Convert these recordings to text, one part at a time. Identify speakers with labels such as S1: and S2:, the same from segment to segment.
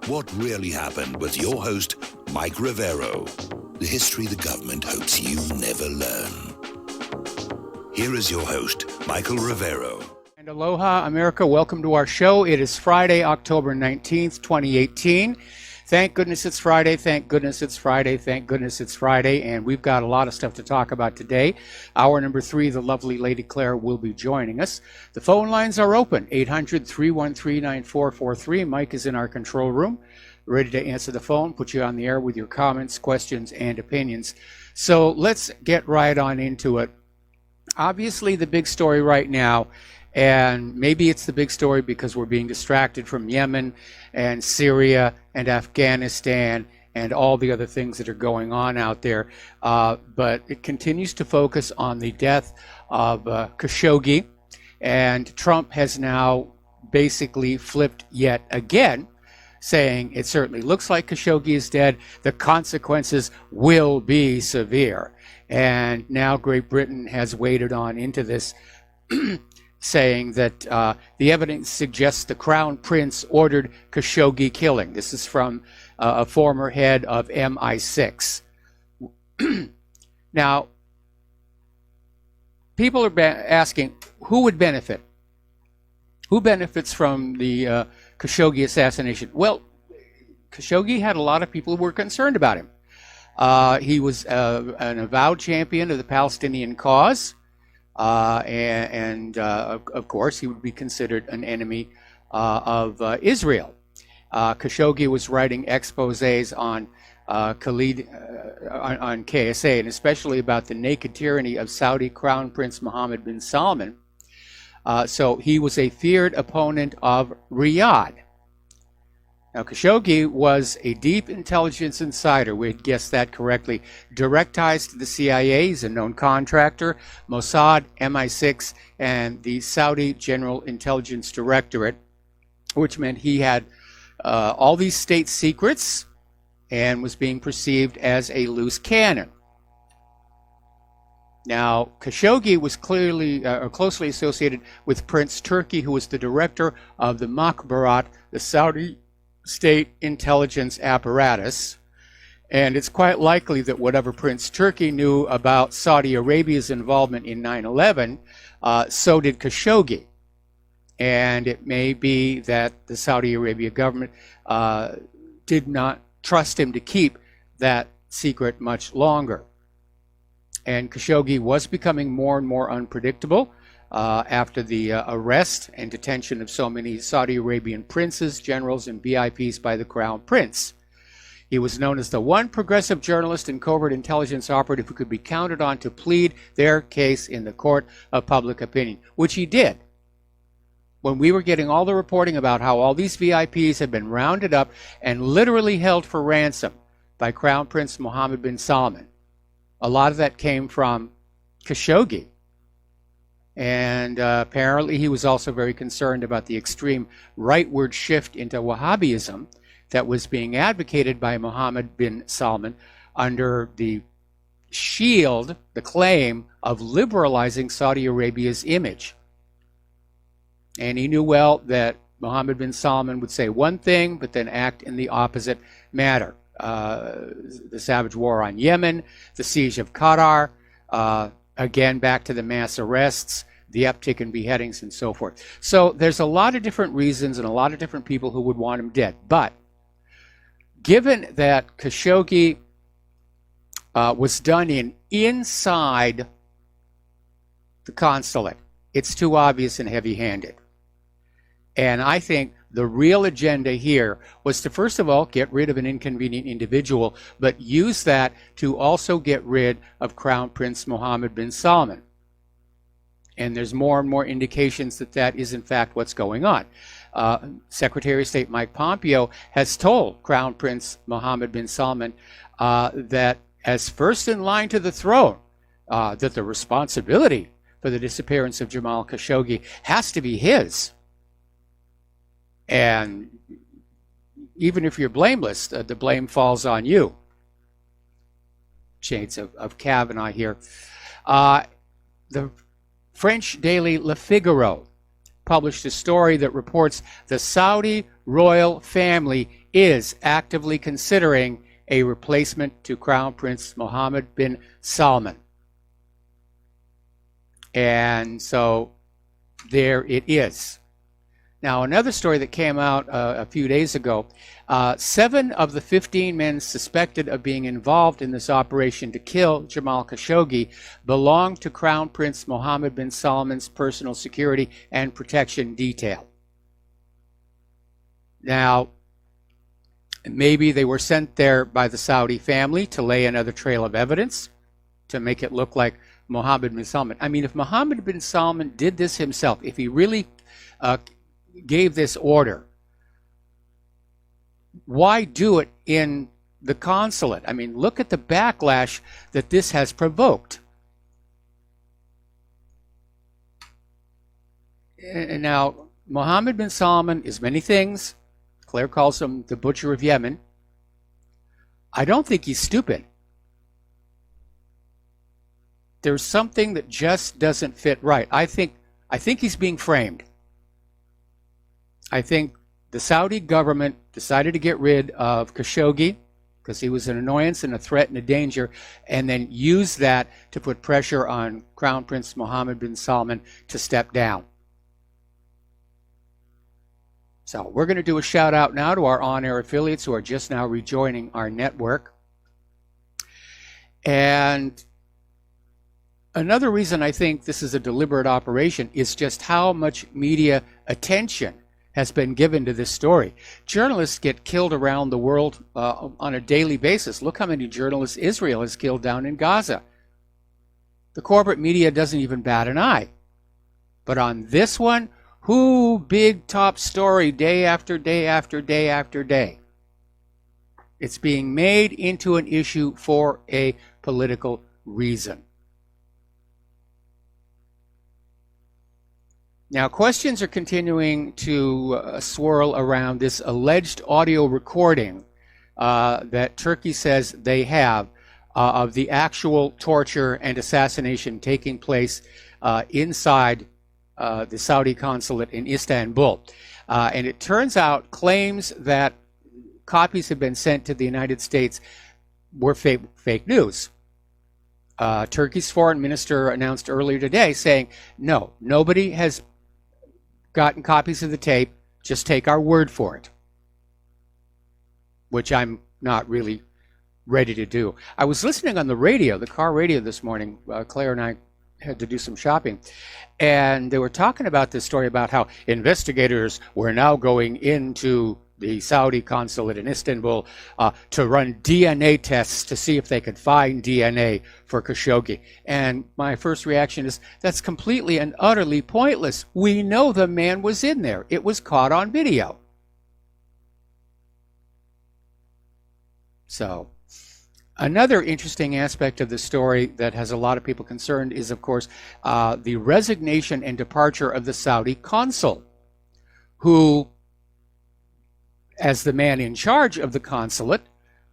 S1: What Really Happened with your host, Mike Rivero. The history the government hopes you never learn. Here is your host, Michael Rivero.
S2: And aloha, America. Welcome to our show. It is Friday, October 19th, 2018. Thank goodness it's Friday. Thank goodness it's Friday. Thank goodness it's Friday. And we've got a lot of stuff to talk about today. Hour number 3, the lovely Lady Claire will be joining us. The phone lines are open, 800-313-9443. Mike is in our control room, ready to answer the phone, put you on the air with your comments, questions, and opinions. So let's get right on into it. Obviously, the big story right now, and maybe it's the big story because we're being distracted from Yemen and Syria and Afghanistan and all the other things that are going on out there. But it continues to focus on the death of Khashoggi. And Trump has now basically flipped yet again, saying it certainly looks like Khashoggi is dead. The consequences will be severe. And now Great Britain has waded on into this, saying that the evidence suggests the Crown Prince ordered Khashoggi killing. This is from a former head of MI6. Now, people are asking, who would benefit? Who benefits from the Khashoggi assassination? Well, Khashoggi had a lot of people who were concerned about him. He was an avowed champion of the Palestinian cause. Of course, he would be considered an enemy of Israel. Khashoggi was writing exposés on KSA, and especially about the naked tyranny of Saudi Crown Prince Mohammed bin Salman. So he was a feared opponent of Riyadh. Now, Khashoggi was a deep intelligence insider. We had guessed that correctly. Direct ties to the CIA. He's a known contractor, Mossad, MI6, and the Saudi General Intelligence Directorate, which meant he had all these state secrets and was being perceived as a loose cannon. Now, Khashoggi was closely associated with Prince Turki, who was the director of the Makhbarat, the Saudi state intelligence apparatus, and it's quite likely that whatever Prince Turki knew about Saudi Arabia's involvement in 9/11, so did Khashoggi. And it may be that the Saudi Arabia government did not trust him to keep that secret much longer. And Khashoggi was becoming more and more unpredictable after the arrest and detention of so many Saudi Arabian princes, generals, and VIPs by the Crown Prince. He was known as the one progressive journalist and covert intelligence operative who could be counted on to plead their case in the court of public opinion, which he did. When we were getting all the reporting about how all these VIPs had been rounded up and literally held for ransom by Crown Prince Mohammed bin Salman, a lot of that came from Khashoggi. And apparently he was also very concerned about the extreme rightward shift into Wahhabism that was being advocated by Mohammed bin Salman under the shield, the claim of liberalizing Saudi Arabia's image. And he knew well that Mohammed bin Salman would say one thing, but then act in the opposite manner. The savage war on Yemen, the siege of Qatar, again, back to the mass arrests, the uptick in beheadings, and so forth. So there's a lot of different reasons and a lot of different people who would want him dead. But given that Khashoggi was done inside the consulate, it's too obvious and heavy-handed. And I think the real agenda here was to, first of all, get rid of an inconvenient individual, but use that to also get rid of Crown Prince Mohammed bin Salman. And there's more and more indications that that is, in fact, what's going on. Secretary of State Mike Pompeo has told Crown Prince Mohammed bin Salman that as first in line to the throne, that the responsibility for the disappearance of Jamal Khashoggi has to be his. And even if you're blameless, the blame falls on you. Shades of Kavanaugh here. The French daily Le Figaro published a story that reports the Saudi royal family is actively considering a replacement to Crown Prince Mohammed bin Salman. And so there it is. Now, another story that came out a few days ago, 7 of the 15 men suspected of being involved in this operation to kill Jamal Khashoggi belonged to Crown Prince Mohammed bin Salman's personal security and protection detail. Now, maybe they were sent there by the Saudi family to lay another trail of evidence to make it look like Mohammed bin Salman. I mean, if Mohammed bin Salman did this himself, if he really gave this order, why do it in the consulate? I mean, look at the backlash that this has provoked. And now, Mohammed bin Salman is many things. Claire calls him the butcher of Yemen. I don't think he's stupid. There's something that just doesn't fit right. I think he's being framed. I think the Saudi government decided to get rid of Khashoggi because he was an annoyance and a threat and a danger, and then used that to put pressure on Crown Prince Mohammed bin Salman to step down. So we're going to do a shout out now to our on-air affiliates who are just now rejoining our network. And another reason I think this is a deliberate operation is just how much media attention has been given to this story. Journalists get killed around the world on a daily basis. Look how many journalists Israel has killed down in Gaza. The corporate media doesn't even bat an eye. But on this one, big top story day after day after day after day. It's being made into an issue for a political reason. Now, questions are continuing to swirl around this alleged audio recording that Turkey says they have of the actual torture and assassination taking place inside the Saudi consulate in Istanbul. And it turns out claims that copies have been sent to the United States were fake news. Turkey's foreign minister announced earlier today saying, no, nobody has gotten copies of the tape, just take our word for it. Which I'm not really ready to do. I was listening on the radio, the car radio this morning. Claire and I had to do some shopping, and they were talking about this story about how investigators were now going into the Saudi consulate in Istanbul to run DNA tests to see if they could find DNA for Khashoggi. And my first reaction is, that's completely and utterly pointless. We know the man was in there. It was caught on video. So, another interesting aspect of the story that has a lot of people concerned is, of course, the resignation and departure of the Saudi consul, who, as the man in charge of the consulate,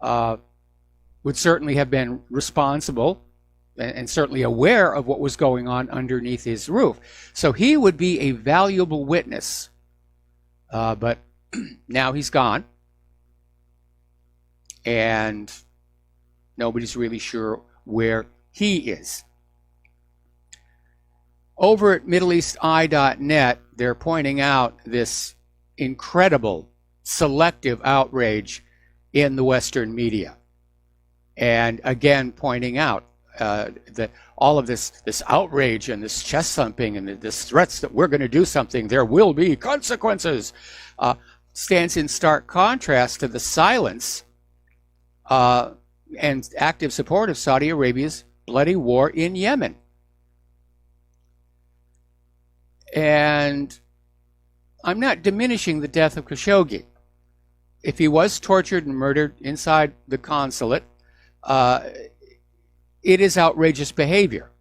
S2: would certainly have been responsible and certainly aware of what was going on underneath his roof. So he would be a valuable witness. But now he's gone. And nobody's really sure where he is. Over at MiddleEastEye.net, they're pointing out this incredible selective outrage in the Western media. And again, pointing out that all of this outrage and this chest thumping and this threats that we're going to do something, there will be consequences, stands in stark contrast to the silence and active support of Saudi Arabia's bloody war in Yemen. And I'm not diminishing the death of Khashoggi. If he was tortured and murdered inside the consulate, it is outrageous behavior.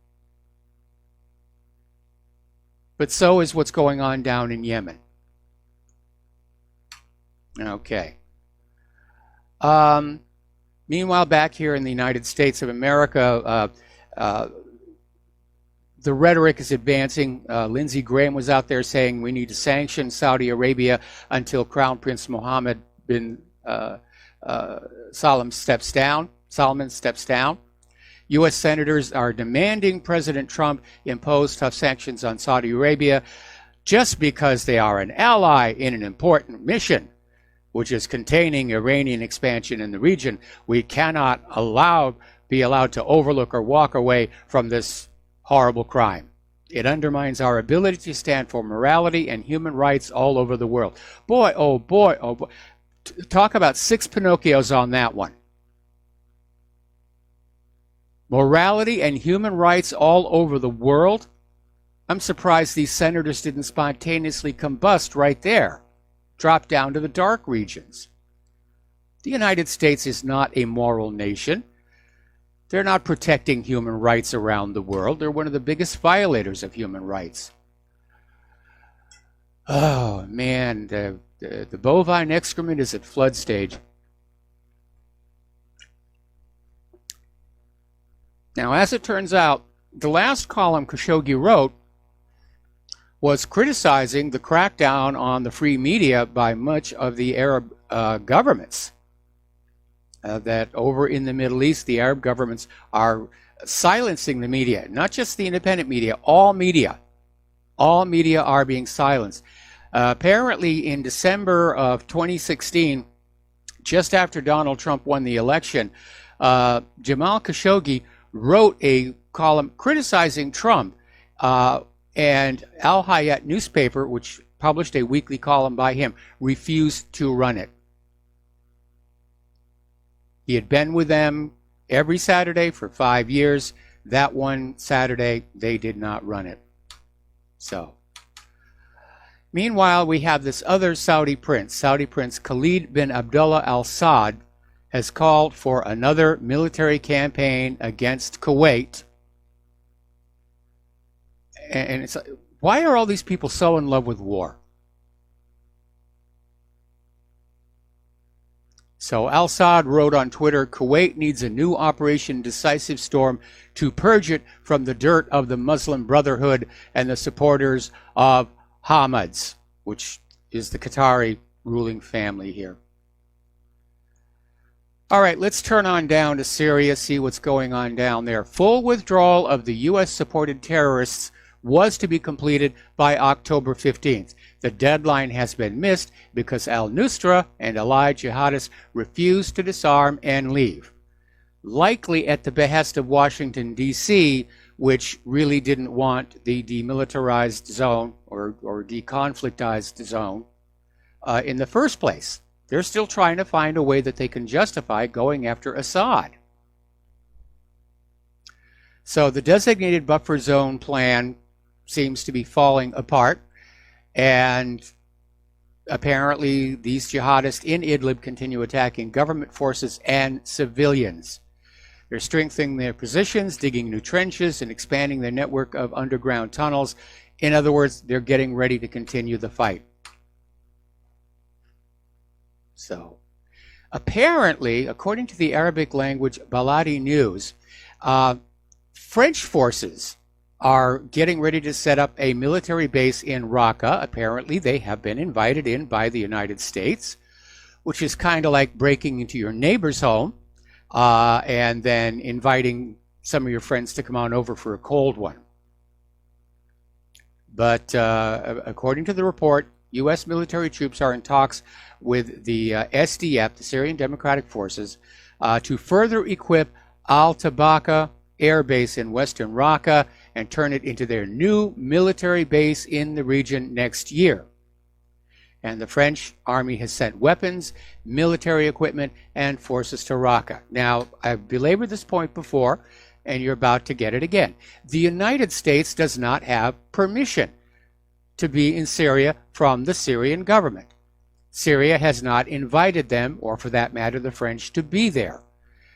S2: But so is what's going on down in Yemen. Okay. Meanwhile, back here in the United States of America, the rhetoric is advancing. Lindsey Graham was out there saying we need to sanction Saudi Arabia until Crown Prince Mohammed bin Solomon steps down. U.S. senators are demanding President Trump impose tough sanctions on Saudi Arabia just because they are an ally in an important mission, which is containing Iranian expansion in the region. We cannot be allowed to overlook or walk away from this horrible crime. It undermines our ability to stand for morality and human rights all over the world. Boy, oh boy, oh boy. Talk about 6 Pinocchios on that one. Morality and human rights all over the world? I'm surprised these senators didn't spontaneously combust right there. Drop down to the dark regions. The United States is not a moral nation. They're not protecting human rights around the world. They're one of the biggest violators of human rights. Oh, man, the bovine excrement is at flood stage. Now, as it turns out, the last column Khashoggi wrote was criticizing the crackdown on the free media by much of the Arab governments. That over in the Middle East, the Arab governments are silencing the media, not just the independent media, all media. All media are being silenced. Apparently, in December of 2016, just after Donald Trump won the election, Jamal Khashoggi wrote a column criticizing Trump, and Al Hayat newspaper, which published a weekly column by him, refused to run it. He had been with them every Saturday for 5 years. That one Saturday, they did not run it. So, meanwhile, we have this other Saudi prince Khalid bin Abdullah Al Saud, has called for another military campaign against Kuwait. And it's, why are all these people so in love with war? So Al Saud wrote on Twitter, Kuwait needs a new Operation Decisive Storm to purge it from the dirt of the Muslim Brotherhood and the supporters of Hamad's, which is the Qatari ruling family here. All right, let's turn on down to Syria, see what's going on down there. Full withdrawal of the U.S.-supported terrorists was to be completed by October 15th. The deadline has been missed because al-Nusra and allied jihadists refused to disarm and leave, likely at the behest of Washington, D.C., which really didn't want the demilitarized zone or deconflictized zone in the first place. They're still trying to find a way that they can justify going after Assad. So the designated buffer zone plan seems to be falling apart. And apparently these jihadists in Idlib continue attacking government forces and civilians. They're strengthening their positions, digging new trenches, and expanding their network of underground tunnels. In other words, they're getting ready to continue the fight. So, apparently, according to the Arabic language Baladi News, French forces are getting ready to set up a military base in Raqqa. Apparently, they have been invited in by the United States, which is kind of like breaking into your neighbor's home and then inviting some of your friends to come on over for a cold one. But according to the report, U.S. military troops are in talks with the SDF, the Syrian Democratic Forces, to further equip Al-Tabaka Air Base in western Raqqa and turn it into their new military base in the region next year. And the French army has sent weapons, military equipment, and forces to Raqqa. Now, I've belabored this point before, and you're about to get it again. The United States does not have permission to be in Syria from the Syrian government. Syria has not invited them, or for that matter, the French, to be there.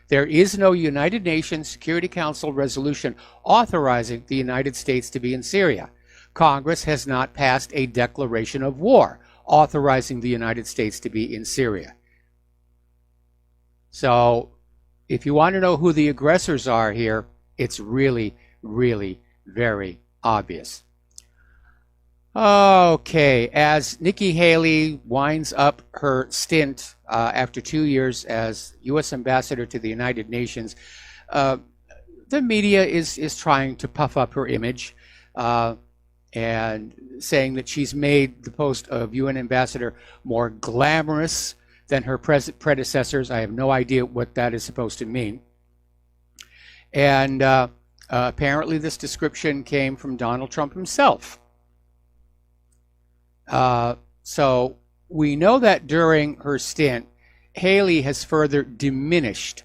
S2: There is no United Nations Security Council resolution authorizing the United States to be in Syria. Congress has not passed a declaration of war authorizing the United States to be in Syria. So, if you want to know who the aggressors are here, it's really, really very obvious. Okay, as Nikki Haley winds up her stint after 2 years as U.S. Ambassador to the United Nations, the media is trying to puff up her image and saying that she's made the post of UN Ambassador more glamorous than her predecessors. I have no idea what that is supposed to mean. And apparently this description came from Donald Trump himself. So we know that during her stint, Haley has further diminished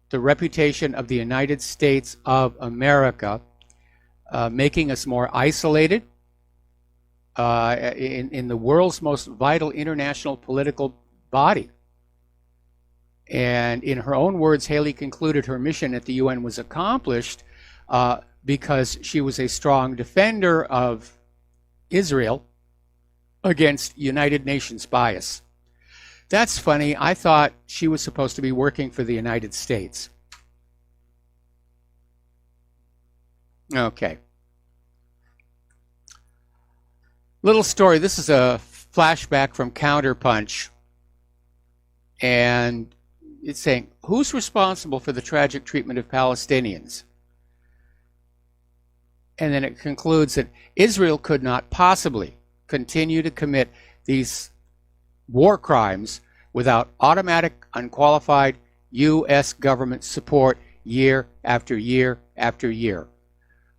S2: the reputation of the United States of America, making us more isolated in the world's most vital international political body. And in her own words, Haley concluded her mission at the UN was accomplished because she was a strong defender of Israel against United Nations bias. That's funny. I thought she was supposed to be working for the United States. Okay. Little story. This is a flashback from Counterpunch. And it's saying, who's responsible for the tragic treatment of Palestinians? And then it concludes that Israel could not possibly continue to commit these war crimes without automatic, unqualified U.S. government support year after year after year.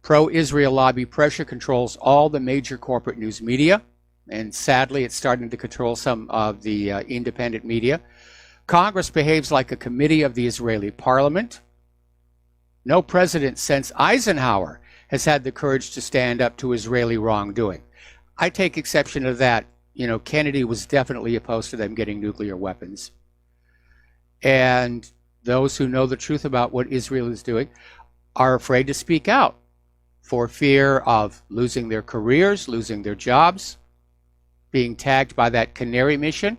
S2: Pro-Israel lobby pressure controls all the major corporate news media, and sadly it's starting to control some of the independent media. Congress behaves like a committee of the Israeli parliament. No president since Eisenhower has had the courage to stand up to Israeli wrongdoing. I take exception to that. You know, Kennedy was definitely opposed to them getting nuclear weapons. And those who know the truth about what Israel is doing are afraid to speak out for fear of losing their careers, losing their jobs, being tagged by that canary mission,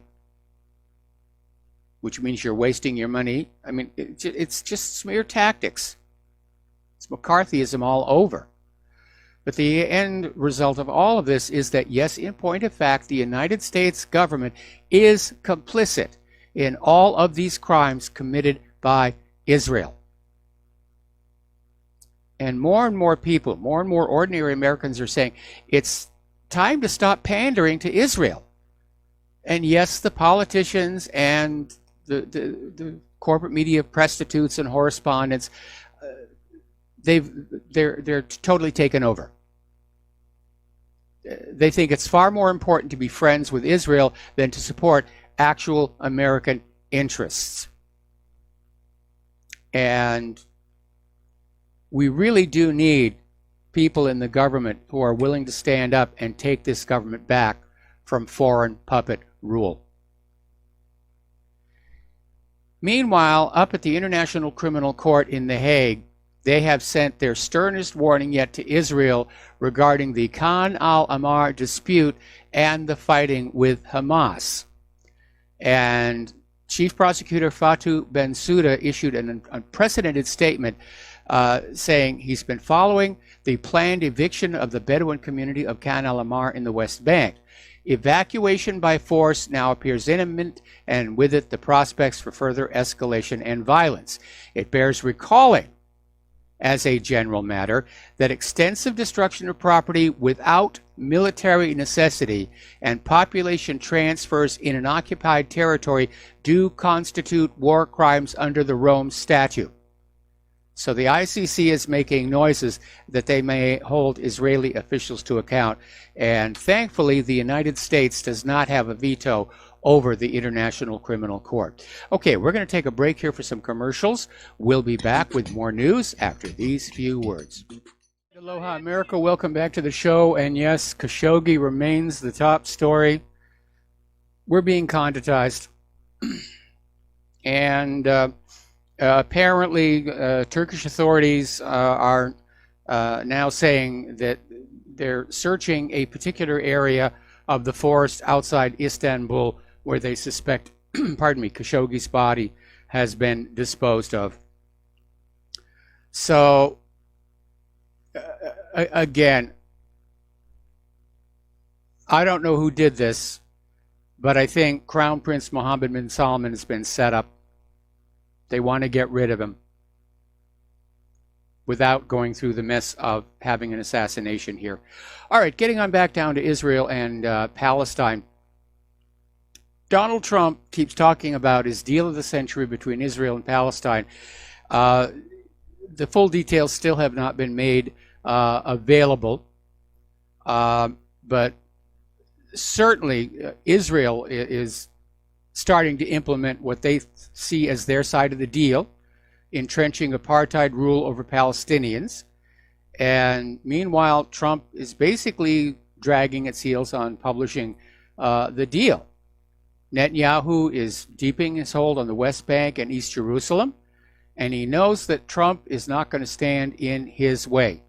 S2: which means you're wasting your money. I mean, it's just smear tactics. It's McCarthyism all over. But the end result of all of this is that, yes, in point of fact, the United States government is complicit in all of these crimes committed by Israel. And more people, more and more ordinary Americans are saying, it's time to stop pandering to Israel. And yes, the politicians and the corporate media prostitutes and correspondents, they're totally taken over. They think it's far more important to be friends with Israel than to support actual American interests. And we really do need people in the government who are willing to stand up and take this government back from foreign puppet rule. Meanwhile, up at the International Criminal Court in The Hague, they have sent their sternest warning yet to Israel regarding the Khan al-Ahmar dispute and the fighting with Hamas. And Chief Prosecutor Fatou Bensouda issued an unprecedented statement saying he's been following the planned eviction of the Bedouin community of Khan al-Ahmar in the West Bank. Evacuation by force now appears imminent, and with it the prospects for further escalation and violence. It bears recalling, as a general matter, that extensive destruction of property without military necessity and population transfers in an occupied territory do constitute war crimes under the Rome Statute. So the ICC is making noises that they may hold Israeli officials to account. And thankfully, the United States does not have a veto over the International Criminal Court. Okay, we're going to take a break here for some commercials. We'll be back with more news after these few words. Aloha, America. Welcome back to the show. And yes, Khashoggi remains the top story. We're being conditized. And apparently, Turkish authorities are now saying that they're searching a particular area of the forest outside Istanbul where they suspect, pardon me, Khashoggi's body has been disposed of. So, again, I don't know who did this, but I think Crown Prince Mohammed bin Salman has been set up. They want to get rid of him without going through the mess of having an assassination here. All right, getting on back down to Israel and Palestine. Donald Trump keeps talking about his deal of the century between Israel and Palestine. The full details still have not been made available, but certainly Israel is starting to implement what they see as their side of the deal, entrenching apartheid rule over Palestinians. And meanwhile, Trump is basically dragging its heels on publishing the deal. Netanyahu is deepening his hold on the West Bank and East Jerusalem, and he knows that Trump is not going to stand in his way.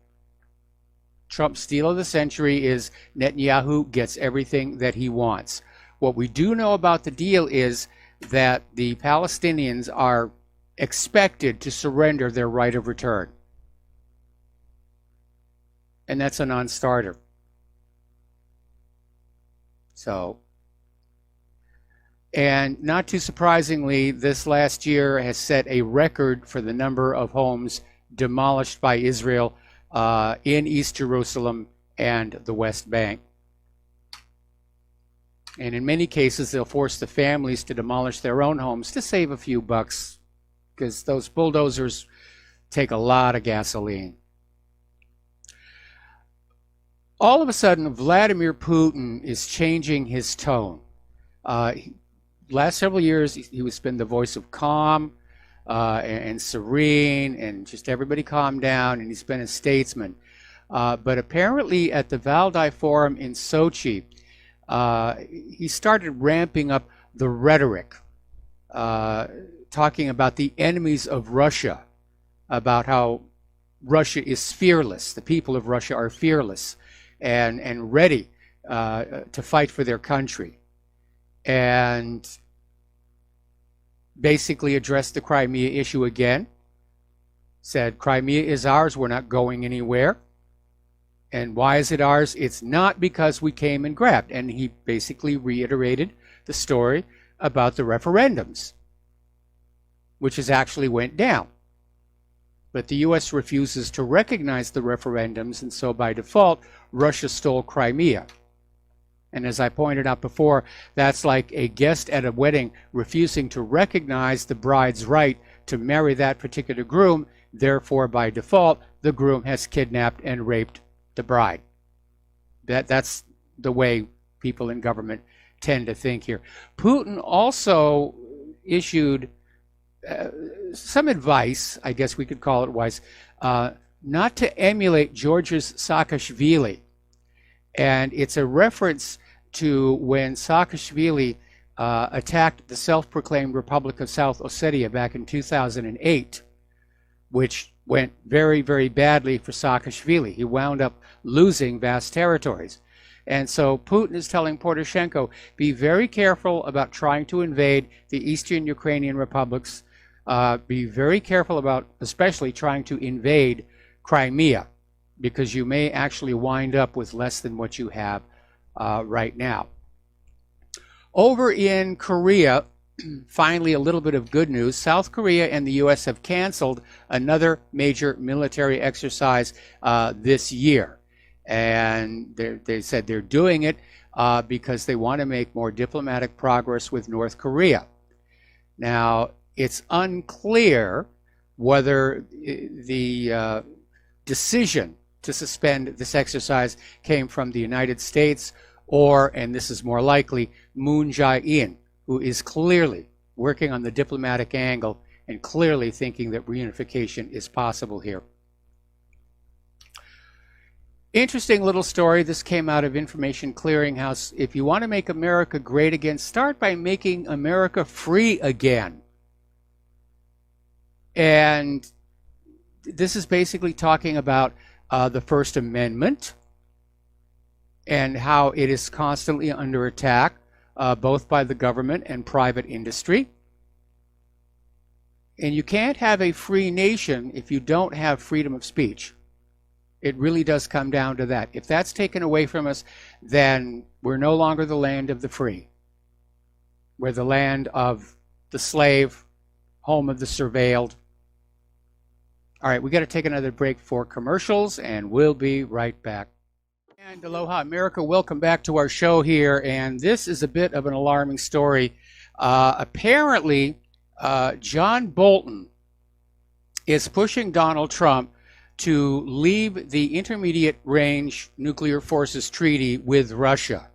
S2: Trump's deal of the century is Netanyahu gets everything that he wants. What we do know about the deal is that the Palestinians are expected to surrender their right of return. And that's a non-starter. So, and not too surprisingly, this last year has set a record for the number of homes demolished by Israel in East Jerusalem and the West Bank. And in many cases, they'll force the families to demolish their own homes to save a few bucks, because those bulldozers take a lot of gasoline. All of a sudden, Vladimir Putin is changing his tone. Last several years, he was been the voice of calm and serene, and just everybody calm down, and he's been a statesman. But apparently at the Valdai Forum in Sochi, he started ramping up the rhetoric, talking about the enemies of Russia, about how Russia is fearless. The people of Russia are fearless and ready to fight for their country. And basically addressed the Crimea issue again. Said, Crimea is ours, we're not going anywhere. And why is it ours? It's not because we came and grabbed. And he basically reiterated the story about the referendums, which has actually went down. But the U.S. refuses to recognize the referendums, and so by default, Russia stole Crimea. And as I pointed out before, that's like a guest at a wedding refusing to recognize the bride's right to marry that particular groom. Therefore, by default, the groom has kidnapped and raped the bride. That's the way people in government tend to think here. Putin also issued some advice, I guess we could call it wise, not to emulate Georgia's Saakashvili. And it's a reference to when Saakashvili attacked the self-proclaimed Republic of South Ossetia back in 2008, which went very, very badly for Saakashvili. He wound up losing vast territories. And so Putin is telling Poroshenko, be very careful about trying to invade the eastern Ukrainian republics. Be very careful about especially trying to invade Crimea, because you may actually wind up with less than what you have right now. Over in Korea, finally a little bit of good news. South Korea and the U.S. have canceled another major military exercise this year. And they said they're doing it because they want to make more diplomatic progress with North Korea. Now, it's unclear whether the decision to suspend this exercise came from the United States or, and this is more likely, Moon Jae-in, who is clearly working on the diplomatic angle and clearly thinking that reunification is possible here. Interesting little story. This came out of Information Clearinghouse. If you want to make America great again, start by making America free again. And this is basically talking about the First Amendment and how it is constantly under attack, both by the government and private industry. And you can't have a free nation if you don't have freedom of speech. It really does come down to that. If that's taken away from us, then we're no longer the land of the free. We're the land of the slave, home of the surveilled. All right, we got to take another break for commercials, and we'll be right back. And aloha, America. Welcome back to our show here. And this is a bit of an alarming story. Apparently, John Bolton is pushing Donald Trump to leave the Intermediate Range Nuclear Forces Treaty with Russia.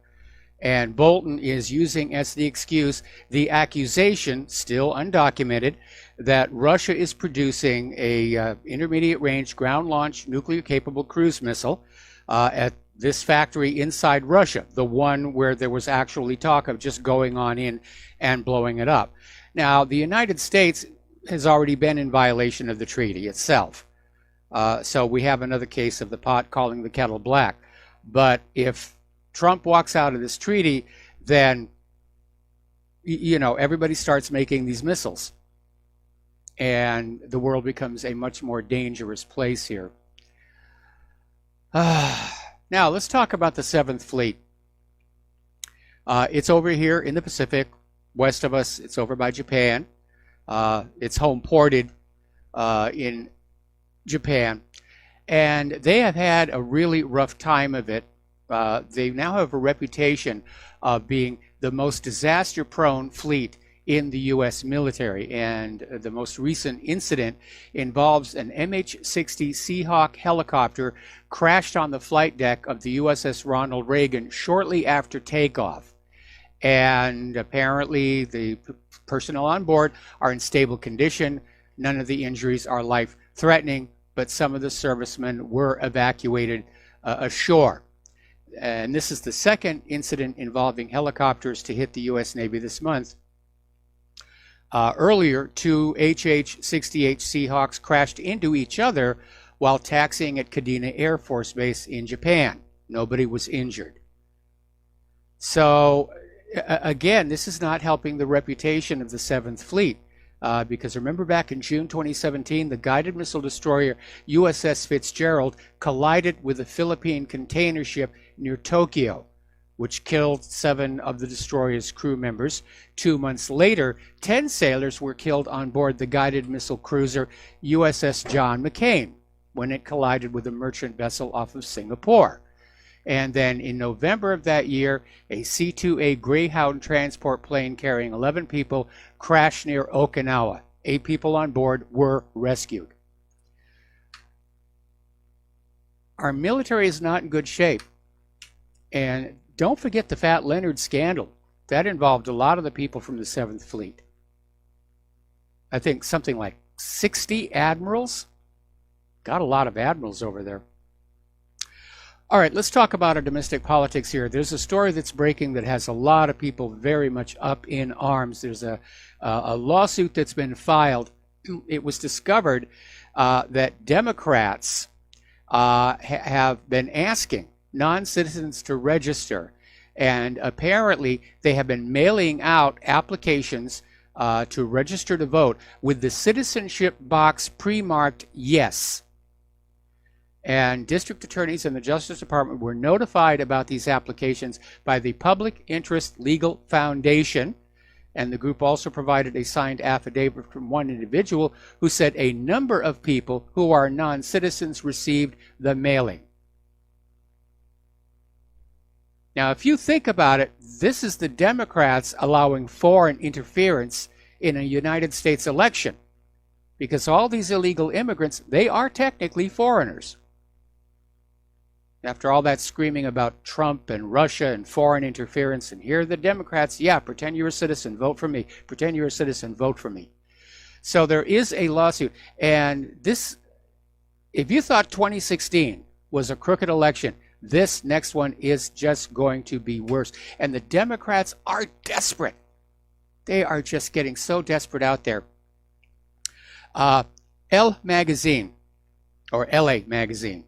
S2: And Bolton is using as the excuse the accusation, still undocumented, that Russia is producing a intermediate range ground launch nuclear capable cruise missile at this factory inside Russia, the one where there was actually talk of just going on in and blowing it up. Now, the United States has already been in violation of the treaty itself. So we have another case of the pot calling the kettle black. But if Trump walks out of this treaty, then, you know, everybody starts making these missiles. And the world becomes a much more dangerous place here. Now, let's talk about the 7th Fleet. It's over here in the Pacific. West of us, it's over by Japan. It's home ported in Japan. And they have had a really rough time of it. They now have a reputation of being the most disaster-prone fleet in the U.S. military. And the most recent incident involves an MH-60 Seahawk helicopter crashed on the flight deck of the USS Ronald Reagan shortly after takeoff. And apparently the personnel on board are in stable condition. None of the injuries are life-threatening, but some of the servicemen were evacuated ashore. And this is the second incident involving helicopters to hit the U.S. Navy this month. Earlier, 2 HH-60H Seahawks crashed into each other while taxiing at Kadena Air Force Base in Japan. Nobody was injured. So, again, this is not helping the reputation of the 7th Fleet. Because remember back in June 2017, the guided missile destroyer USS Fitzgerald collided with a Philippine container ship near Tokyo, which killed 7 of the destroyer's crew members. 2 months later, 10 sailors were killed on board the guided missile cruiser USS John McCain when it collided with a merchant vessel off of Singapore. And then in November of that year, a C-2A Greyhound transport plane carrying 11 people crashed near Okinawa. 8 people on board were rescued. Our military is not in good shape. And don't forget the Fat Leonard scandal. That involved a lot of the people from the 7th Fleet. I think something like 60 admirals. Got a lot of admirals over there. All right, let's talk about our domestic politics here. There's a story that's breaking that has a lot of people very much up in arms. There's a lawsuit that's been filed. It was discovered that Democrats have been asking non-citizens to register. And apparently they have been mailing out applications to register to vote with the citizenship box pre-marked yes. And district attorneys and the Justice Department were notified about these applications by the Public Interest Legal Foundation. And the group also provided a signed affidavit from one individual who said a number of people who are non-citizens received the mailing. Now, if you think about it, this is the Democrats allowing foreign interference in a United States election. Because all these illegal immigrants, they are technically foreigners. After all that screaming about Trump and Russia and foreign interference, and here are the Democrats, yeah, pretend you're a citizen, vote for me. Pretend you're a citizen, vote for me. So there is a lawsuit. And this, if you thought 2016 was a crooked election, this next one is just going to be worse. And the Democrats are desperate. They are just getting so desperate out there. Elle Magazine, or LA Magazine,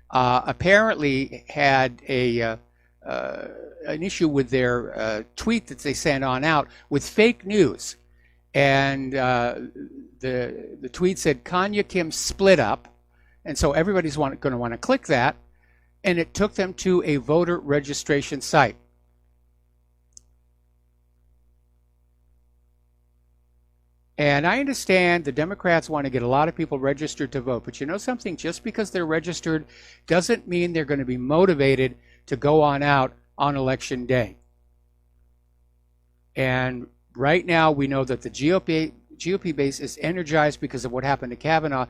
S2: apparently had an issue with their tweet that they sent on out with fake news. And the tweet said, Kanye Kim split up. And so everybody's going to want to click that, and it took them to a voter registration site. And I understand the Democrats want to get a lot of people registered to vote, but you know something? Just because they're registered doesn't mean they're going to be motivated to go on out on election day. And right now we know that the GOP base is energized because of what happened to Kavanaugh,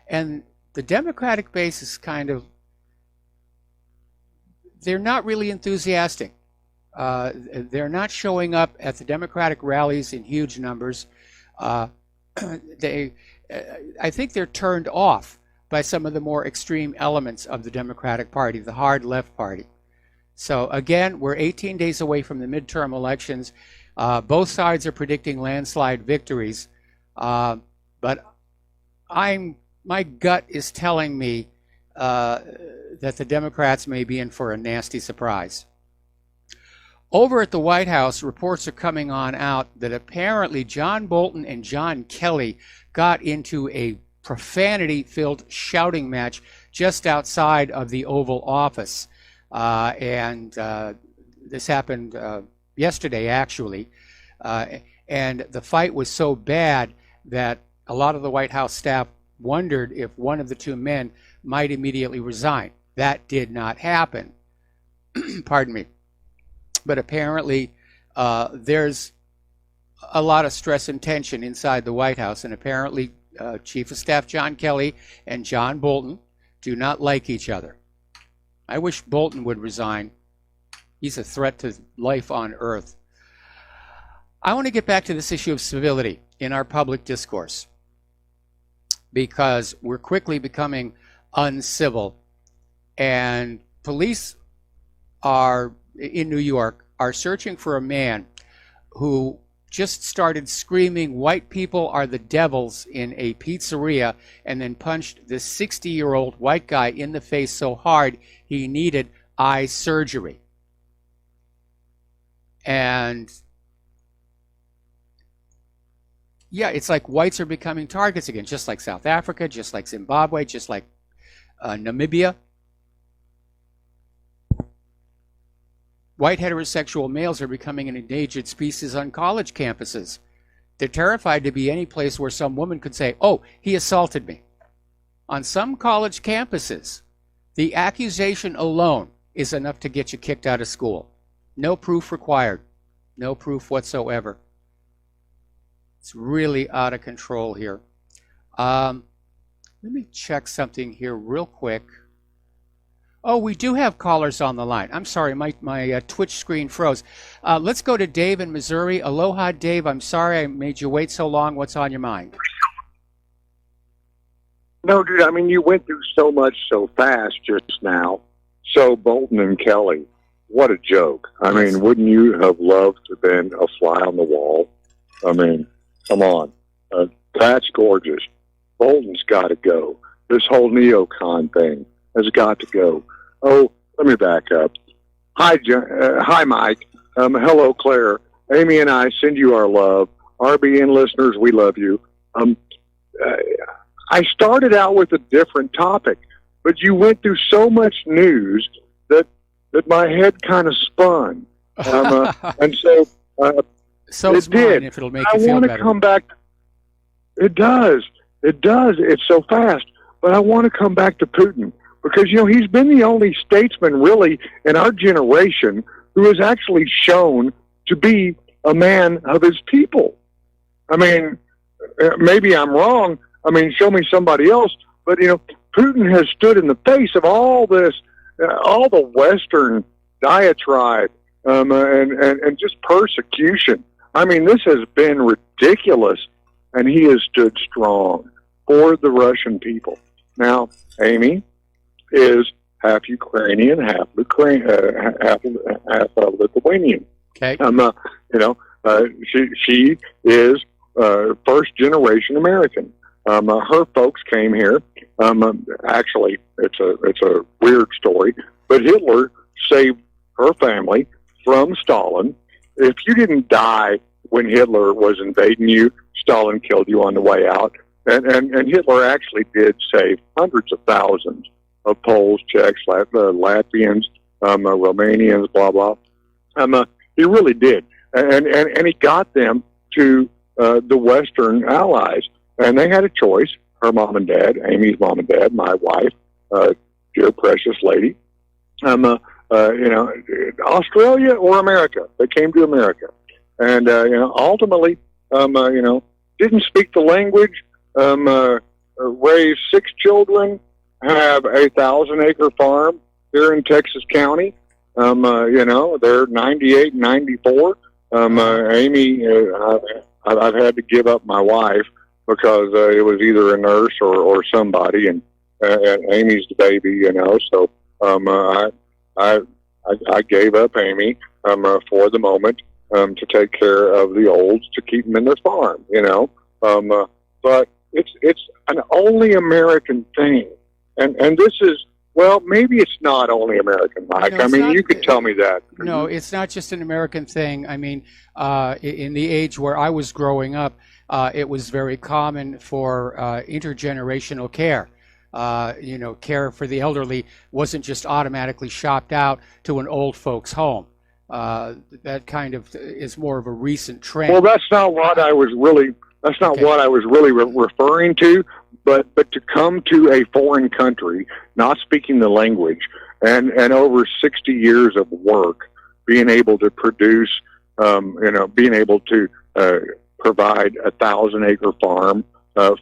S2: and the Democratic base is kind of, they're not really enthusiastic. They're not showing up at the Democratic rallies in huge numbers. I think they're turned off by some of the more extreme elements of the Democratic Party, the hard left party. So again, we're 18 days away from the midterm elections. Both sides are predicting landslide victories, but my gut is telling me that the Democrats may be in for a nasty surprise. Over at the White House, reports are coming on out that apparently John Bolton and John Kelly got into a profanity-filled shouting match just outside of the Oval Office. And this happened yesterday, actually. And the fight was so bad that a lot of the White House staff wondered if one of the two men might immediately resign. That did not happen. Pardon me. But apparently there's a lot of stress and tension inside the White House, and apparently Chief of Staff John Kelly and John Bolton do not like each other. I wish Bolton would resign. He's a threat to life on Earth. I want to get back to this issue of civility in our public discourse, because we're quickly becoming uncivil, and police are in New York are searching for a man who just started screaming white people are the devils in a pizzeria and then punched this 60-year-old white guy in the face so hard he needed eye surgery. And yeah, it's like whites are becoming targets again, just like South Africa, just like Zimbabwe, just like Namibia. White heterosexual males are becoming an endangered species on college campuses. They're terrified to be any place where some woman could say, oh, he assaulted me. On some college campuses, the accusation alone is enough to get you kicked out of school. No proof required. No proof whatsoever. It's really out of control here. Let me check something here real quick. Oh, we do have callers on the line. I'm sorry, my Twitch screen froze. Let's go to Dave in Missouri. Aloha, Dave. I'm sorry I made you wait so long. What's on your mind?
S3: No, dude, I mean, you went through so much so fast just now. So Bolton and Kelly, what a joke. I mean, wouldn't you have loved to have been a fly on the wall? I mean, come on. That's gorgeous. Bolton's got to go. This whole neocon thing has got to go. Oh, let me back up. Hi, Mike. Hello, Claire. Amy and I send you our love. RBN listeners, we love you. I started out with a different topic, but you went through so much news that my head kind of spun. And so
S2: so
S3: it did.
S2: If it'll make you feel
S3: better. I want to come back. It does. It does. It's so fast. But I want to come back to Putin, because, you know, he's been the only statesman really in our generation who has actually shown to be a man of his people. I mean, maybe I'm wrong. I mean, show me somebody else. But, you know, Putin has stood in the face of all this, all the Western diatribe and just persecution. I mean, this has been ridiculous, and he has stood strong for the Russian people. Now, Amy is half Ukrainian, half Lithuanian.
S2: Okay.
S3: She is first generation American. Her folks came here. Actually, it's a weird story, but Hitler saved her family from Stalin. If you didn't die when Hitler was invading you, Stalin killed you on the way out. and Hitler actually did save hundreds of thousands of Poles, Czechs, Latvians, Romanians, blah blah. He really did, and he got them to the Western Allies, and they had a choice. Her mom and dad, Amy's mom and dad, my wife, dear precious lady, Australia or America. They came to America, and ultimately, didn't speak the language, raised 6 children, have a 1,000-acre farm here in Texas County. They're 98 and 94. Amy, I've had to give up my wife because it was either a nurse or somebody, and Amy's the baby, so I gave up Amy for the moment to take care of the olds, to keep them in their farm, but it's an only American thing, and this is, well, maybe it's not only American, Mike.
S2: No,
S3: you could tell me that.
S2: No, it's not just an American thing. I mean, in the age where I was growing up, it was very common for intergenerational care. Care for the elderly wasn't just automatically shopped out to an old folks' home. That kind of is more of a recent trend.
S3: Well, that's not what I was really. That's not what I was really referring to. But to come to a foreign country, not speaking the language, and over 60 years of work, being able to produce, being able to provide a 1,000-acre farm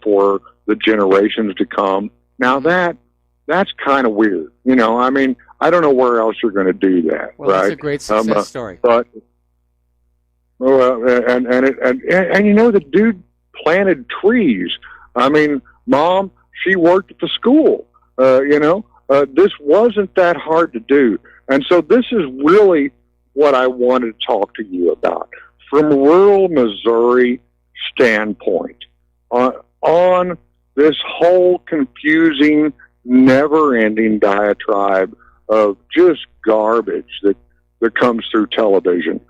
S3: for the generations to come. Now that's kind of weird. I don't know where else you're going to do that.
S2: Well,
S3: right?
S2: That's a great success story.
S3: But the dude planted trees. Mom, she worked at the school. This wasn't that hard to do. And so this is really what I wanted to talk to you about. From rural Missouri standpoint, on this whole confusing, never-ending diatribe of just garbage that comes through television.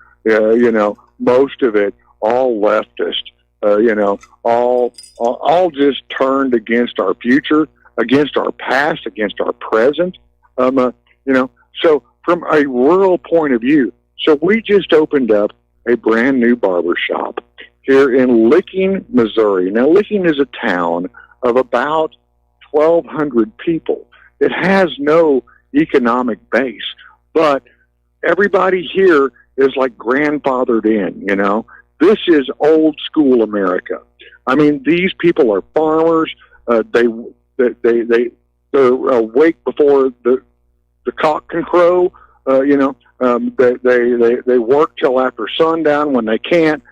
S3: Most of it all leftist. All just turned against our future, against our past, against our present. So from a rural point of view, so we just opened up a brand new barber shop here in Licking, Missouri. Now, Licking is a town of about 1,200 people. It has no economic base, but everybody here is like grandfathered in, This is old school America. These people are farmers. They're awake before the cock can crow. They work till after sundown when they can't.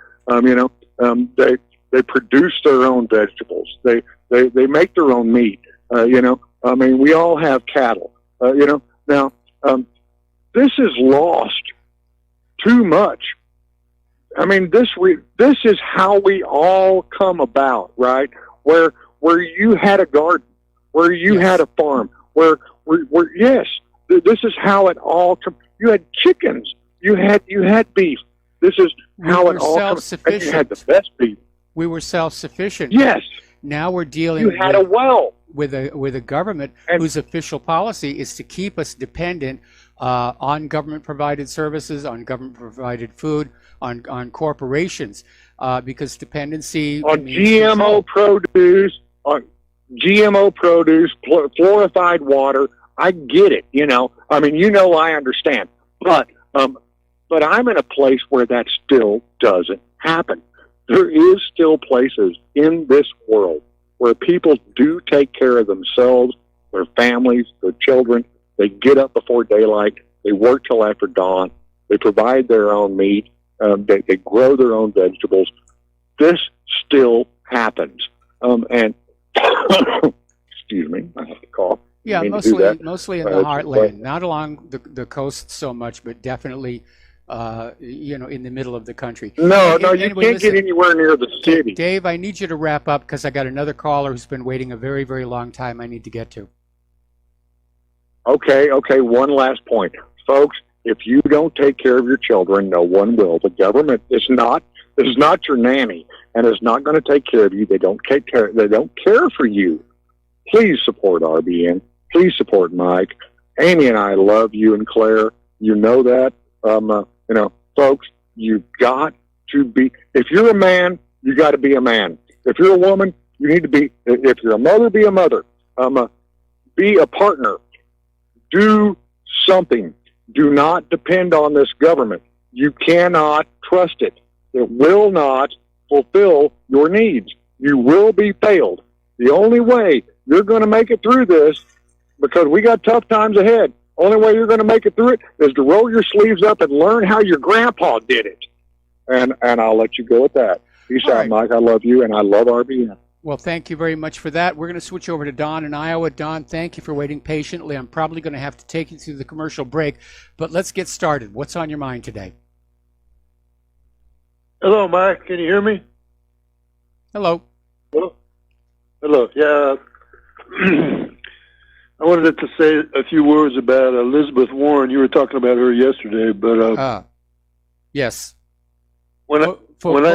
S3: They produce their own vegetables. They make their own meat. We all have cattle. Now this is lost too much. This is how we all come about, right? Where you had a garden, where you had a farm, where yes, this is how it all come. You had chickens, you had beef. This is how it all comes. And you had the best beef.
S2: We were self-sufficient.
S3: Yes.
S2: Now we're dealing.
S3: You had a well
S2: with a government whose official policy is to keep us dependent on government-provided services, on government-provided food, on corporations, because dependency
S3: on GMO produce, fluorified water. I get it. I understand, but I'm in a place where that still doesn't happen. There is still places in this world where people do take care of themselves, their families, their children. They get up before daylight. They work till after dawn. They provide their own meat. They grow their own vegetables. This still happens. And excuse me, I have to cough.
S2: Yeah, mostly in the heartland, not along the coast so much, but definitely, in the middle of the country.
S3: No, you can't get anywhere near the city.
S2: Dave, I need you to wrap up because I got another caller who's been waiting a very, very long time I need to get to.
S3: Okay, one last point. Folks, if you don't take care of your children, no one will. The government is not your nanny. and is not going to take care of you. They don't take care. They don't care for you. Please support RBN. Please support Mike. Amy and I love you and Claire. You know that. Folks, you've got to be. If you're a man, you got to be a man. If you're a woman, you need to be. If you're a mother, be a mother. Be a partner. Do something. Do not depend on this government. You cannot trust it. It will not fulfill your needs. You will be failed. The only way you're going to make it through this, because we got tough times ahead, only way you're going to make it through it is to roll your sleeves up and learn how your grandpa did it. And I'll let you go with that. Peace out, right, Mike. I love you, and I love RBN.
S2: Well, thank you very much for that. We're going to switch over to Don in Iowa. Don, thank you for waiting patiently. I'm probably going to have to take you through the commercial break, but let's get started. What's on your mind today?
S4: Hello, Mike. Can you hear me?
S2: Hello.
S4: Hello. Yeah. I wanted to say a few words about Elizabeth Warren. You were talking about her yesterday, but
S2: yes.
S4: When I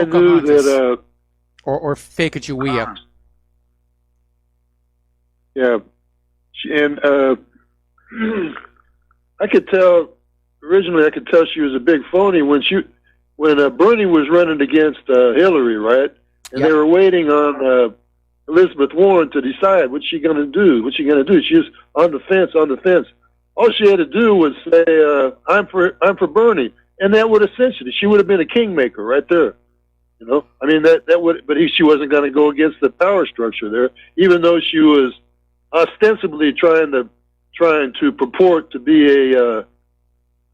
S4: knew that,
S2: or Sacagawea.
S4: Yeah, I could tell. Originally, I could tell she was a big phony when Bernie was running against Hillary, right? And
S2: yep,
S4: they were waiting on Elizabeth Warren to decide what's she going to do. She was on the fence. All she had to do was say, "I'm for Bernie," and that would essentially, she would have been a kingmaker right there. You know, I mean that would, but she wasn't going to go against the power structure there, even though she was ostensibly trying to purport to be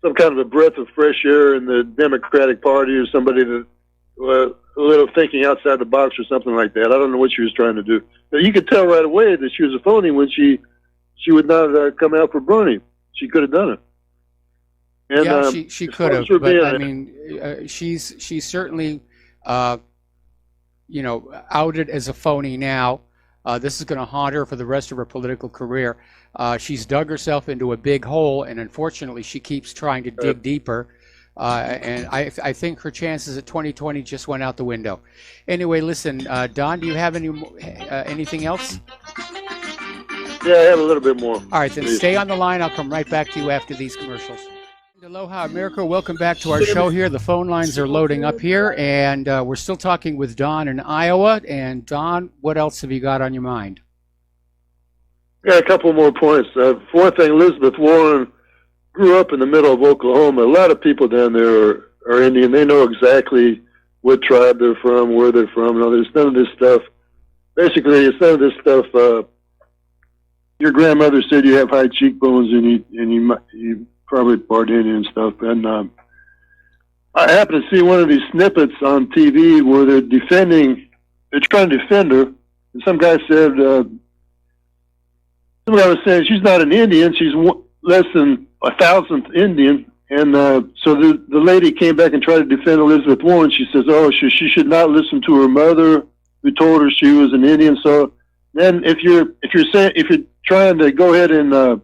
S4: some kind of a breath of fresh air in the Democratic Party, or somebody that a little thinking outside the box or something like that. I don't know what she was trying to do, but you could tell right away that she was a phony when she would not come out for Bernie. She could have done it. And,
S2: yeah, she could have, but I mean, she's certainly, outed as a phony now. This is going to haunt her for the rest of her political career. She's dug herself into a big hole, and unfortunately, she keeps trying to dig deeper. And I think her chances at 2020 just went out the window. Anyway, listen, Don, do you have anything else?
S4: Yeah, I have a little bit more.
S2: All right, then stay on the line. I'll come right back to you after these commercials. Aloha, America. Welcome back to our show here. The phone lines are loading up here, and we're still talking with Don in Iowa. And Don, what else have you got on your mind?
S4: Yeah, a couple more points. For one thing, Elizabeth Warren grew up in the middle of Oklahoma. A lot of people down there are Indian. They know exactly what tribe they're from, where they're from, and all this. None of this stuff. Basically, it's none of this stuff. Your grandmother said you have high cheekbones, and you probably part Indian and stuff. And I happened to see one of these snippets on TV where they're trying to defend her. And some guy was saying she's not an Indian, she's less than 1,000th Indian. And so the lady came back and tried to defend Elizabeth Warren. She says, she should not listen to her mother, who told her she was an Indian. So then if you're trying to go ahead and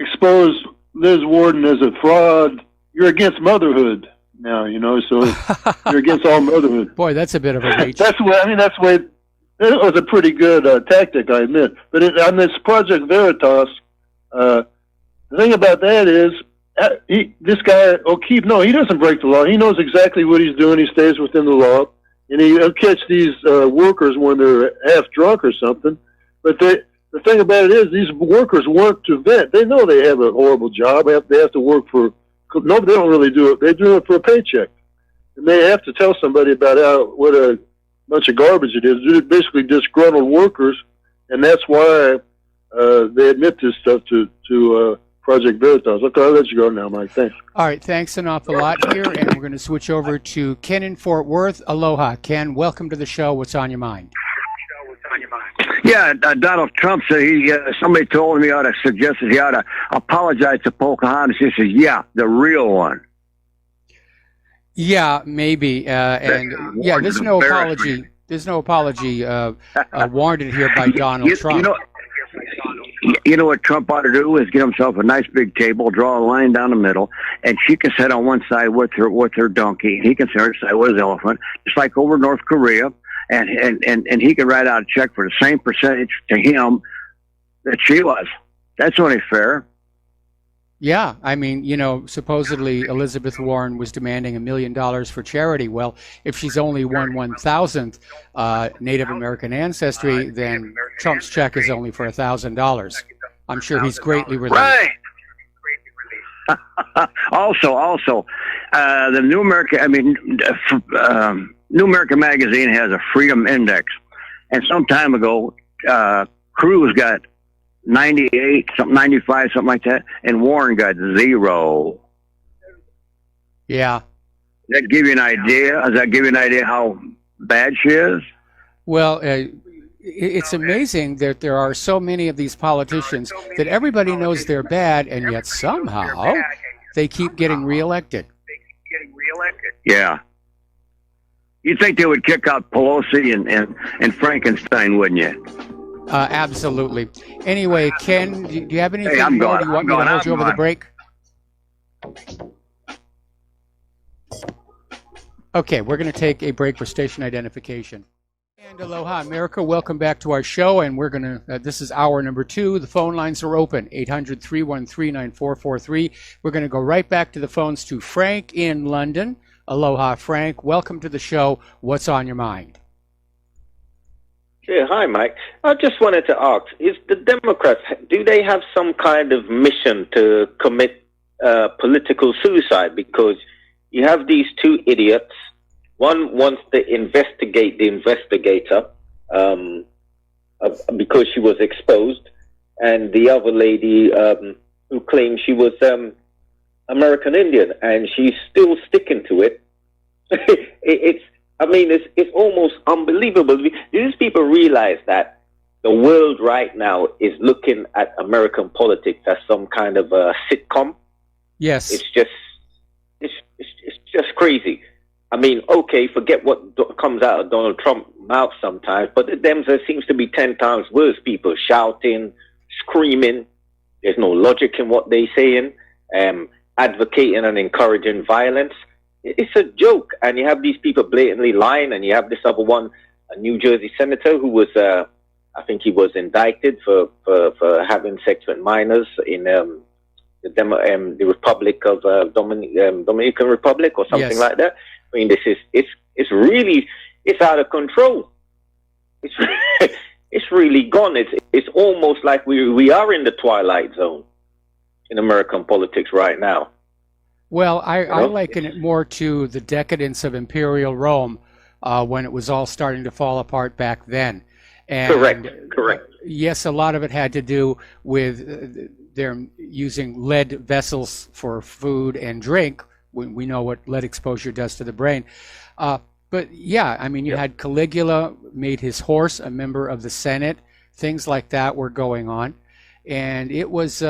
S4: expose Liz Warden as a fraud, you're against motherhood now, so you're against all motherhood.
S2: Boy, that's a bit of a reach.
S4: That was a pretty good tactic, I admit. But on this Project Veritas, the thing about that is, this guy, O'Keefe, no, he doesn't break the law. He knows exactly what he's doing. He stays within the law. And he'll catch these workers when they're half drunk or something. But the thing about it is, these workers work to vent. They know they have a horrible job. They have to work for, no, they don't really do it. They do it for a paycheck. And they have to tell somebody about what a bunch of garbage it is. They're basically disgruntled workers, and that's why they admit this stuff to Project Veritas. Okay, I'll let you go now, Mike. Thanks.
S2: All right, thanks an awful lot here, and we're going to switch over to Ken in Fort Worth. Aloha, Ken. Welcome to the show. What's on your mind?
S5: Yeah, Donald Trump said somebody told him he ought to suggest that he ought to apologize to Pocahontas. He says, yeah, the real one.
S2: Yeah, maybe. And yeah, there's no apology. There's no apology warranted here by Donald Trump.
S5: You know what Trump ought to do is get himself a nice big table, draw a line down the middle, and she can sit on one side with her donkey, and he can sit on the side with his elephant, just like over North Korea, and he can write out a check for the same percentage to him that she was. That's only fair.
S2: Yeah, I mean, supposedly Elizabeth Warren was demanding $1 million for charity. Well, if she's only 1/1000th Native American ancestry, then Trump's check is only for $1,000. I'm sure he's greatly relieved.
S5: Right. Also, the New American Magazine has a Freedom Index, and some time ago, Cruz got 98, something 95, something like that, and Warren got 0.
S2: Yeah.
S5: Does that give you an idea? Does that give you an idea how bad she is?
S2: Well, it's amazing that there are so many of these politicians that everybody knows they're bad, and yet somehow they keep getting reelected.
S5: Yeah. You'd think they would kick out Pelosi and Frankenstein, wouldn't you?
S2: Absolutely. Anyway, Ken, do you have anything
S5: I'm
S2: more?
S5: gone.
S2: Do you want me to hold you over the break? Okay, we're going to take a break for station identification. And aloha, America. Welcome back to our show, and we're going to, this is hour number 2. The phone lines are open, 800-313-9443. We're going to go right back to the phones to Frank in London. Aloha, Frank. Welcome to the show. What's on your mind?
S6: Yeah, hi, Mike. I just wanted to ask, is the Democrats, do they have some kind of mission to commit political suicide? Because you have these two idiots. One wants to investigate the investigator because she was exposed, and the other lady who claims she was American Indian, and she's still sticking to it. It's almost unbelievable. These people realize that the world right now is looking at American politics as some kind of a sitcom.
S2: Yes.
S6: It's just crazy. I mean, okay, forget what comes out of Donald Trump's mouth sometimes, but the Dems, there seems to be 10 times worse. People shouting, screaming. There's no logic in what they're saying, advocating and encouraging violence. It's a joke, and you have these people blatantly lying, and you have this other one, a New Jersey senator who was, I think he was indicted for having sex with minors in the Republic of Dominican Republic or something like that. I mean, it's really out of control. It's really gone. It's almost like we are in the twilight zone in American politics right now.
S2: Well, I liken it more to the decadence of Imperial Rome when it was all starting to fall apart back then. And,
S6: Correct.
S2: Yes, a lot of it had to do with their using lead vessels for food and drink. We know what lead exposure does to the brain. But yeah, I mean, you had Caligula made his horse a member of the Senate. Things like that were going on. And it was...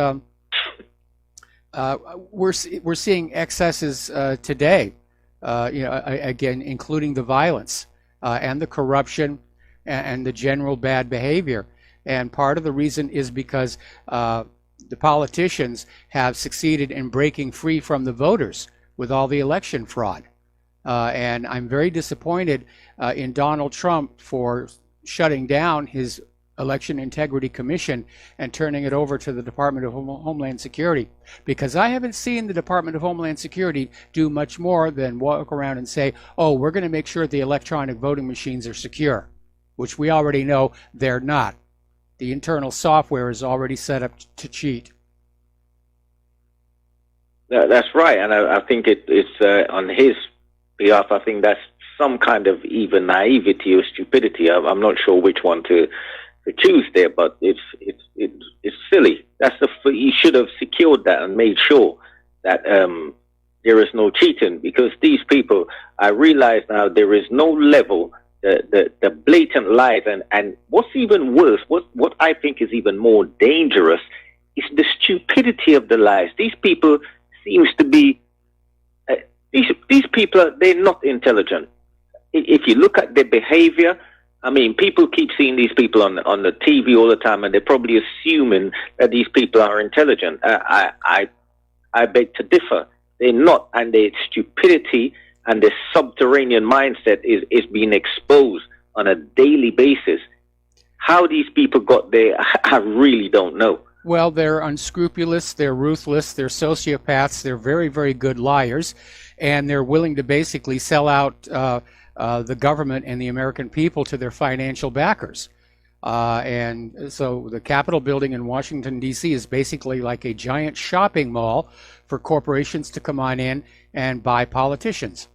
S2: we're seeing excesses today, again, including the violence and the corruption and the general bad behavior. And part of the reason is because the politicians have succeeded in breaking free from the voters with all the election fraud. And I'm very disappointed in Donald Trump for shutting down his Election Integrity Commission and turning it over to the Department of Homeland Security, because I haven't seen the Department of Homeland Security do much more than walk around and say, oh, we're going to make sure the electronic voting machines are secure, which we already know they're not. The internal software is already set up to cheat.
S6: Yeah, that's right, and I think it's on his behalf. I think that's some kind of either naivety or stupidity. I'm not sure which one to choose there, but it's silly. He should have secured that and made sure that there is no cheating, because these people, I realize now, there is no level. The blatant lies, and what's even worse, what I think is even more dangerous, is the stupidity of the lies. These people seems to be these people, they're not intelligent. If you look at their behavior, I mean, people keep seeing these people on the TV all the time, and they're probably assuming that these people are intelligent. I beg to differ. They're not, and their stupidity and their subterranean mindset is being exposed on a daily basis. How these people got there, I really don't know.
S2: Well, they're unscrupulous, they're ruthless, they're sociopaths, they're very, very good liars, and they're willing to basically sell out the government and the American people to their financial backers. And so the Capitol building in Washington, D.C. is basically like a giant shopping mall for corporations to come on in and buy politicians.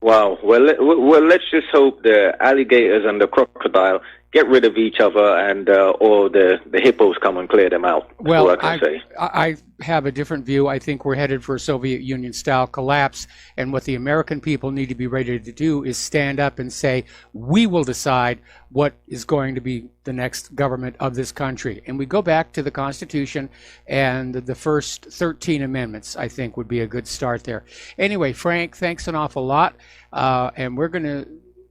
S6: Wow. Well, let's just hope the alligators and the crocodile get rid of each other, and or the hippos come and clear them out.
S2: Well,
S6: That's all I can say.
S2: I have a different view. I think we're headed for a Soviet Union-style collapse, and what the American people need to be ready to do is stand up and say, we will decide what is going to be the next government of this country. And we go back to the Constitution, and the first 13 amendments, I think, would be a good start there. Anyway, Frank, thanks an awful lot, and we're going to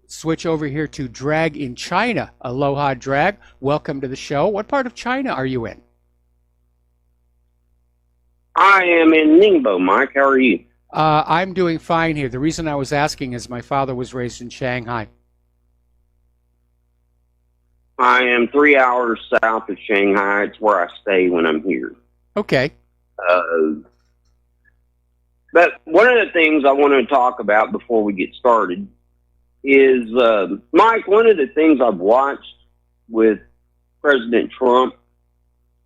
S2: switch over here to Drag in China. Aloha, Drag. Welcome to the show. What part of China are you in?
S7: I am in Ningbo, Mike. How are you?
S2: I'm doing fine here. The reason I was asking is my father was raised in Shanghai.
S7: I am 3 hours south of Shanghai. It's where I stay when I'm here.
S2: Okay.
S7: But one of the things I want to talk about before we get started is, Mike, one of the things I've watched with President Trump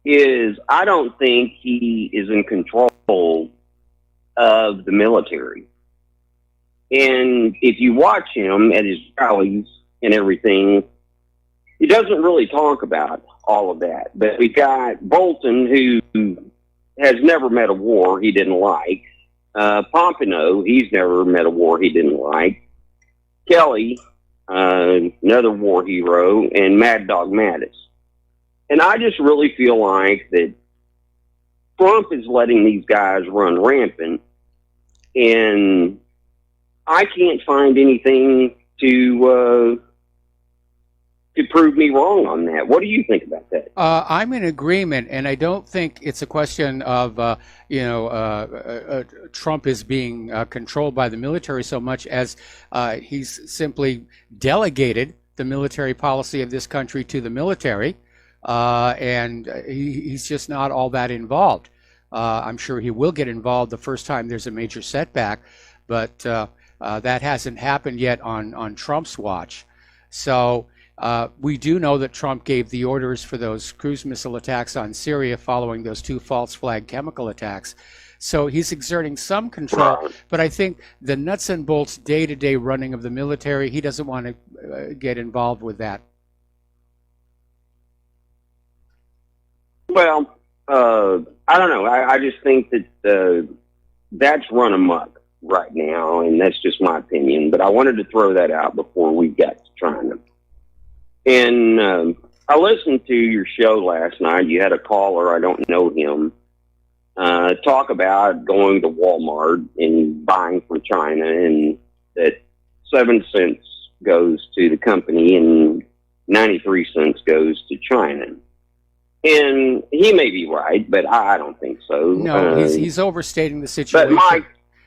S7: is I don't think he is in control of the military. And if you watch him at his rallies and everything, he doesn't really talk about all of that. But we got Bolton, who has never met a war he didn't like. Pompeo, he's never met a war he didn't like. Kelly, another war hero, and Mad Dog Mattis. And I just really feel like that Trump is letting these guys run rampant, and I can't find anything to prove me wrong on that. What do you think about that?
S2: I'm in agreement, and I don't think it's a question of, Trump is being controlled by the military so much as he's simply delegated the military policy of this country to the military, and he's just not all that involved. I'm sure he will get involved the first time there's a major setback, but that hasn't happened yet on Trump's watch. So we do know that Trump gave the orders for those cruise missile attacks on Syria following those 2 false flag chemical attacks. So he's exerting some control, but I think the nuts and bolts day-to-day running of the military, he doesn't want to get involved with that.
S7: Well, I don't know. I just think that that's run amok right now, and that's just my opinion. But I wanted to throw that out before we got to China. And I listened to your show last night. You had a caller, I don't know him, talk about going to Walmart and buying from China, and that 7 cents goes to the company and 93 cents goes to China. And he may be right, but I don't think so.
S2: No, he's overstating the situation.
S7: But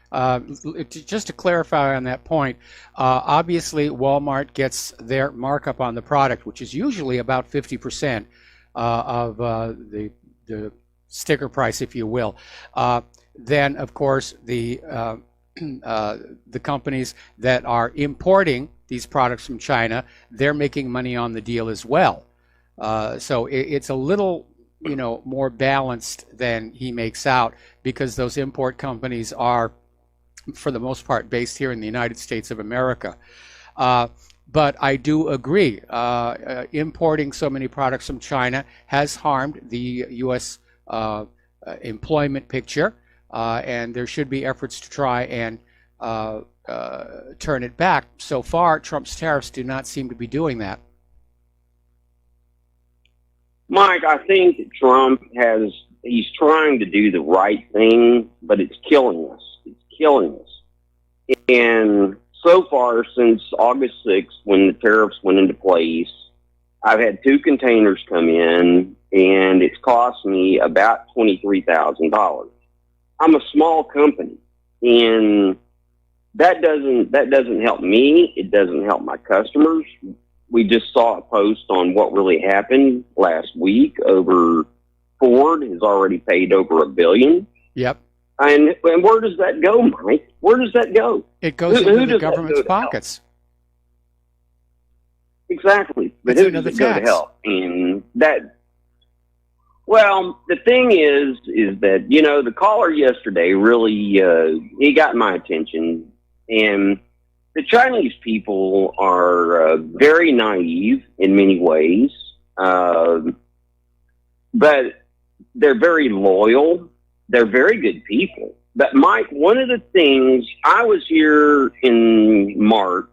S7: Mike,
S2: just to clarify on that point, obviously Walmart gets their markup on the product, which is usually about 50% of the sticker price, if you will. Then, of course, the companies that are importing these products from China, they're making money on the deal as well. So it's a little, more balanced than he makes out, because those import companies are, for the most part, based here in the United States of America. But I do agree, importing so many products from China has harmed the U.S. Employment picture, and there should be efforts to try and turn it back. So far, Trump's tariffs do not seem to be doing that.
S7: Mike, I think that Trump he's trying to do the right thing, but it's killing us. It's killing us. And so far since August 6th, when the tariffs went into place, I've had 2 containers come in, and it's cost me about $23,000. I'm a small company, and that doesn't help me. It doesn't help my customers. We just saw a post on what really happened last week over Ford has already paid over $1 billion.
S2: Yep.
S7: And where does that go, Mike? Where does that go?
S2: It goes into the government's pockets.
S7: Exactly. But
S2: It's
S7: who does
S2: another
S7: it go to
S2: tax.
S7: help? And that, well, the thing is that, you know, the caller yesterday really, he got my attention. And the Chinese people are very naive in many ways, but they're very loyal. They're very good people. But, Mike, one of the things, I was here in March,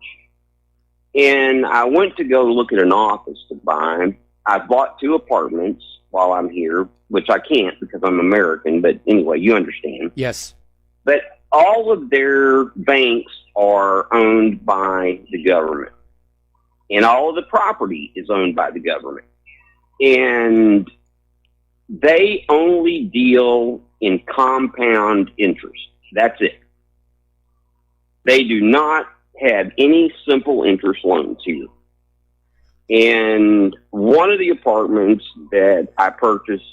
S7: and I went to go look at an office to buy. I bought 2 apartments while I'm here, which I can't because I'm American. But anyway, you understand.
S2: Yes.
S7: But all of their banks are owned by the government. And all of the property is owned by the government. And they only deal in compound interest. That's it. They do not have any simple interest loans here. And one of the apartments that I purchased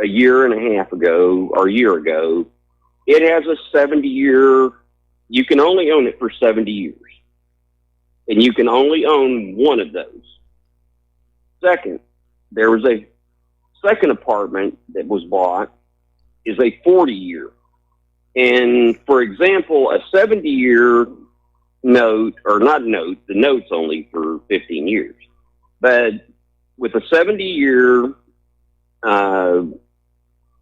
S7: a year and a half ago, or a year ago, it has a 70-year, you can only own it for 70 years. And you can only own one of those. Second, there was a second apartment that was bought is a 40-year. And for example, a 70-year note, or not note, the note's only for 15 years. But with a 70-year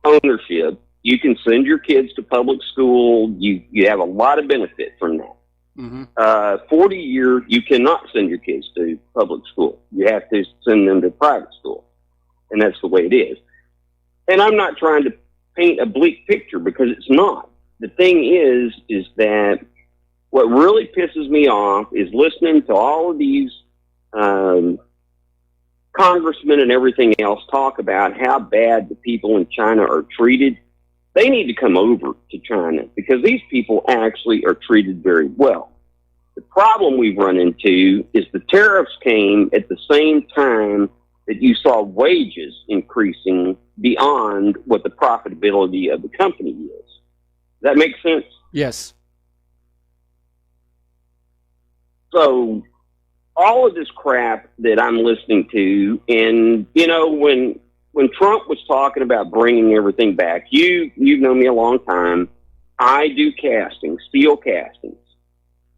S7: ownership, you can send your kids to public school. You have a lot of benefit from that.
S2: Mm-hmm.
S7: 40-year, you cannot send your kids to public school. You have to send them to private school. And that's the way it is. And I'm not trying to paint a bleak picture because it's not. The thing is that what really pisses me off is listening to all of these congressmen and everything else talk about how bad the people in China are treated. They need to come over to China because these people actually are treated very well. The problem we've run into is the tariffs came at the same time that you saw wages increasing beyond what the profitability of the company is. Does that make sense?
S2: Yes.
S7: So all of this crap that I'm listening to, and, you know, when Trump was talking about bringing everything back, you've known me a long time. I do casting, steel castings.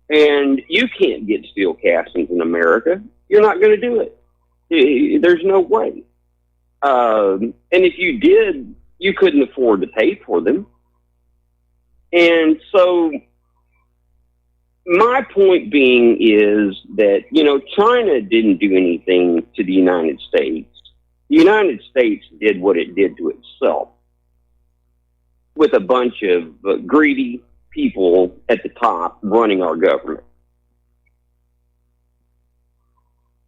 S7: And you can't get steel castings in America. You're not going to do it. There's no way. And if you did, you couldn't afford to pay for them. And so my point being is that, you know, China didn't do anything to the United States. The United States did what it did to itself with a bunch of greedy people at the top running our government.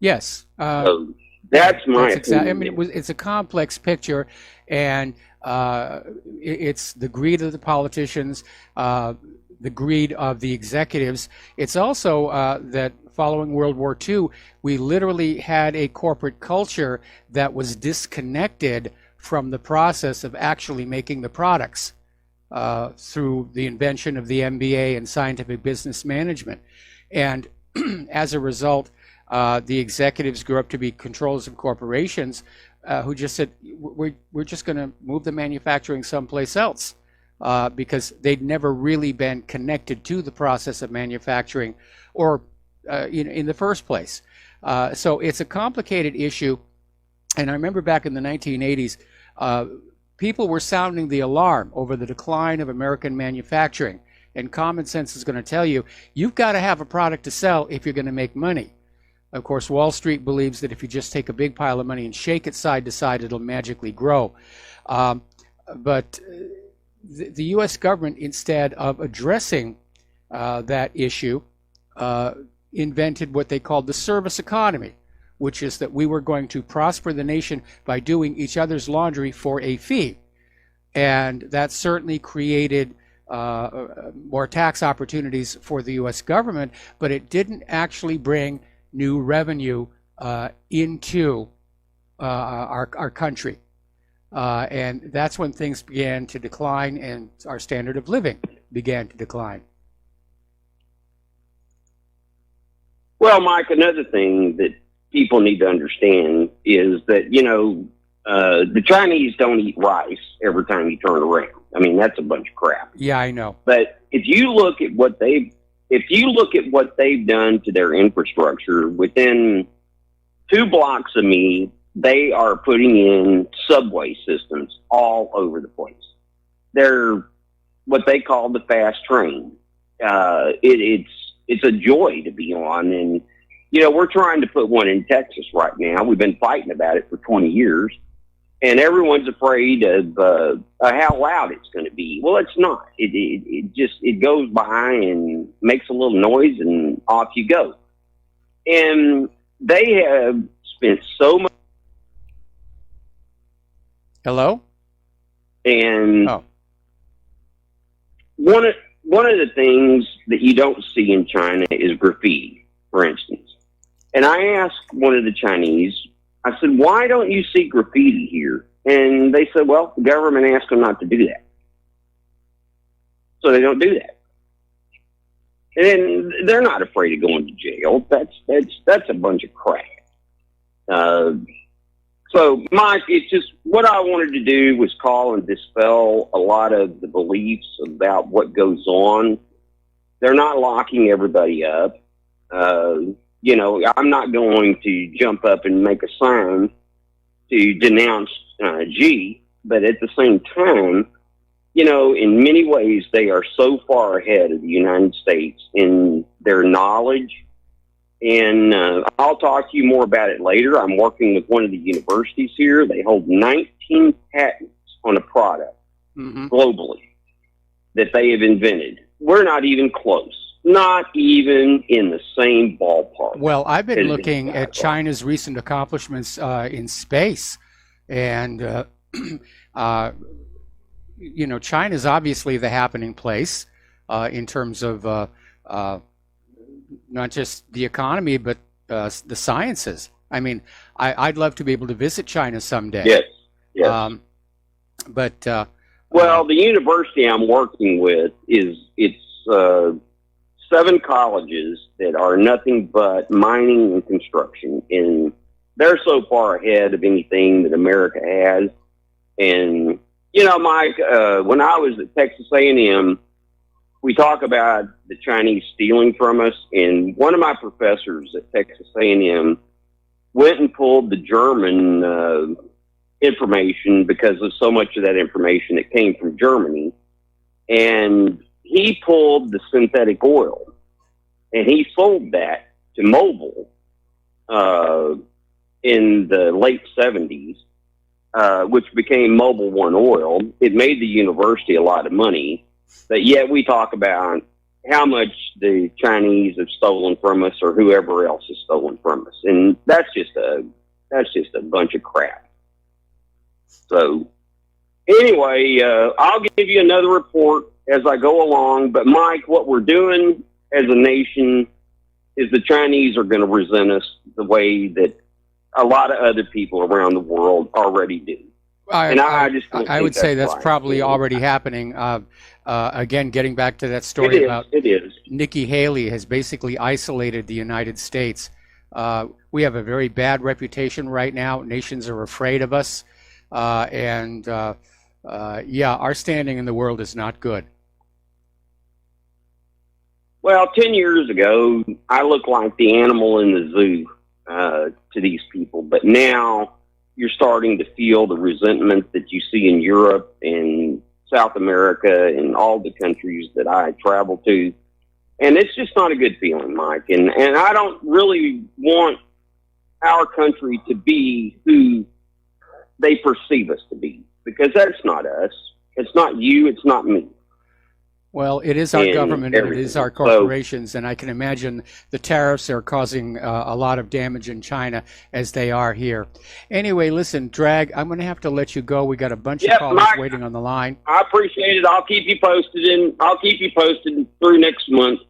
S2: Yes.
S7: So that's my opinion.
S2: I mean, it's a complex picture, and it's the greed of the politicians, the greed of the executives. It's also that following World War II, we literally had a corporate culture that was disconnected from the process of actually making the products through the invention of the MBA and scientific business management. And as a result, the executives grew up to be controllers of corporations who just said, we're just going to move the manufacturing someplace else because they'd never really been connected to the process of manufacturing or in the first place. So it's a complicated issue. And I remember back in the 1980s, people were sounding the alarm over the decline of American manufacturing. And common sense is going to tell you, you've got to have a product to sell if you're going to make money. Of course, Wall Street believes that if you just take a big pile of money and shake it side to side, it'll magically grow. But the U.S. government, instead of addressing that issue, invented what they called the service economy, which is that we were going to prosper the nation by doing each other's laundry for a fee. And that certainly created more tax opportunities for the U.S. government, but it didn't actually bring new revenue into our country. And that's when things began to decline and our standard of living began to decline.
S7: Well, Mike, another thing that people need to understand is that, the Chinese don't eat rice every time you turn around. I mean, that's a bunch of crap.
S2: Yeah, I know.
S7: But if you look at what they've done to their infrastructure, within 2 blocks of me, they are putting in subway systems all over the place. They're what they call the fast train. It's a joy to be on, and we're trying to put one in Texas right now. We've been fighting about it for 20 years, and everyone's afraid of how loud it's going to be. Well, it's not. It goes by and makes a little noise, and off you go. And they have spent so much.
S2: Hello?
S7: And one of the things that you don't see in China is graffiti, for instance. And I asked one of the Chinese, I said, why don't you see graffiti here? And they said, well, the government asked them not to do that. So they don't do that. And they're not afraid of going to jail. That's a bunch of crap. So, Mike, it's just what I wanted to do was call and dispel a lot of the beliefs about what goes on. They're not locking everybody up. I'm not going to jump up and make a sign to denounce G, but at the same time, in many ways, they are so far ahead of the United States in their knowledge. And I'll talk to you more about it later. I'm working with one of the universities here. They hold 19 patents on a product globally that they have invented. We're not even close. Not even in the same ballpark.
S2: Well, I've been looking at China's recent accomplishments in space. And, China's obviously the happening place in terms of not just the economy, but the sciences. I mean, I'd love to be able to visit China someday.
S7: Yes.
S2: Well,
S7: the university I'm working with it's 7 colleges that are nothing but mining and construction, and they're so far ahead of anything that America has. And Mike, when I was at Texas A&M, we talk about the Chinese stealing from us, and one of my professors at Texas A&M went and pulled the German information because of so much of that information that came from Germany, and he pulled the synthetic oil, and he sold that to Mobil in the late 70s, which became Mobil One Oil. It made the university a lot of money. But yet we talk about how much the Chinese have stolen from us, or whoever else has stolen from us, and that's just a bunch of crap. So anyway, I'll give you another report as I go along. But Mike, what we're doing as a nation is the Chinese are going to resent us the way that a lot of other people around the world already do.
S2: I would say that's probably already happening. Again, getting back to that story about Nikki Haley has basically isolated the United States. We have a very bad reputation right now. Nations are afraid of us. Our standing in the world is not good.
S7: Well, 10 years ago, I looked like the animal in the zoo to these people. But now you're starting to feel the resentment that you see in Europe and South America and all the countries that I travel to. And it's just not a good feeling, Mike. And I don't really want our country to be who they perceive us to be, because that's not us. It's not you. It's not me.
S2: Well, it is our
S7: and
S2: government and it is our
S7: everything. So,
S2: corporations, and I can imagine the tariffs are causing a lot of damage in China as they are here. Anyway, listen, Drag, I'm going to have to let you go. We got a bunch of
S7: Yep,
S2: callers
S7: Mike.
S2: waiting on the line.
S7: I appreciate it. I'll keep you posted, and I'll keep you posted through next month.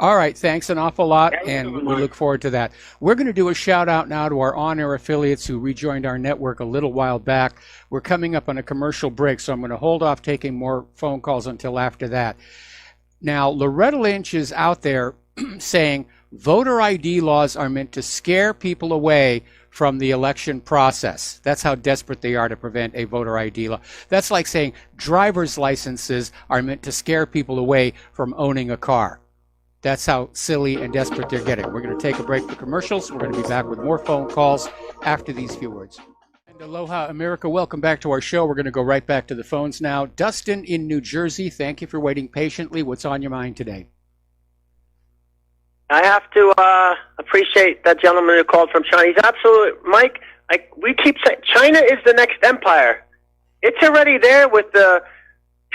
S2: All right, thanks an awful lot,
S7: Have a good
S2: and
S7: one,
S2: we
S7: Mike.
S2: look forward to that. We're going to do a shout out now to our on-air affiliates who rejoined our network a little while back. We're coming up on a commercial break, so I'm going to hold off taking more phone calls until after that. Now, Loretta Lynch is out there saying voter ID laws are meant to scare people away from the election process. That's how desperate they are to prevent a voter ID law. That's like saying driver's licenses are meant to scare people away from owning a car. That's how silly and desperate they're getting. We're going to take a break for commercials. We're going to be back with more phone calls after these few words. And aloha, America. Welcome back to our show. We're going to go right back to the phones now. Dustin in New Jersey, thank you for waiting patiently. What's on your mind today?
S8: I have to appreciate that gentleman who called from China. He's absolutely, Mike, we keep saying China is the next empire. It's already there with the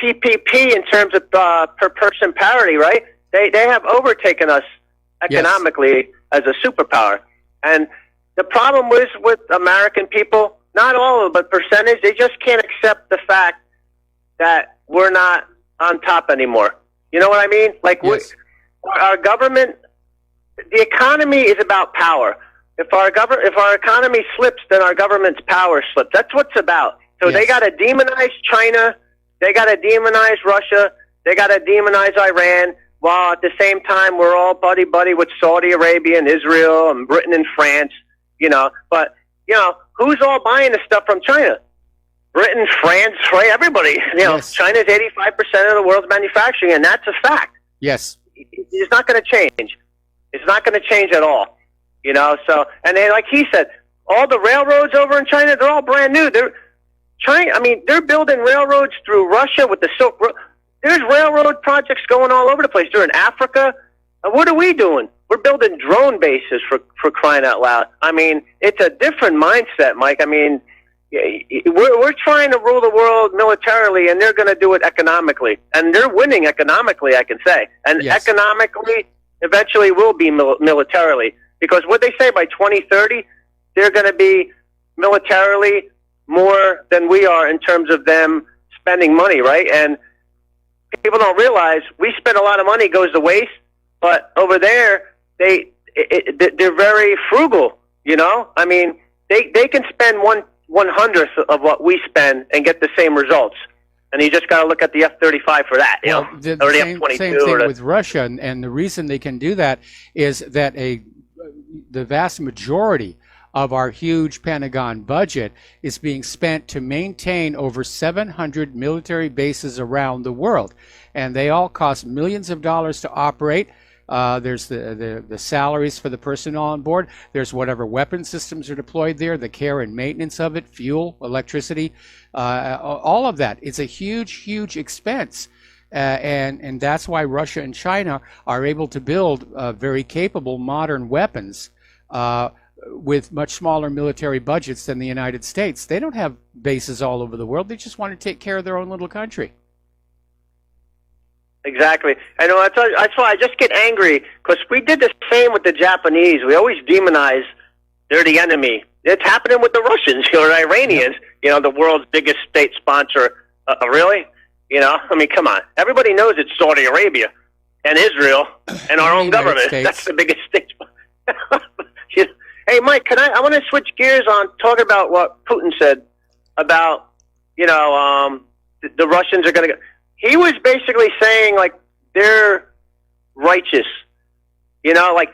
S8: PPP in terms of per person parity, right? They have overtaken us economically as a superpower. And the problem is with American people, not all of them, but percentage, they just can't accept the fact that we're not on top anymore. You know what I mean? Like,
S2: Yes.
S8: our government, the economy is about power. If our economy slips, then our government's power slips. That's what it's about. So they got to demonize China. They got to demonize Russia. They got to demonize Iran. While at the same time, we're all buddy-buddy with Saudi Arabia and Israel and Britain and France, you know. But, you know, who's all buying the stuff from China? Britain, France, right? Everybody. You know,
S2: Yes.
S8: China's 85% of the world's manufacturing, and that's a fact.
S2: Yes.
S8: It's not going to change. It's not going to change at all, you know. So, and then, like he said, all the railroads over in China, they're all brand new. They're building railroads through Russia with the Silk Road. There's railroad projects going all over the place. They're in Africa. And what are we doing? We're building drone bases for crying out loud. I mean, it's a different mindset, Mike. I mean, we're trying to rule the world militarily, and they're going to do it economically. And they're winning economically, I can say. And economically, eventually will be militarily. Because what they say by 2030, they're going to be militarily more than we are in terms of them spending money, right? And people don't realize we spend a lot of money, goes to waste, but over there they're very frugal. You know, I mean, they can spend 1/100th of what we spend and get the same results. And you just got to look at the F-35 for that, you know, or the F-22.
S2: Same thing with Russia, and the reason they can do that is that the vast majority of our huge Pentagon budget is being spent to maintain over 700 military bases around the world. And they all cost millions of dollars to operate. There's the salaries for the personnel on board. There's whatever weapon systems are deployed there, the care and maintenance of it, fuel, electricity, all of that. It's a huge, huge expense. And that's why Russia and China are able to build very capable modern weapons with much smaller military budgets than the United States. They don't have bases all over the world. They just want to take care of their own little country.
S8: Exactly. I know. That's why I just get angry, because we did the same with the Japanese. We always demonize they're the enemy. It's happening with the Russians or Iranians, you know, the world's biggest state sponsor. Really? You know, I mean, come on. Everybody knows it's Saudi Arabia and Israel and our own government.
S2: States.
S8: That's the biggest state sponsor. Hey, Mike, I want to switch gears on talking about what Putin said about, you know, the Russians are going to go. He was basically saying, like, they're righteous. You know, like,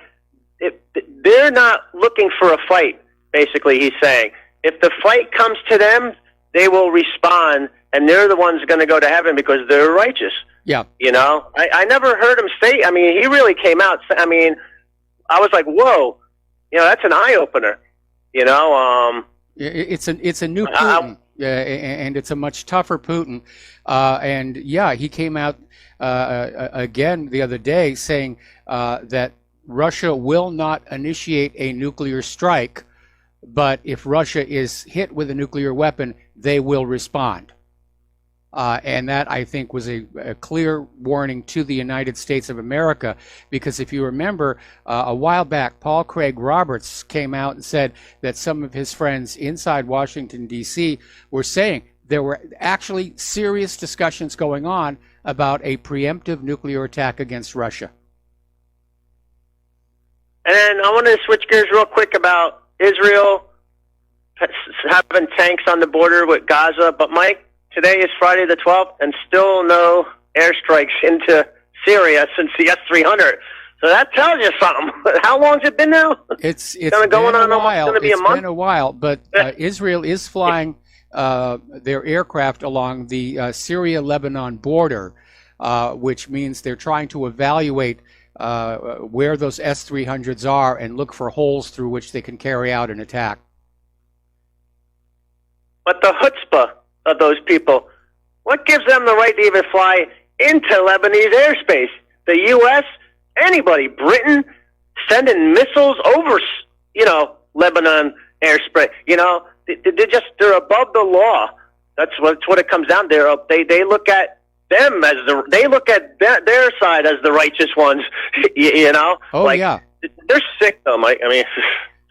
S8: they're not looking for a fight, basically, he's saying. If the fight comes to them, they will respond, and they're the ones going to go to heaven because they're righteous.
S2: Yeah.
S8: You know? I never heard him say, I mean, he really came out, I mean, I was like, whoa. You know, that's an eye-opener, you know.
S2: It's a new Putin, and it's a much tougher Putin. And, yeah, he came out again the other day saying that Russia will not initiate a nuclear strike, but if Russia is hit with a nuclear weapon, they will respond. And that, I think, was a clear warning to the United States of America, because if you remember, a while back, Paul Craig Roberts came out and said that some of his friends inside Washington, D.C. were saying there were actually serious discussions going on about a preemptive nuclear attack against Russia.
S8: And then I want to switch gears real quick about Israel having tanks on the border with Gaza. But, Mike, today is Friday the 12th, and still no airstrikes into Syria since the S-300. So that tells you something. How long has it been now?
S2: It's
S8: been going on almost going to be a month.
S2: It's been a while, but Israel is flying their aircraft along the Syria-Lebanon border, which means they're trying to evaluate where those S-300s are and look for holes through which they can carry out an attack.
S8: But the chutzpah of those people, what gives them the right to even fly into Lebanese airspace? The U.S., anybody, Britain, sending missiles over, Lebanon airspace. They're above the law. That's what it comes down to. They look at them as their side as the righteous ones.
S2: Oh, yeah.
S8: They're sick, though, Mike. I mean,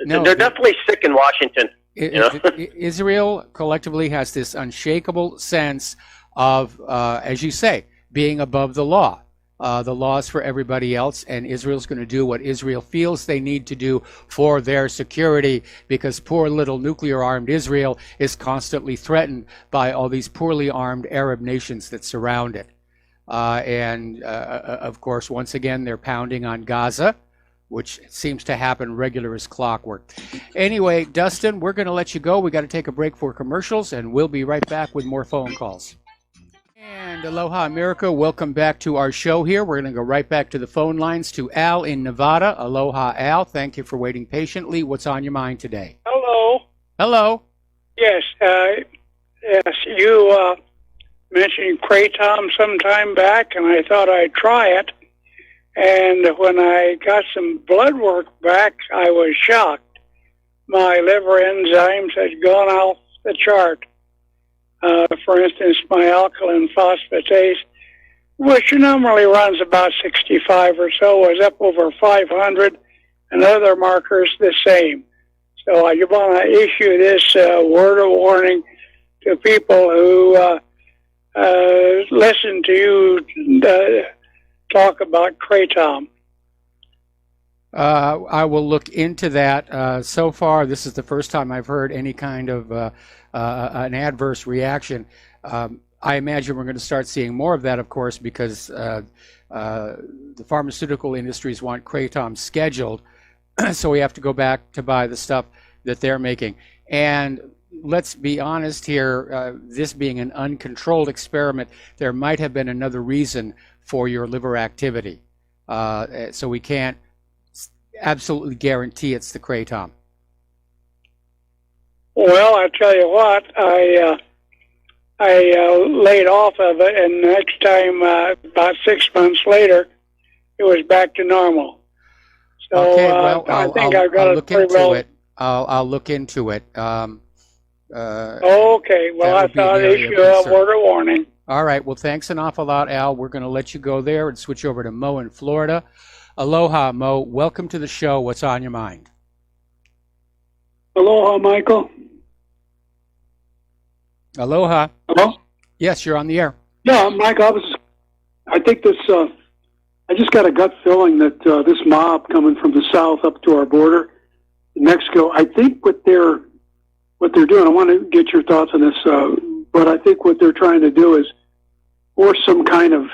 S8: they're definitely sick in Washington.
S2: Israel collectively has this unshakable sense of, as you say, being above the law. The laws for everybody else, and Israel's going to do what Israel feels they need to do for their security, because poor little nuclear-armed Israel is constantly threatened by all these poorly armed Arab nations that surround it. Of course, once again, they're pounding on Gaza, which seems to happen regular as clockwork. Anyway, Dustin, we're going to let you go. We got to take a break for commercials, and we'll be right back with more phone calls. And aloha, America. Welcome back to our show here. We're going to go right back to the phone lines to Al in Nevada. Aloha, Al. Thank you for waiting patiently. What's on your mind today?
S9: Hello.
S2: Hello.
S9: Yes. You mentioned kratom some time back, and I thought I'd try it. And when I got some blood work back, I was shocked. My liver enzymes had gone off the chart. For instance, my alkaline phosphatase, which normally runs about 65 or so, was up over 500, and other markers the same. So I want to issue this word of warning to people who listen to you talk about kratom.
S2: I will look into that. So far, this is the first time I've heard any kind of an adverse reaction. I imagine we're going to start seeing more of that, of course, because the pharmaceutical industries want kratom scheduled, so we have to go back to buy the stuff that they're making. And let's be honest here, this being an uncontrolled experiment, there might have been another reason for your liver activity. So we can't absolutely guarantee it's the kratom.
S9: Well, I tell you what, I laid off of it, and next time, about 6 months later, it was back to normal. So
S2: okay, well,
S9: I think I've got it pretty well.
S2: I'll look into it.
S9: Okay, well, I thought I'd issue a word of warning.
S2: All right, well, thanks an awful lot, Al. We're going to let you go there and switch over to Mo in Florida. Aloha, Mo. Welcome to the show. What's on your mind?
S10: Aloha, Michael.
S2: Aloha.
S10: Hello?
S2: Yes, you're on the air.
S10: Yeah, Michael, I think this, I just got a gut feeling that this mob coming from the south up to our border in Mexico, I think what they're doing, I want to get your thoughts on this, but I think what they're trying to do is force some kind of,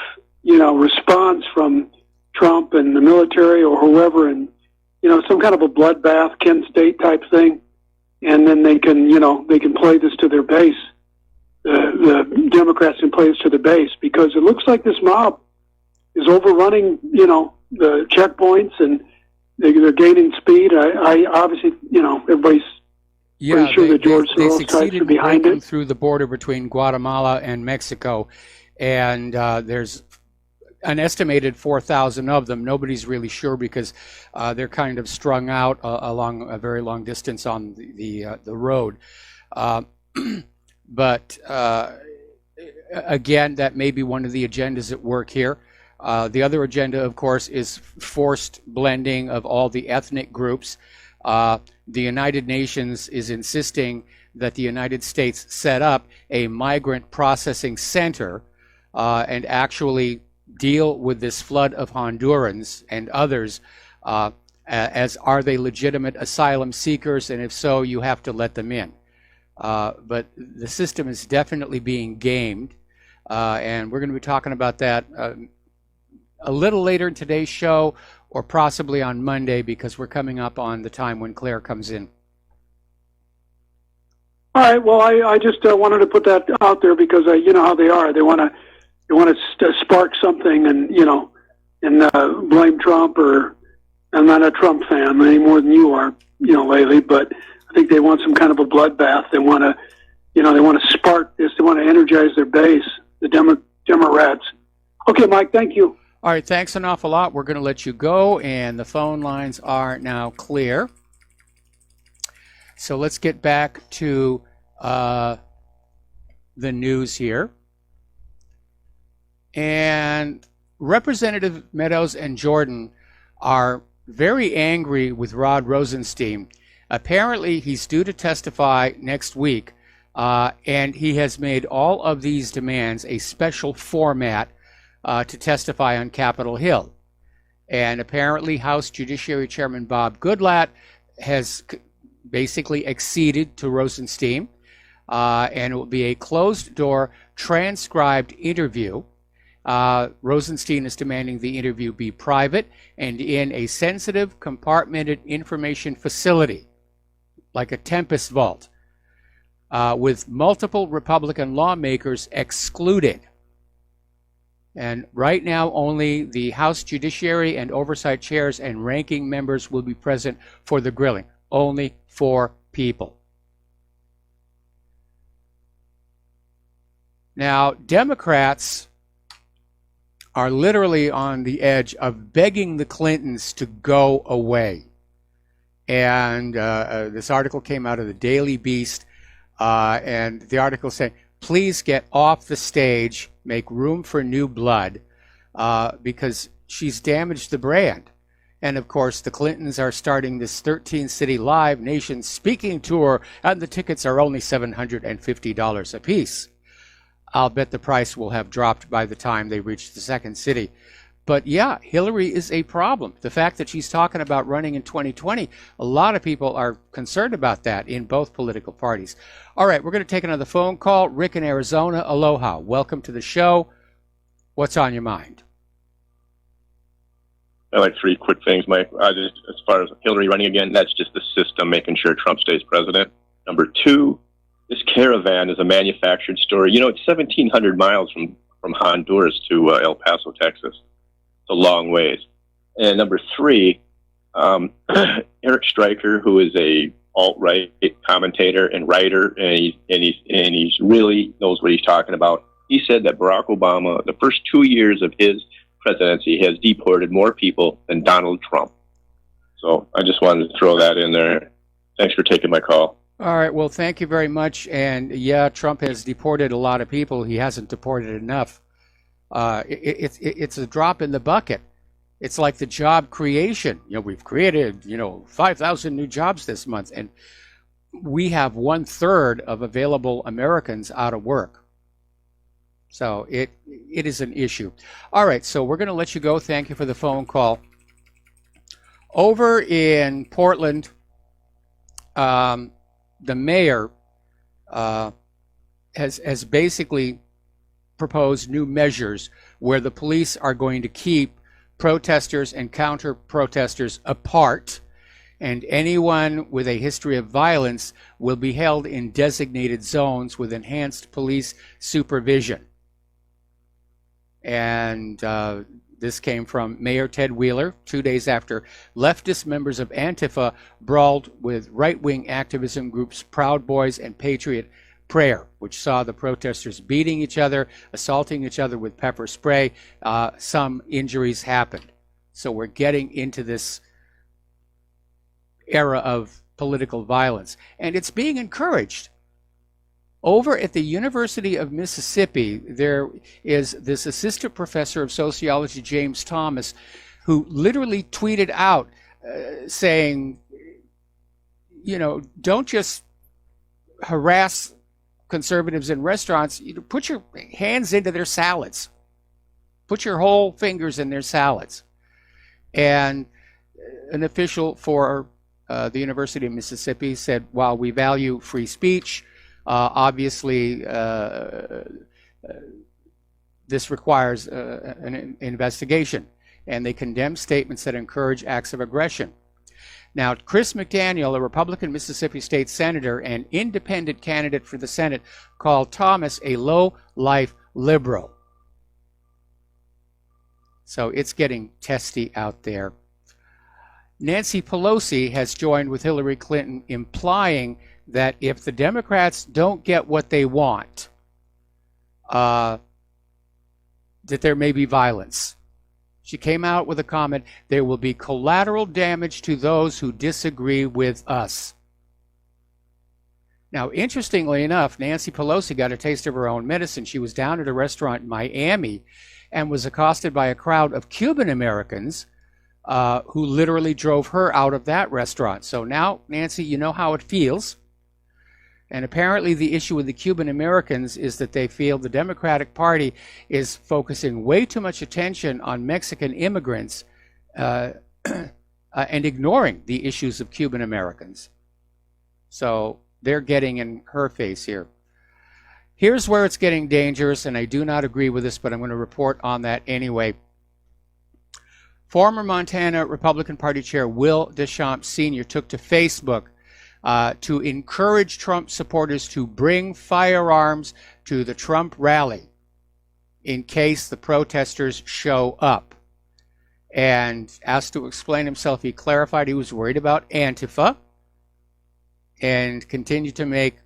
S10: response from Trump and the military or whoever, and, some kind of a bloodbath, Kent State type thing, and then they can play this to their base. The Democrats can play this to their base, because it looks like this mob is overrunning, the checkpoints, and they're gaining speed. I obviously, everybody's pretty sure that George Soros types are behind it.
S2: Through the border between Guatemala and Mexico, and there's an estimated 4,000 of them. Nobody's really sure, because they're kind of strung out along a very long distance on the road. But again, that may be one of the agendas at work here. The other agenda, of course, is forced blending of all the ethnic groups. The United Nations is insisting that the United States set up a migrant processing center and actually deal with this flood of Hondurans and others as are they legitimate asylum seekers, and if so, you have to let them in. But the system is definitely being gamed, and we're going to be talking about that a little later in today's show, or possibly on Monday, because we're coming up on the time when Claire comes in.
S10: All right. Well, I just wanted to put that out there because you know how they are. They want to spark something, and blame Trump. Or I'm not a Trump fan any more than you are, lately. But I think they want some kind of a bloodbath. They want to, they want to spark this. They want to energize their base, the Democrats. Okay, Mike. Thank you.
S2: All right. Thanks an awful lot. We're going to let you go, and the phone lines are now clear. So let's get back to the news here. And Representative Meadows and Jordan are very angry with Rod Rosenstein. Apparently, he's due to testify next week, and he has made all of these demands a special format to testify on Capitol Hill. And apparently, House Judiciary Chairman Bob Goodlatte has basically acceded to Rosenstein, and it will be a closed-door transcribed interview. Rosenstein is demanding the interview be private and in a sensitive, compartmented information facility, like a Tempest vault, with multiple Republican lawmakers excluded. And right now, only the House Judiciary and Oversight chairs and ranking members will be present for the grilling. Only 4 people. Now, Democrats are literally on the edge of begging the Clintons to go away. And this article came out of the Daily Beast, and the article said, please get off the stage, make room for new blood, because she's damaged the brand. And of course, the Clintons are starting this 13-city live nation speaking tour, and the tickets are only $750 a piece. I'll bet the price will have dropped by the time they reach the second city. But yeah, Hillary is a problem. The fact that she's talking about running in 2020, a lot of people are concerned about that in both political parties. All right, we're going to take another phone call. Rick in Arizona, aloha. Welcome to the show. What's on your mind?
S11: I like 3 quick things, Mike. Just, as far as Hillary running again, that's just the system making sure Trump stays president. Number 2, this caravan is a manufactured story. It's 1,700 miles from Honduras to El Paso, Texas. It's a long ways. And number 3, Eric Stryker, who is a alt-right commentator and writer, and he's really knows what he's talking about. He said that Barack Obama, the first 2 years of his presidency, has deported more people than Donald Trump. So I just wanted to throw that in there. Thanks for taking my call.
S2: All right, well, thank you very much. And yeah, Trump has deported a lot of people. He hasn't deported enough. It's a drop in the bucket. It's like the job creation. We've created, 5,000 new jobs this month, and we have 1/3 of available Americans out of work. So it is an issue. All right, so we're going to let you go. Thank you for the phone call. Over in Portland, the mayor has basically proposed new measures where the police are going to keep protesters and counter-protesters apart, and anyone with a history of violence will be held in designated zones with enhanced police supervision. And this came from Mayor Ted Wheeler 2 days after leftist members of Antifa brawled with right-wing activism groups Proud Boys and Patriot Prayer, which saw the protesters beating each other, assaulting each other with pepper spray. Some injuries happened. So we're getting into this era of political violence, and it's being encouraged. Over at the University of Mississippi, there is this assistant professor of sociology, James Thomas, who literally tweeted out saying, you know, don't just harass conservatives in restaurants. You know, put your hands into their salads. Put your whole fingers in their salads. And an official for the University of Mississippi said, while we value free speech, obviously this requires an investigation. And they condemn statements that encourage acts of aggression. Now, Chris McDaniel, a Republican Mississippi State Senator and independent candidate for the Senate, called Thomas a low-life liberal. So it's getting testy out there. Nancy Pelosi has joined with Hillary Clinton, implying that if the Democrats don't get what they want, that there may be violence. She came out with a comment, there will be collateral damage to those who disagree with us. Now, interestingly enough, Nancy Pelosi got a taste of her own medicine. She was down at a restaurant in Miami and was accosted by a crowd of Cuban Americans who literally drove her out of that restaurant. So now, Nancy, you know how it feels. And apparently the issue with the Cuban Americans is that they feel the Democratic Party is focusing way too much attention on Mexican immigrants and ignoring the issues of Cuban Americans. So they're getting in her face here. Here's where it's getting dangerous, and I do not agree with this, but I'm going to report on that anyway. Former Montana Republican Party Chair Will Deschamps Sr. took to Facebook to encourage Trump supporters to bring firearms to the Trump rally in case the protesters show up. And asked to explain himself, he clarified he was worried about Antifa and continued to make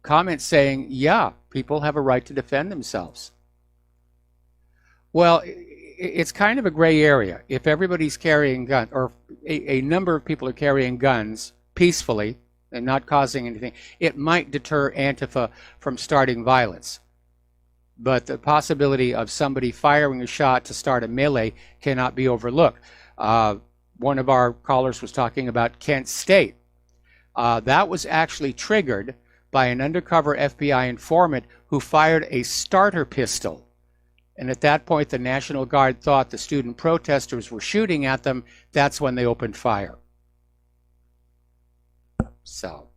S2: comments saying, yeah, people have a right to defend themselves. Well, it's kind of a gray area. If everybody's carrying guns, or a number of people are carrying guns peacefully and not causing anything, it might deter Antifa from starting violence. But the possibility of somebody firing a shot to start a melee cannot be overlooked. One of our callers was talking about Kent State. That was actually triggered by an undercover FBI informant who fired a starter pistol. And at that point, the National Guard thought the student protesters were shooting at them. That's when they opened fire. So,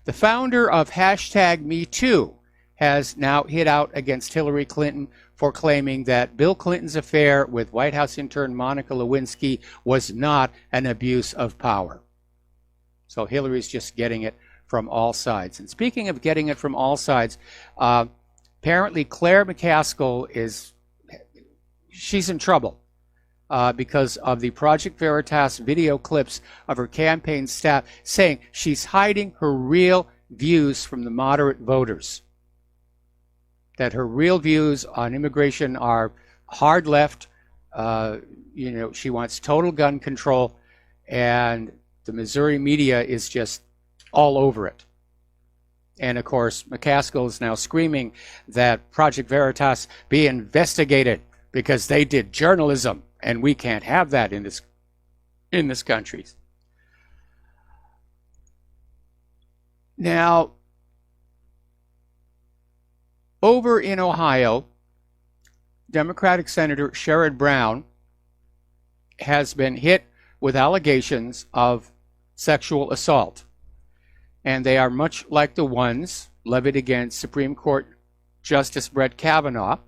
S2: the founder of #MeToo has now hit out against Hillary Clinton for claiming that Bill Clinton's affair with White House intern Monica Lewinsky was not an abuse of power. So Hillary's just getting it from all sides. And speaking of getting it from all sides, apparently Claire McCaskill she's in trouble because of the Project Veritas video clips of her campaign staff saying she's hiding her real views from the moderate voters. That her real views on immigration are hard left. She wants total gun control, and the Missouri media is just all over it. And of course, McCaskill is now screaming that Project Veritas be investigated because they did journalism, and we can't have that in this country. Now, over in Ohio, Democratic Senator Sherrod Brown has been hit with allegations of sexual assault. And they are much like the ones levied against Supreme Court Justice Brett Kavanaugh,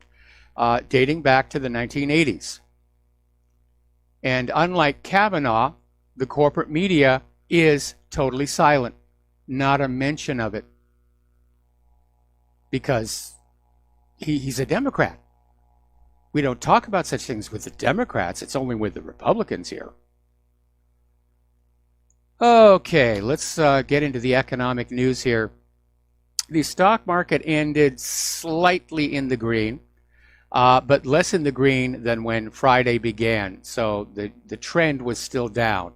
S2: dating back to the 1980s. And unlike Kavanaugh, the corporate media is totally silent. Not a mention of it. Because he's a Democrat. We don't talk about such things with the Democrats. It's only with the Republicans here. Okay, let's get into the economic news here. The stock market ended slightly in the green, but less in the green than when Friday began. So the trend was still down,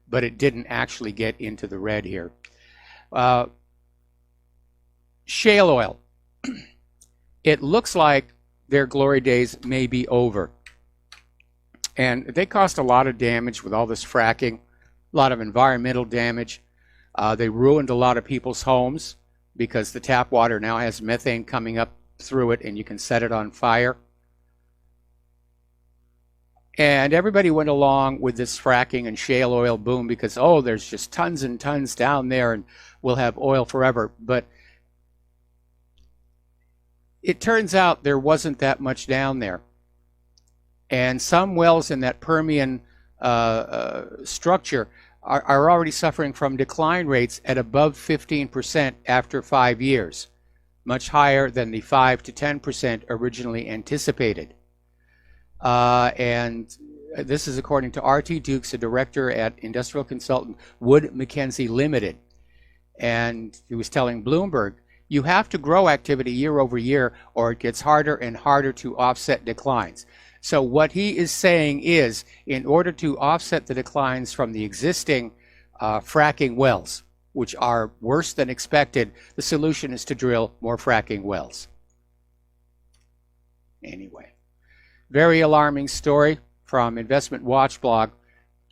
S2: but it didn't actually get into the red here. shale oil. It looks like their glory days may be over. And they caused a lot of damage with all this fracking, a lot of environmental damage. They ruined a lot of people's homes because the tap water now has methane coming up through it and you can set it on fire. And everybody went along with this fracking and shale oil boom because, oh, there's just tons and tons down there and we'll have oil forever. But it turns out there wasn't that much down there. And some wells in that Permian structure are already suffering from decline rates at above 15% after 5 years, much higher than the 5 to 10% originally anticipated. And this is according to R.T. Dukes, a director at industrial consultant Wood Mackenzie Limited. And he was telling Bloomberg, you have to grow activity year over year or it gets harder and harder to offset declines. So what he is saying is, in order to offset the declines from the existing fracking wells, which are worse than expected, the solution is to drill more fracking wells. Anyway. Very alarming story from Investment Watch blog.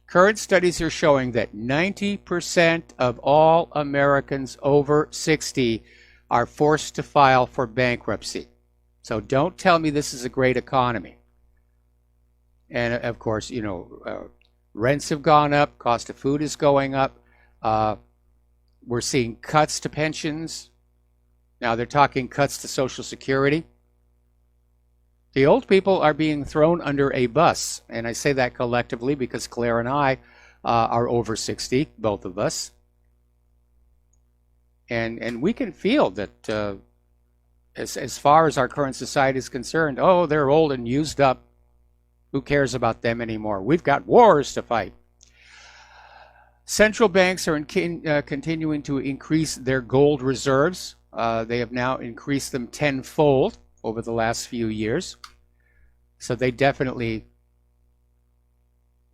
S2: Current studies are showing that 90% of all Americans over 60 are forced to file for bankruptcy. So don't tell me this is a great economy. And of course, you know, rents have gone up, cost of food is going up. We're seeing cuts to pensions. Now they're talking cuts to Social Security. The old people are being thrown under a bus, and I say that collectively because Claire and I are over 60, both of us. And we can feel that as far as our current society is concerned, oh, they're old and used up. Who cares about them anymore? We've got wars to fight. Central banks are continuing to increase their gold reserves. They have now increased them tenfold over the last few years. So they definitely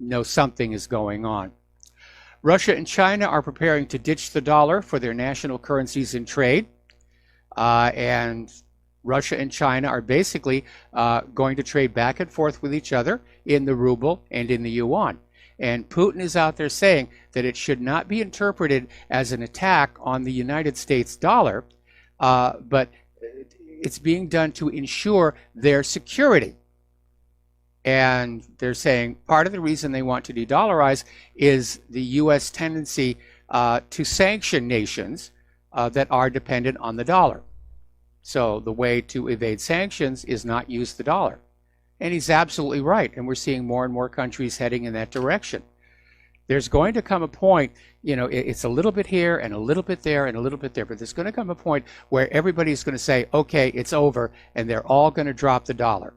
S2: know something is going on. Russia and China are preparing to ditch the dollar for their national currencies in trade. And Russia and China are basically going to trade back and forth with each other in the ruble and in the yuan. And Putin is out there saying that it should not be interpreted as an attack on the United States dollar, but it's being done to ensure their security. And they're saying part of the reason they want to de-dollarize is the U.S. tendency to sanction nations that are dependent on the dollar. So the way to evade sanctions is not use the dollar. And he's absolutely right. And we're seeing more and more countries heading in that direction. There's going to come a point, you know, it's a little bit here and a little bit there and a little bit there, but there's going to come a point where everybody's going to say, okay, it's over, and they're all going to drop the dollar.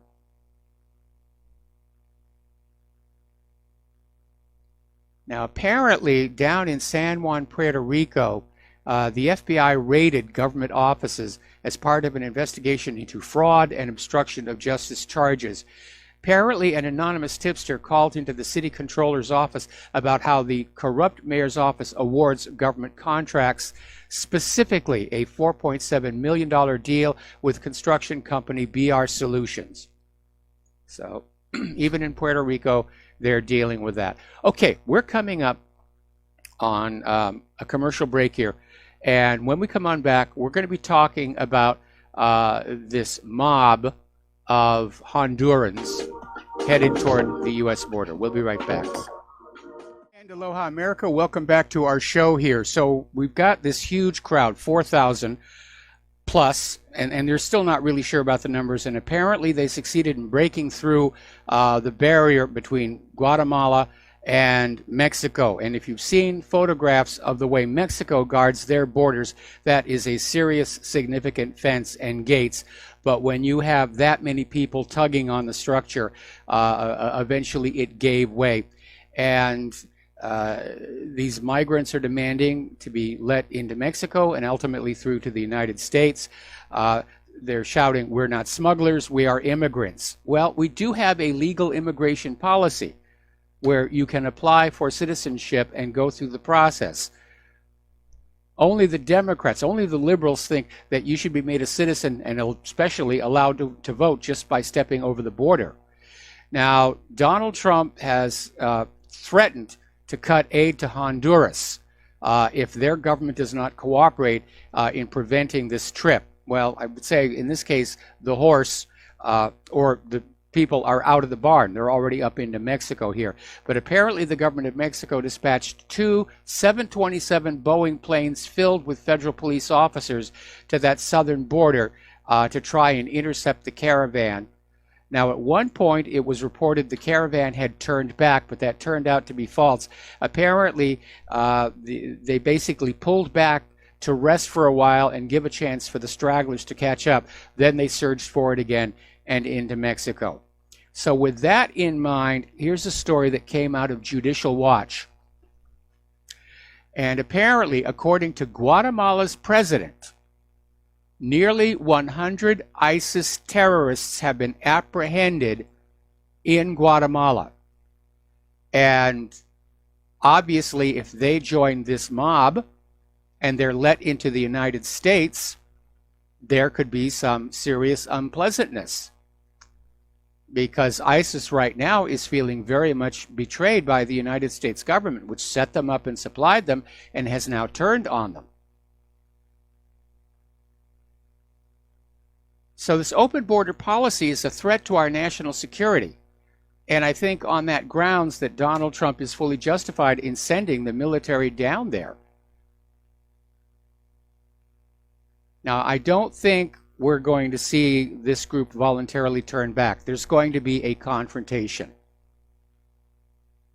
S2: Now, apparently, down in San Juan, Puerto Rico, the FBI raided government offices as part of an investigation into fraud and obstruction of justice charges. Apparently, an anonymous tipster called into the city controller's office about how the corrupt mayor's office awards government contracts, specifically a $4.7 million deal with construction company BR Solutions. So, even in Puerto Rico, they're dealing with that. Okay, we're coming up on a commercial break here. And when we come on back, we're going to be talking about this mob of Hondurans headed toward the U.S. border. We'll be right back. And aloha, America. Welcome back to our show here. So we've got this huge crowd, 4,000 plus, and they're still not really sure about the numbers. And apparently they succeeded in breaking through the barrier between Guatemala and Mexico. And if you've seen photographs of the way Mexico guards their borders, that is a serious, significant fence and gates. But when you have that many people tugging on the structure, eventually it gave way. And these migrants are demanding to be let into Mexico and ultimately through to the United States. They're shouting, we're not smugglers, we are immigrants. Well, we do have a legal immigration policy where you can apply for citizenship and go through the process. Only the Democrats, only the liberals think that you should be made a citizen and especially allowed to vote just by stepping over the border. Now, Donald Trump has threatened to cut aid to Honduras if their government does not cooperate in preventing this trip. Well, I would say in this case, the horse or the people are out of the barn. They're already up into Mexico here. But apparently the government of Mexico dispatched 2 727 Boeing planes filled with federal police officers to that southern border to try and intercept the caravan. Now, at one point, it was reported the caravan had turned back, but that turned out to be false. Apparently, they basically pulled back to rest for a while and give a chance for the stragglers to catch up. Then they surged forward again and into Mexico. So with that in mind, here's a story that came out of Judicial Watch. And apparently, according to Guatemala's president, nearly 100 ISIS terrorists have been apprehended in Guatemala. And obviously, if they join this mob and they're let into the United States, there could be some serious unpleasantness. Because ISIS right now is feeling very much betrayed by the United States government, which set them up and supplied them and has now turned on them. So this open border policy is a threat to our national security. And I think on that grounds that Donald Trump is fully justified in sending the military down there. Now, I don't think we're going to see this group voluntarily turn back. There's going to be a confrontation.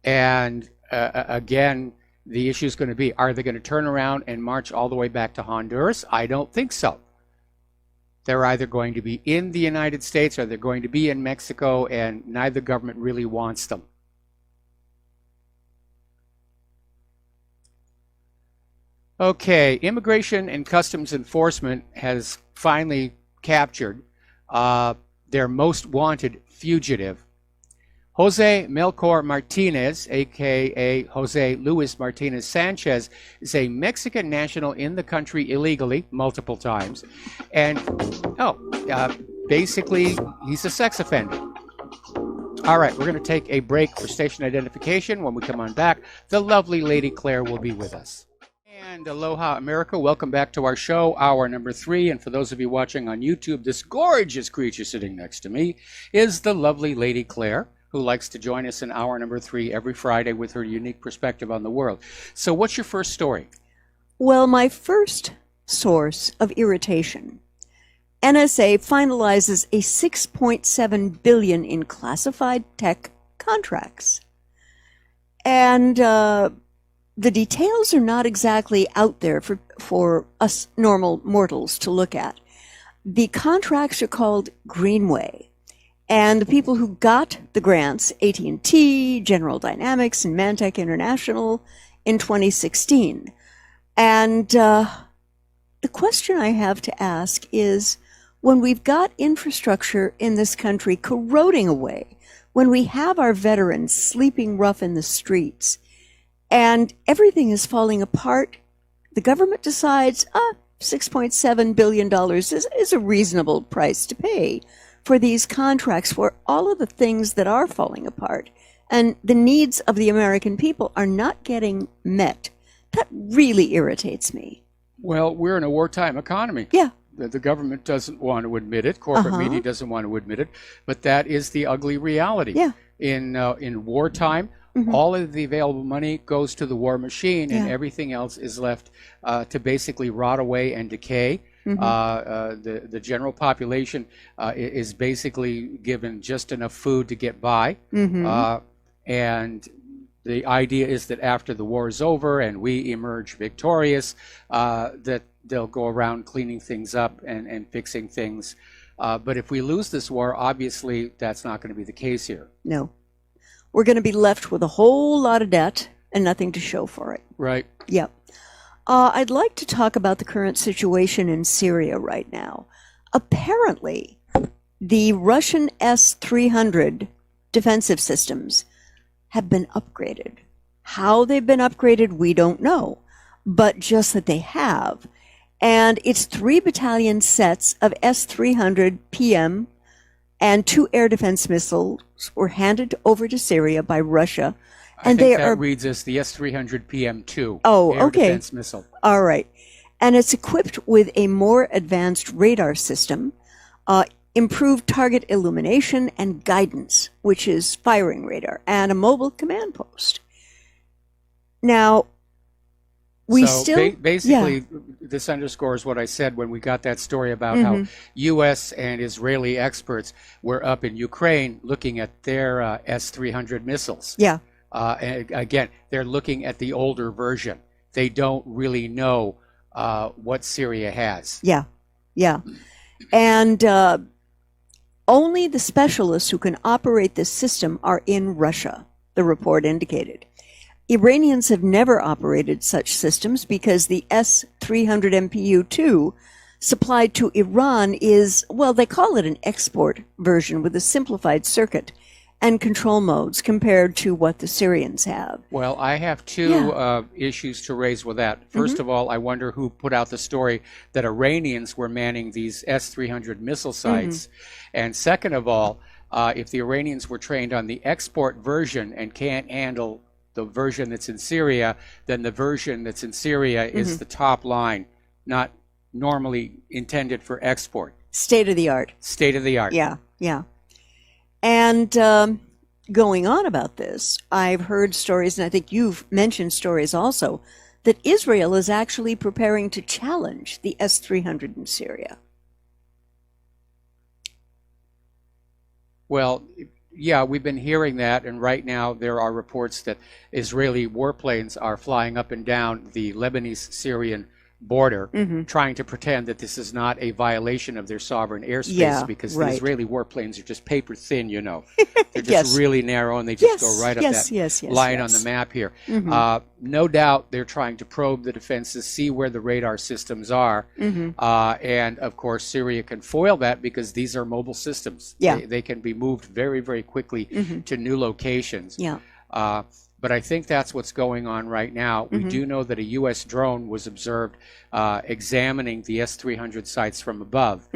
S2: And again, the issue is going to be, are they going to turn around and march all the way back to Honduras? I don't think so. They're either going to be in the United States or they're going to be in Mexico, and neither government really wants them. Okay, Immigration and Customs Enforcement has finally captured their most wanted fugitive. Jose Melchor Martinez, a.k.a. Jose Luis Martinez Sanchez, is a Mexican national in the country illegally multiple times. And, basically, he's a sex offender. All right, we're going to take a break for station identification. When we come on back, the lovely Lady Claire will be with us. And aloha, America. Welcome back to our show, hour number 3. And for those of you watching on YouTube, this gorgeous creature sitting next to me is the lovely Lady Claire, who likes to join us in hour number 3 every Friday with her unique perspective on the world. So what's your first story?
S12: Well, my first source of irritation. NSA finalizes a $6.7 billion in classified tech contracts. And the details are not exactly out there for us normal mortals to look at. The contracts are called Greenway. And the people who got the grants, AT&T, General Dynamics, and Mantech International in 2016. And the question I have to ask is, when we've got infrastructure in this country corroding away, when we have our veterans sleeping rough in the streets, and everything is falling apart, the government decides, $6.7 billion is a reasonable price to pay for these contracts for all of the things that are falling apart. And the needs of the American people are not getting met. That really irritates me.
S2: Well, we're in a wartime economy.
S12: Yeah.
S2: The government doesn't want to admit it. Corporate media doesn't want to admit it. But that is the ugly reality.
S12: Yeah.
S2: In wartime, all of the available money goes to the war machine, and everything else is left to basically rot away and decay. The general population is basically given just enough food to get by. And the idea is that after the war is over and we emerge victorious, that they'll go around cleaning things up and fixing things. But if we lose this war, obviously that's not going to be the case here.
S12: No. We're going to be left with a whole lot of debt and nothing to show for it.
S2: Right.
S12: Yep. I'd like to talk about the current situation in Syria right now. Apparently, the Russian S-300 defensive systems have been upgraded. How they've been upgraded, we don't know. but just that they have. And it's 3 battalion sets of S-300 PM and 2 air defense missiles were handed over to Syria by Russia.
S2: And I think that reads as the S-300 PM2 air defense missile.
S12: All right. And it's equipped with a more advanced radar system, improved target illumination and guidance, which is firing radar, and a mobile command post. Now,
S2: basically, this underscores what I said when we got that story about how U.S. and Israeli experts were up in Ukraine looking at their S-300 missiles.
S12: Yeah.
S2: And again, they're looking at the older version. They don't really know what Syria has.
S12: Yeah, yeah. And only the specialists who can operate this system are in Russia, the report indicated. Iranians have never operated such systems because the S-300 MPU-2 supplied to Iran is, well, they call it an export version with a simplified circuit and control modes compared to what the Syrians have.
S2: Well, I have two issues to raise with that. First of all, I wonder who put out the story that Iranians were manning these S-300 missile sites. And second of all, if the Iranians were trained on the export version and can't handle the version that's in Syria, then the version that's in Syria is the top line, not normally intended for export.
S12: State of the art.
S2: State of the art.
S12: Yeah, yeah. And going on about this, I've heard stories, and I think you've mentioned stories also, that Israel is actually preparing to challenge the S-300 in Syria.
S2: Well, yeah, we've been hearing that, and right now there are reports that Israeli warplanes are flying up and down the Lebanese-Syrian border, trying to pretend that this is not a violation of their sovereign airspace, because the Israeli warplanes are just paper thin, you know. They're just really narrow, and they just go right up that line on the map here. No doubt they're trying to probe the defenses, see where the radar systems are, and of course Syria can foil that because these are mobile systems. They can be moved very, very quickly to new locations. But I think that's what's going on right now. We do know that a U.S. drone was observed examining the S-300 sites from above.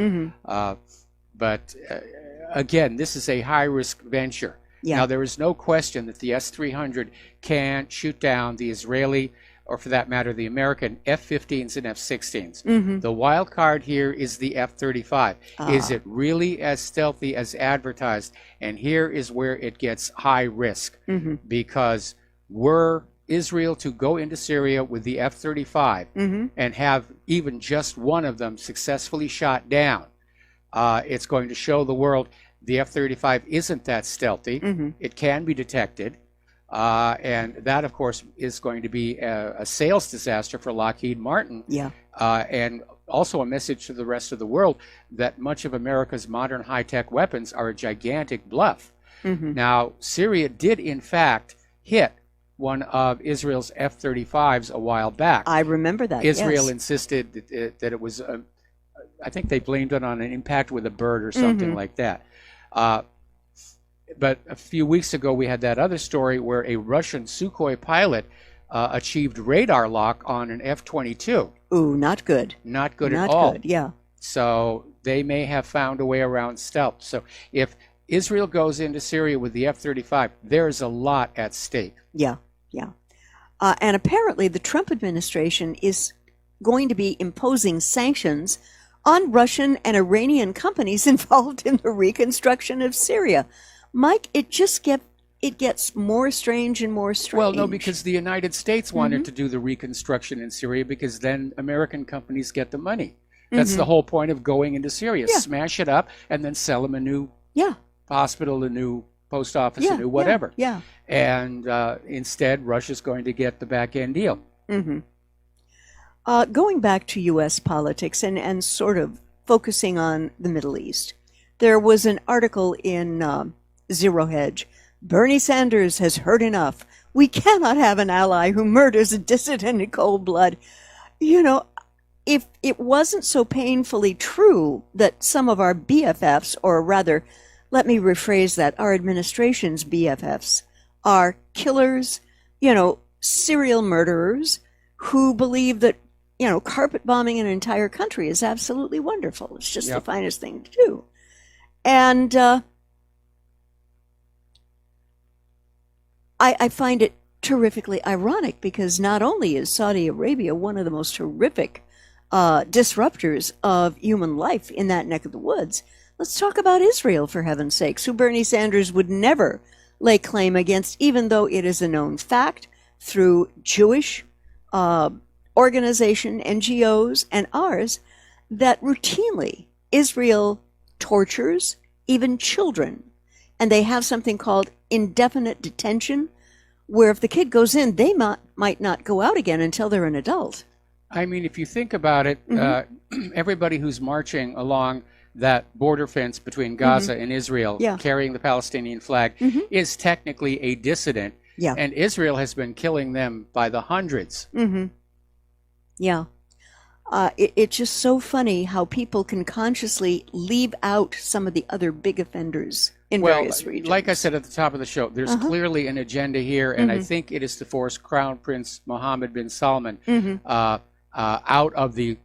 S2: But again, this is a high-risk venture. Now, there is no question that the S-300 can shoot down the Israeli, or for that matter, the American F-15s and F-16s. The wild card here is the F-35. Is it really as stealthy as advertised? And here is where it gets high risk, because were Israel to go into Syria with the F-35 and have even just one of them successfully shot down, it's going to show the world the F-35 isn't that stealthy. It can be detected. And that, of course, is going to be a sales disaster for Lockheed Martin. And also a message to the rest of the world that much of America's modern high-tech weapons are a gigantic bluff. Now, Syria did, in fact, hit one of Israel's F-35s a while back.
S12: I remember that,
S2: Israel insisted that it was, I think they blamed it on an impact with a bird or something like that. But a few weeks ago, we had that other story where a Russian Sukhoi pilot achieved radar lock on an F-22.
S12: Ooh, not good.
S2: Not good at all.
S12: Not good, yeah.
S2: So they may have found a way around stealth. So if Israel goes into Syria with the F-35, there's a lot at stake.
S12: Yeah, yeah. And apparently the Trump administration is going to be imposing sanctions on Russian and Iranian companies involved in the reconstruction of Syria. Mike, it gets more strange and more strange.
S2: Well, no, because the United States wanted to do the reconstruction in Syria because then American companies get the money. That's the whole point of going into Syria. Smash it up and then sell them a new hospital, a new post office, a new whatever. And instead, Russia's going to get the back end deal.
S12: Going back to U.S. politics and sort of focusing on the Middle East, there was an article in Zero Hedge. Bernie Sanders has heard enough. We cannot have an ally who murders a dissident in cold blood. You know, if it wasn't so painfully true that some of our BFFs, or rather, let me rephrase that, our administration's BFFs, are killers, you know, serial murderers who believe that, carpet bombing an entire country is absolutely wonderful. It's just the finest thing to do. And I find it terrifically ironic because not only is Saudi Arabia one of the most horrific disruptors of human life in that neck of the woods, let's talk about Israel, for heaven's sakes, who Bernie Sanders would never lay claim against, even though it is a known fact through Jewish organization, NGOs, and ours, that routinely Israel tortures even children. And they have something called indefinite detention, where if the kid goes in, they might not go out again until they're an adult.
S2: I mean, if you think about it, everybody who's marching along that border fence between Gaza and Israel, carrying the Palestinian flag, is technically a dissident.
S12: Yeah.
S2: And Israel has been killing them by the hundreds.
S12: Yeah. It's just so funny how people can consciously leave out some of the other big offenders in various regions.
S2: Like I said at the top of the show, there's clearly an agenda here, and I think it is to force Crown Prince Mohammed bin Salman out of the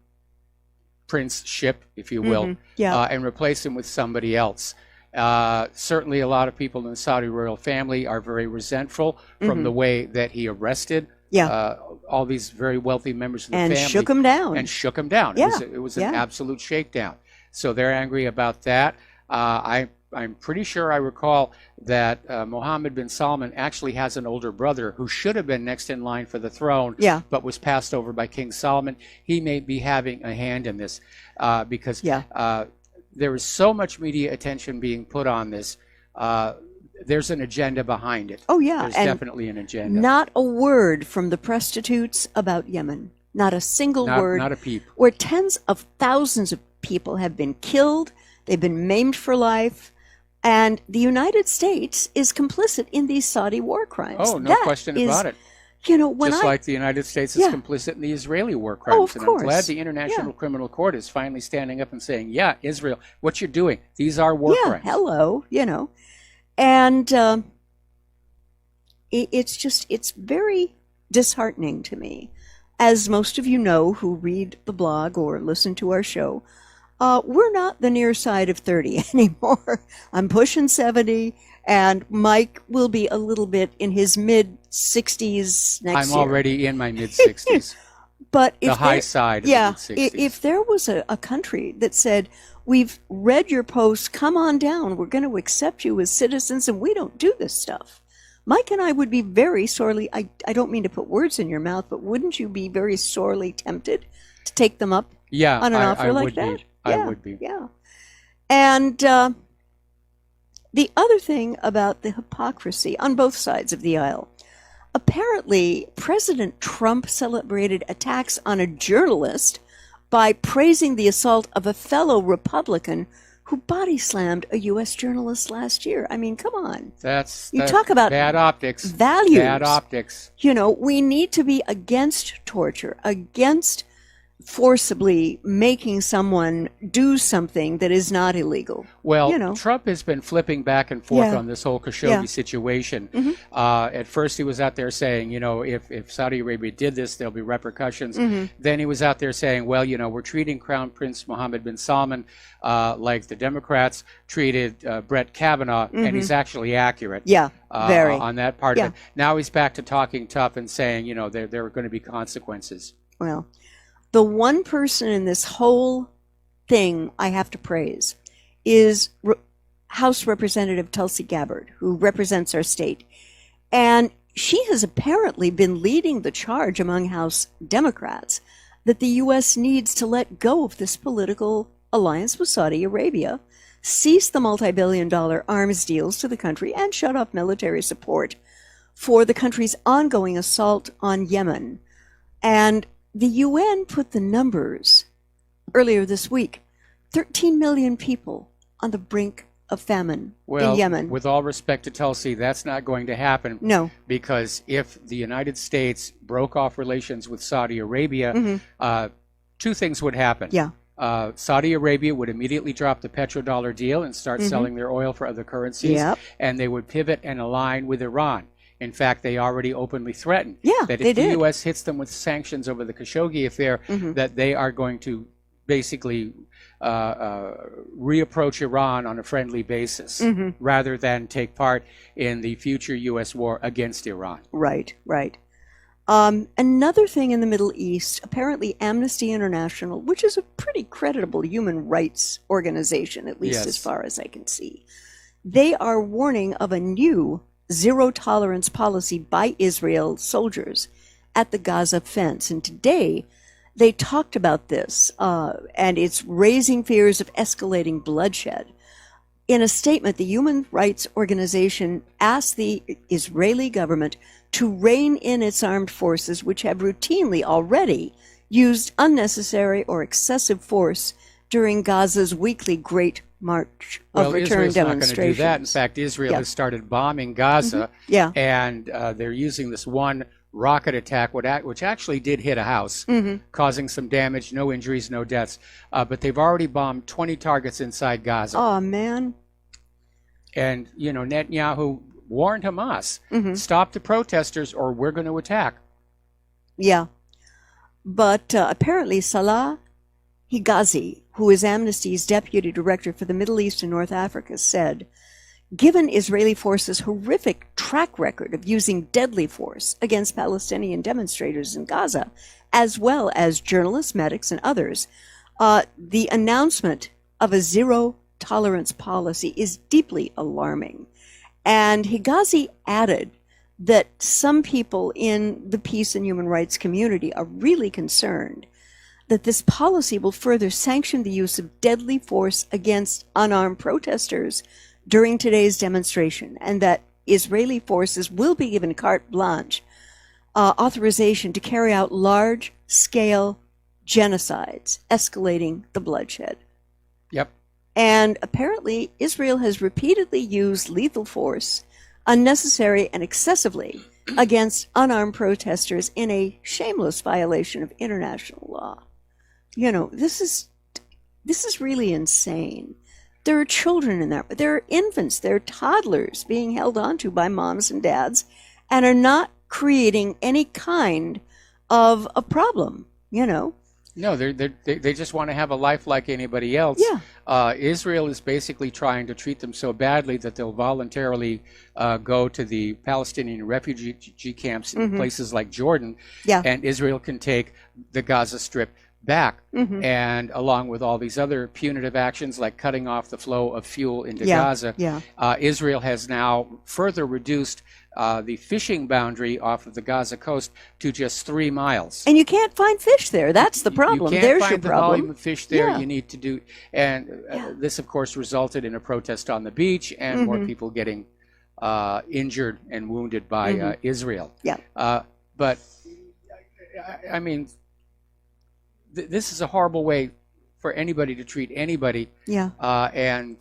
S2: princeship, if you will, and replace him with somebody else. Certainly a lot of people in the Saudi royal family are very resentful from the way that he arrested all these very wealthy members of the family.
S12: And shook him down.
S2: It was an absolute shakedown. So they're angry about that. I'm pretty sure I recall that Mohammed bin Salman actually has an older brother who should have been next in line for the throne, but was passed over by King Solomon. He may be having a hand in this because there is so much media attention being put on this. There's an agenda behind it.
S12: Oh, yeah.
S2: There's
S12: and
S2: definitely an agenda.
S12: Not a word from the prostitutes about Yemen. Not a single word.
S2: Not a peep.
S12: Where tens of thousands of people have been killed, they've been maimed for life, and the United States is complicit in these Saudi war crimes.
S2: Oh, no question about it.
S12: Just
S2: like the United States is complicit in the Israeli war crimes.
S12: Oh, of course.
S2: I'm glad the International Criminal Court is finally standing up and saying, Israel, what you're doing, these are war crimes.
S12: Hello, And it's very disheartening to me. As most of you know who read the blog or listen to our show, we're not the near side of 30 anymore. I'm pushing 70, and Mike will be a little bit in his mid-60s next year.
S2: I'm already in my mid-60s.
S12: But if
S2: the high side of the mid-60s.
S12: If there was a country that said, we've read your posts, come on down, we're going to accept you as citizens, and we don't do this stuff, Mike and I would be very sorely, I don't mean to put words in your mouth, but wouldn't you be very sorely tempted to take them up on an offer like that?
S2: I would be.
S12: Yeah. And the other thing about the hypocrisy on both sides of the aisle, apparently President Trump celebrated attacks on a journalist by praising the assault of a fellow Republican who body slammed a U.S. journalist last year. I mean, come on. Talk about
S2: bad optics.
S12: Values.
S2: Bad optics.
S12: We need to be against torture, against forcibly making someone do something that is not illegal.
S2: Well, Trump has been flipping back and forth on this whole Khashoggi situation. At first he was out there saying, if Saudi Arabia did this, there'll be repercussions. Then he was out there saying, well, we're treating Crown Prince Mohammed bin Salman like the Democrats treated Brett Kavanaugh, and he's actually accurate
S12: very.
S2: on that part of it. Now he's back to talking tough and saying, there are going to be consequences.
S12: Well, the one person in this whole thing I have to praise is House Representative Tulsi Gabbard, who represents our state. And she has apparently been leading the charge among House Democrats that the U.S. needs to let go of this political alliance with Saudi Arabia, cease the multi-billion-dollar arms deals to the country, and shut off military support for the country's ongoing assault on Yemen. And the UN put the numbers earlier this week, 13 million people on the brink of famine in Yemen.
S2: With all respect to Tulsi, that's not going to happen.
S12: No.
S2: Because if the United States broke off relations with Saudi Arabia, two things would happen. Saudi Arabia would immediately drop the petrodollar deal and start selling their oil for other currencies, and they would pivot and align with Iran. In fact, they already openly threatened that
S12: they
S2: if the
S12: did.
S2: U.S. hits them with sanctions over the Khashoggi affair, that they are going to basically reapproach Iran on a friendly basis rather than take part in the future U.S. war against Iran.
S12: Right, right. Another thing in the Middle East, apparently Amnesty International, which is a pretty creditable human rights organization, at least as far as I can see, they are warning of a new zero-tolerance policy by Israel soldiers at the Gaza fence. And today, they talked about this, and it's raising fears of escalating bloodshed. In a statement, the human rights organization asked the Israeli government to rein in its armed forces, which have routinely already used unnecessary or excessive force during Gaza's weekly Great March of Return
S2: Israel's
S12: demonstrations.
S2: not going to do that. In fact, Israel has started bombing Gaza, and they're using this one rocket attack, which actually did hit a house, causing some damage, no injuries, no deaths. But they've already bombed 20 targets inside Gaza.
S12: Oh, man.
S2: And, Netanyahu warned Hamas, stop the protesters or we're going to attack.
S12: Yeah. But apparently Salah Higazi, who is Amnesty's deputy director for the Middle East and North Africa, said, given Israeli forces' horrific track record of using deadly force against Palestinian demonstrators in Gaza, as well as journalists, medics, and others, the announcement of a zero-tolerance policy is deeply alarming. And Higazi added that some people in the peace and human rights community are really concerned that this policy will further sanction the use of deadly force against unarmed protesters during today's demonstration, and that Israeli forces will be given carte blanche authorization to carry out large-scale genocides, escalating the bloodshed.
S2: Yep.
S12: And apparently, Israel has repeatedly used lethal force, unnecessary and excessively, against unarmed protesters in a shameless violation of international law. This is really insane. There are children in there. There are infants. There are toddlers being held onto by moms and dads and are not creating any kind of a problem, No,
S2: they just want to have a life like anybody else.
S12: Yeah.
S2: Israel is basically trying to treat them so badly that they'll voluntarily go to the Palestinian refugee camps in places like Jordan, and Israel can take the Gaza Strip back, and along with all these other punitive actions like cutting off the flow of fuel into Gaza, Israel has now further reduced the fishing boundary off of the Gaza coast to just 3 miles.
S12: And you can't find fish there. That's the problem.
S2: You can't
S12: There's
S2: find
S12: your
S2: the
S12: problem.
S2: volume of fish there you need to do. And this, of course, resulted in a protest on the beach and more people getting injured and wounded by Israel.
S12: Yeah.
S2: But, I mean, this is a horrible way for anybody to treat anybody.
S12: Yeah.
S2: And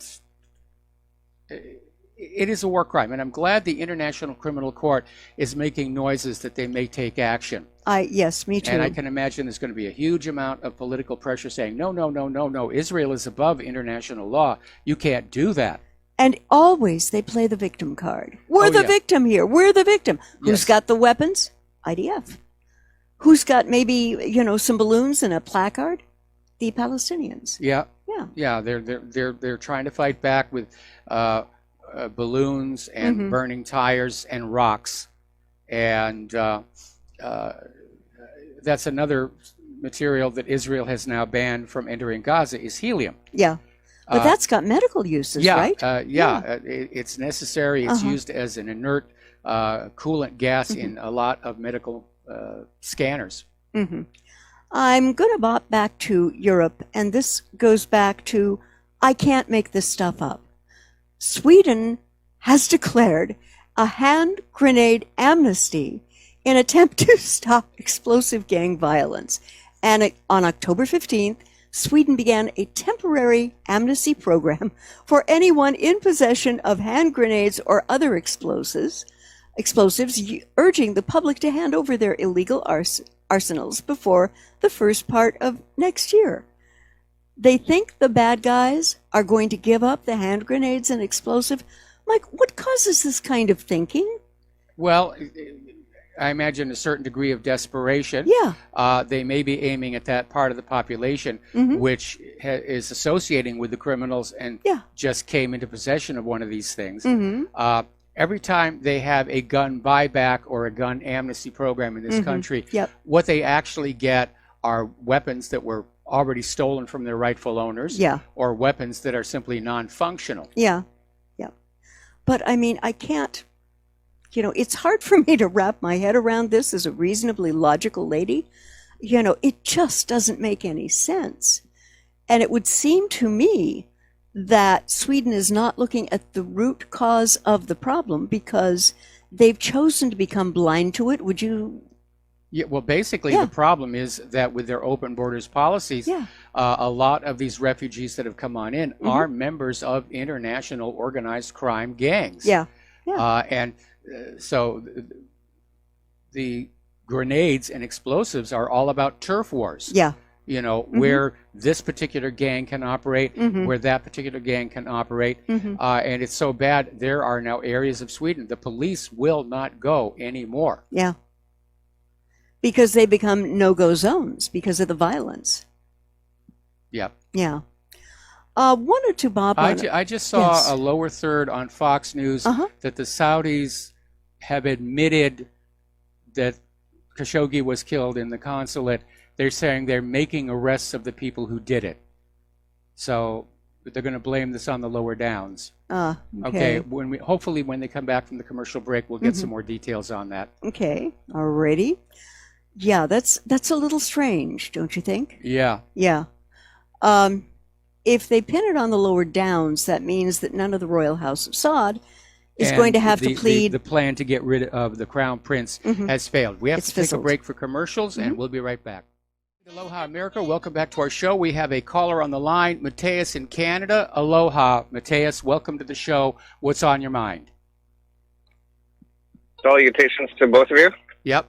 S2: it is a war crime. And I'm glad the International Criminal Court is making noises that they may take action.
S12: Yes, me too.
S2: And I can imagine there's going to be a huge amount of political pressure saying, no, Israel is above international law. You can't do that.
S12: And always they play the victim card. We're the victim here. We're the victim. Who's got the weapons? IDF. Who's got maybe, some balloons and a placard? The Palestinians.
S2: Yeah. They're trying to fight back with balloons and burning tires and rocks, and that's another material that Israel has now banned from entering Gaza is helium.
S12: Yeah. But that's got medical uses, right?
S2: It's necessary. It's used as an inert coolant gas in a lot of medical scanners.
S12: I'm going to bop back to Europe, and this goes back to, I can't make this stuff up. Sweden has declared a hand grenade amnesty in attempt to stop explosive gang violence. And on October 15th, Sweden began a temporary amnesty program for anyone in possession of hand grenades or other explosives, urging the public to hand over their illegal arsenals before the first part of next year. They think the bad guys are going to give up the hand grenades and explosive. Mike, what causes this kind of thinking?
S2: Well, I imagine a certain degree of desperation.
S12: Yeah.
S2: They may be aiming at that part of the population which is associating with the criminals and just came into possession of one of these things. Every time they have a gun buyback or a gun amnesty program in this country, what they actually get are weapons that were already stolen from their rightful owners, or weapons that are simply non-functional.
S12: Yeah. But I mean, I can't, it's hard for me to wrap my head around this as a reasonably logical lady. It just doesn't make any sense. And it would seem to me that Sweden is not looking at the root cause of the problem because they've chosen to become blind to it. Would you?
S2: Yeah, well, basically, the problem is that with their open borders policies, a lot of these refugees that have come on in are members of international organized crime gangs. So the grenades and explosives are all about turf wars. Where this particular gang can operate, where that particular gang can operate. And it's so bad, there are now areas of Sweden, the police will not go anymore.
S12: Because they become no-go zones because of the violence. One or two, Bob.
S2: I just saw a lower third on Fox News that the Saudis have admitted that Khashoggi was killed in the consulate. They're saying they're making arrests of the people who did it. So they're going to blame this on the lower downs.
S12: Okay.
S2: Hopefully when they come back from the commercial break, we'll get some more details on that.
S12: Okay. Alrighty. Yeah, that's a little strange, don't you think?
S2: Yeah.
S12: If they pin it on the lower downs, that means that none of the Royal House of Saud is going to have to plead.
S2: The plan to get rid of the Crown Prince has failed. We have to take a break for commercials, and we'll be right back. Aloha, America. Welcome back to our show. We have a caller on the line, Mateus in Canada. Aloha, Mateus. Welcome to the show. What's on your mind?
S13: Salutations to both of you.
S2: Yep.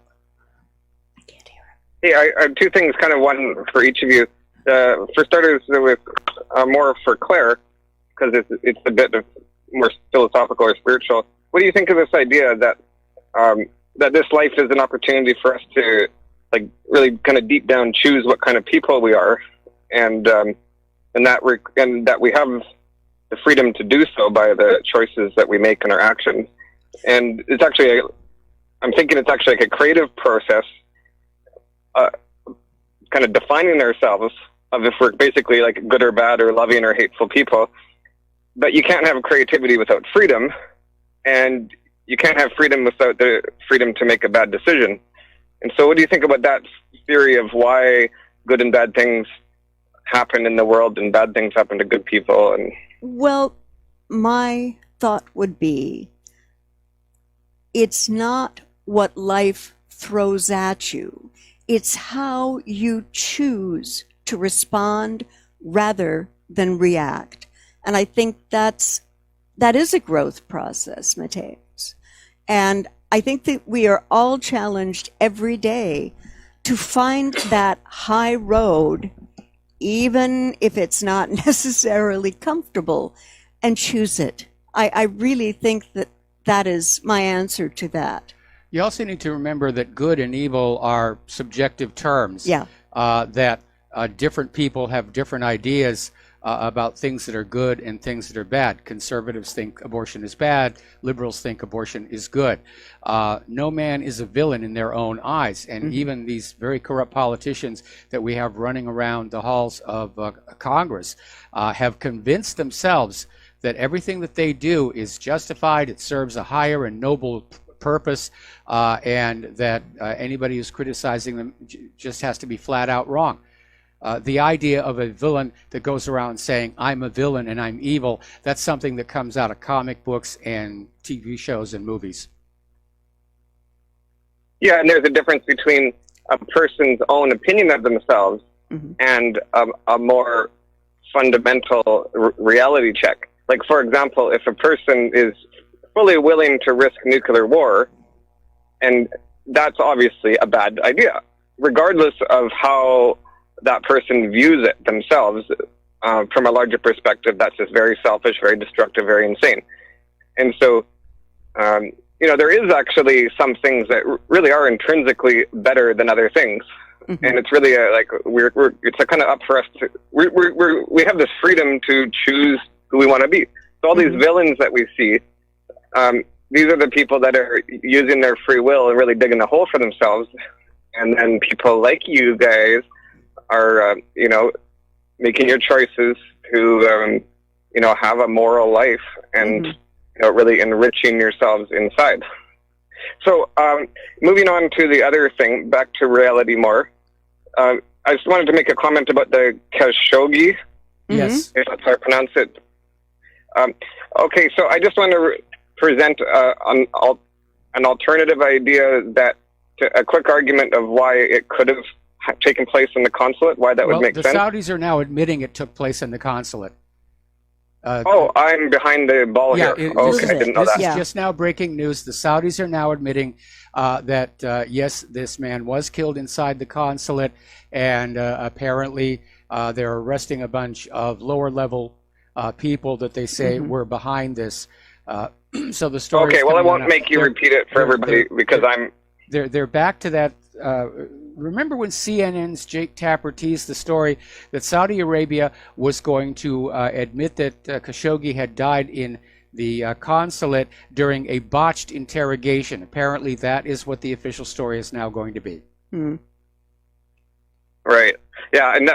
S12: I can't hear him.
S13: Hey, I have two things, kind of one for each of you. For starters, with more for Claire, because it's a bit of more philosophical or spiritual. What do you think of this idea that that this life is an opportunity for us to, like, really kind of deep down choose what kind of people we are, and that we have the freedom to do so by the choices that we make in our actions. And it's actually, I'm thinking it's actually like a creative process, kind of defining ourselves of if we're basically like good or bad or loving or hateful people. But you can't have creativity without freedom, and you can't have freedom without the freedom to make a bad decision. And so what do you think about that theory of why good and bad things happen in the world and bad things happen to good people? And
S12: well, my thought would be, it's not what life throws at you. It's how you choose to respond rather than react. And I think that is a growth process, Mateus. And I think that we are all challenged every day to find that high road, even if it's not necessarily comfortable, and choose it. I really think that is my answer to that.
S2: You also need to remember that good and evil are subjective terms. That different people have different ideas about things that are good and things that are bad. Conservatives think abortion is bad. Liberals think abortion is good. No man is a villain in their own eyes. And even these very corrupt politicians that we have running around the halls of Congress have convinced themselves that everything that they do is justified, it serves a higher and noble purpose, and that anybody who's criticizing them just has to be flat out wrong. The idea of a villain that goes around saying, I'm a villain and I'm evil, that's something that comes out of comic books and TV shows and movies.
S13: Yeah, and there's a difference between a person's own opinion of themselves and a more fundamental reality check. Like, for example, if a person is fully willing to risk nuclear war, and that's obviously a bad idea, regardless of how that person views it themselves. From a larger perspective, that's just very selfish, very destructive, very insane. And so there is actually some things that really are intrinsically better than other things. Mm-hmm. And it's really it's kind of up for us to, we have this freedom to choose who we want to be. So all these villains that we see, these are the people that are using their free will and really digging a hole for themselves. And then people like you guys are, making your choices to, have a moral life and, really enriching yourselves inside. So, moving on to the other thing, back to reality more. I just wanted to make a comment about the Khashoggi.
S2: Yes.
S13: If that's how I pronounce it. Okay, so I just want to present an alternative idea, a quick argument of why it could have taken place in the consulate, why that would make sense.
S2: The Saudis are now admitting it took place in the consulate.
S13: I'm behind the ball here. Okay, I didn't know that.
S2: This is just now breaking news. The Saudis are now admitting that, yes, this man was killed inside the consulate, and apparently they're arresting a bunch of lower-level people that they say were behind this. So the story.
S13: Okay, well, I won't make you repeat it for everybody because
S2: They're back to that. Remember when CNN's Jake Tapper teased the story that Saudi Arabia was going to admit that Khashoggi had died in the consulate during a botched interrogation? Apparently, that is what the official story is now going to be.
S13: Right. Yeah, and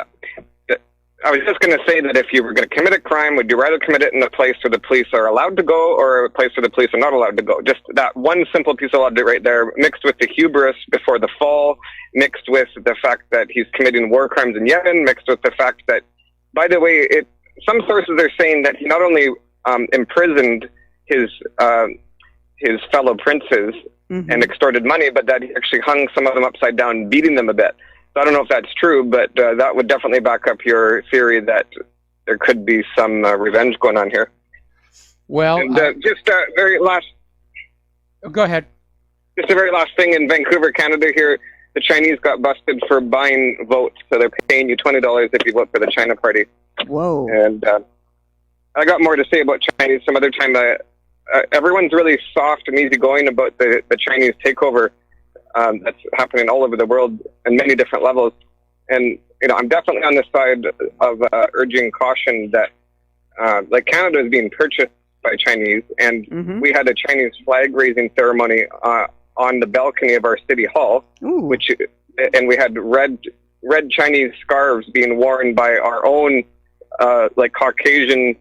S13: I was just going to say that if you were going to commit a crime, would you rather commit it in a place where the police are allowed to go or a place where the police are not allowed to go? Just that one simple piece of logic right there, mixed with the hubris before the fall, mixed with the fact that he's committing war crimes in Yemen, mixed with the fact that, by the way, some sources are saying that he not only imprisoned his fellow princes and extorted money, but that he actually hung some of them upside down, beating them a bit. I don't know if that's true, but that would definitely back up your theory that there could be some revenge going on here.
S2: Well,
S13: and, just very last.
S2: Go ahead.
S13: Just a very last thing in Vancouver, Canada. Here, the Chinese got busted for buying votes, so they're paying you $20 if you vote for the China Party.
S12: Whoa!
S13: And I got more to say about Chinese some other time. Everyone's really soft and easygoing about the Chinese takeover. That's happening all over the world in many different levels. And, I'm definitely on the side of urging caution that, Canada is being purchased by Chinese, and we had a Chinese flag raising ceremony on the balcony of our city hall, and we had red Chinese scarves being worn by our own, Caucasian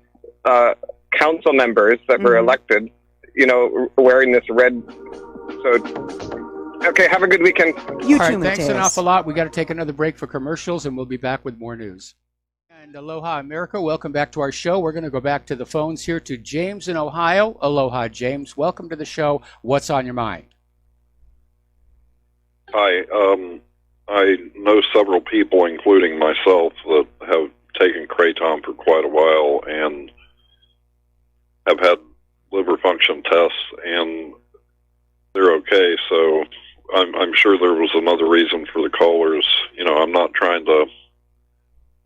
S13: council members that were elected, wearing this red. So, okay, have a good weekend.
S12: You
S2: All
S12: too,
S2: right, thanks
S12: Mateus.
S2: an awful lot. We got to take another break for commercials, and we'll be back with more news. And aloha, America. Welcome back to our show. We're going to go back to the phones here to James in Ohio. Aloha, James. Welcome to the show. What's on your mind?
S14: Hi. I know several people, including myself, that have taken kratom for quite a while and have had liver function tests, and they're okay. So I'm sure there was another reason for the callers. I'm not trying to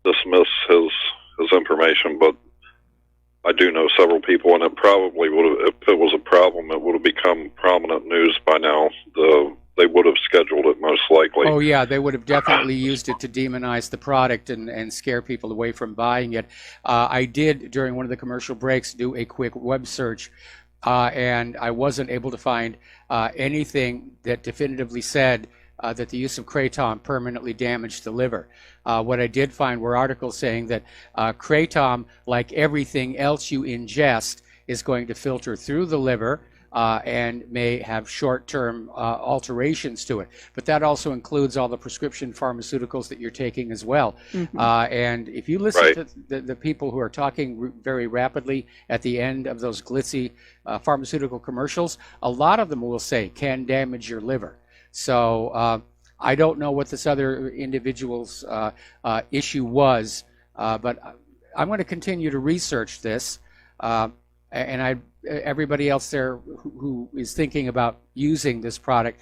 S14: dismiss his information, but I do know several people, and it probably would have, if it was a problem, it would have become prominent news by now. They would have scheduled it most likely.
S2: Oh, yeah, they would have definitely used it to demonize the product and scare people away from buying it. I did, during one of the commercial breaks, do a quick web search, and I wasn't able to find anything that definitively said that the use of kratom permanently damaged the liver. What I did find were articles saying that kratom, like everything else you ingest, is going to filter through the liver and may have short-term alterations to it. But that also includes all the prescription pharmaceuticals that you're taking as well. And if you listen to the people who are talking very rapidly at the end of those glitzy pharmaceutical commercials, a lot of them will say can damage your liver. So I don't know what this other individual's issue was, but I'm going to continue to research this. And everybody else there who is thinking about using this product,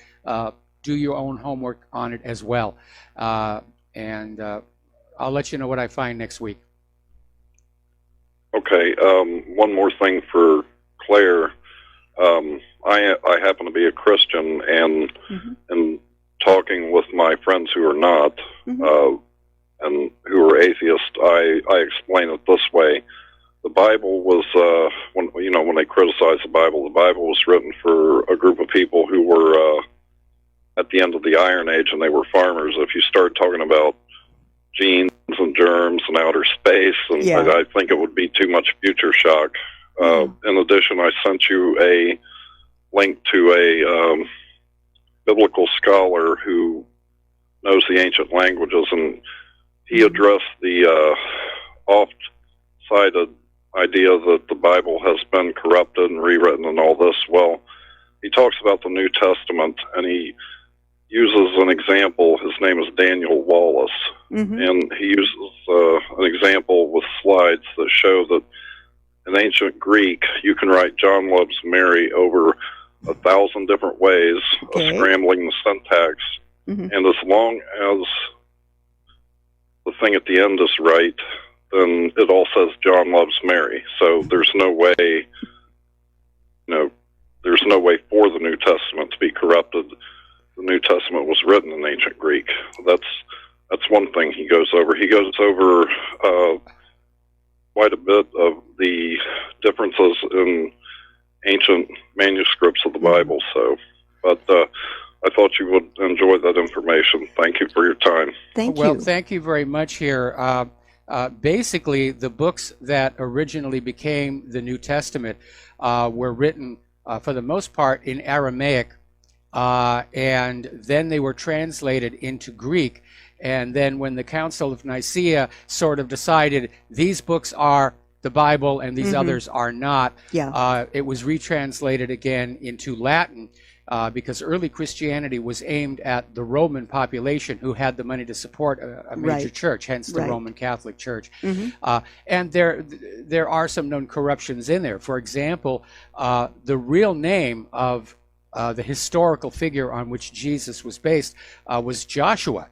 S2: do your own homework on it as well. And I'll let you know what I find next week.
S14: Okay. One more thing for Claire. I happen to be a Christian, and and talking with my friends who are not, and who are atheists, I explain it this way. The Bible was, when they criticize the Bible was written for a group of people who were at the end of the Iron Age, and they were farmers. If you start talking about genes and germs and outer space, and I think it would be too much future shock. In addition, I sent you a link to a biblical scholar who knows the ancient languages, and he addressed the oft-cited idea that the Bible has been corrupted and rewritten and all this. Well, he talks about the New Testament, and he uses an example. His name is Daniel Wallace, and he uses an example with slides that show that in ancient Greek, you can write John loves Mary over 1,000 different ways of scrambling the syntax, and as long as the thing at the end is right, then it all says John loves Mary. So there's no way, there's no way for the New Testament to be corrupted. The New Testament was written in ancient Greek. That's one thing he goes over. He goes over quite a bit of the differences in ancient manuscripts of the Bible. But I thought you would enjoy that information. Thank you for your time.
S2: Well, thank you very much here. Basically, the books that originally became the New Testament were written, for the most part, in Aramaic, and then they were translated into Greek. And then when the Council of Nicaea sort of decided these books are the Bible and these others are not, it was retranslated again into Latin, because early Christianity was aimed at the Roman population who had the money to support a major church, hence the Roman Catholic Church. And there are some known corruptions in there. For example, the real name of the historical figure on which Jesus was based was Joshua,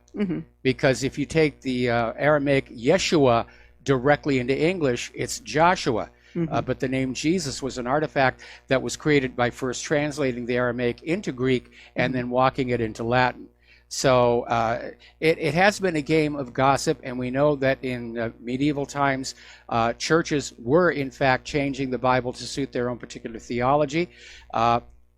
S2: because if you take the Aramaic Yeshua directly into English, it's Joshua. But the name Jesus was an artifact that was created by first translating the Aramaic into Greek and then walking it into Latin. So it has been a game of gossip, and we know that in medieval times, churches were in fact changing the Bible to suit their own particular theology.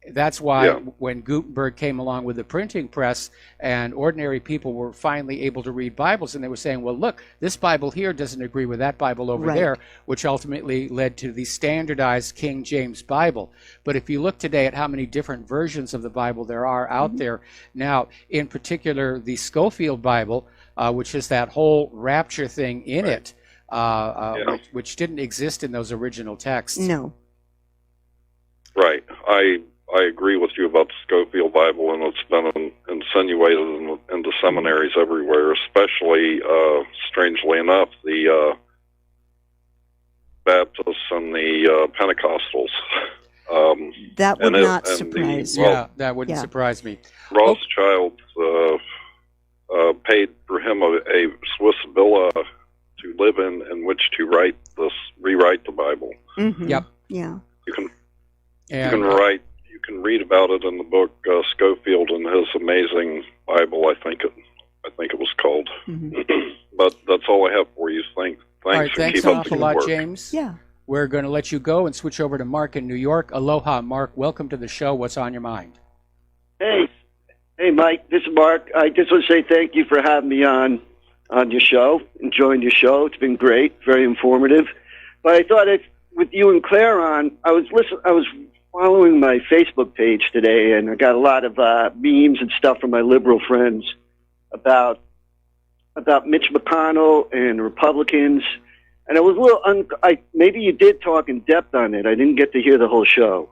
S2: That's why when Gutenberg came along with the printing press and ordinary people were finally able to read Bibles, and they were saying, well, look, this Bible here doesn't agree with that Bible over there, which ultimately led to the standardized King James Bible. But if you look today at how many different versions of the Bible there are out there now, in particular the Scofield Bible, which has that whole rapture thing in it, which didn't exist in those original texts.
S12: No.
S14: Right. I agree with you about the Scofield Bible, and it's been insinuated into seminaries everywhere, especially, strangely enough, the Baptists and the Pentecostals.
S12: That would not surprise me.
S2: That wouldn't surprise me.
S14: Rothschild paid for him a Swiss villa to live in which to rewrite the Bible.
S2: Yep.
S12: Yeah.
S14: You can read about it in the book Scofield and his amazing Bible. I think it was called. But that's all I have for you. Thanks.
S2: All right, thanks an awful lot, James.
S12: Yeah.
S2: We're going to let you go and switch over to Mark in New York. Aloha, Mark. Welcome to the show. What's on your mind?
S15: Hey, Mike. This is Mark. I just want to say thank you for having me on your show. Enjoying your show. It's been great. Very informative. But I thought with you and Claire on, I was following my Facebook page today, and I got a lot of memes and stuff from my liberal friends about Mitch McConnell and Republicans. And I was a little maybe you did talk in depth on it. I didn't get to hear the whole show.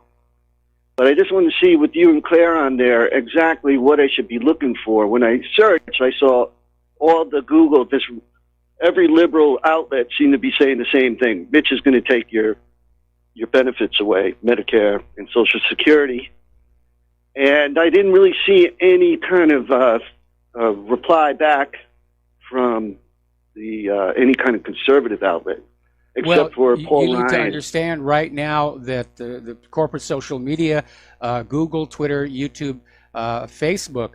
S15: But I just wanted to see with you and Claire on there exactly what I should be looking for. When I searched, I saw all the Google, every liberal outlet seemed to be saying the same thing. Mitch is going to take your benefits away, Medicare and Social Security. And I didn't really see any kind of reply back from any kind of conservative outlet. except for Paul
S2: you need
S15: Ryan.
S2: to understand right now that the corporate social media, Google, Twitter, YouTube, Facebook,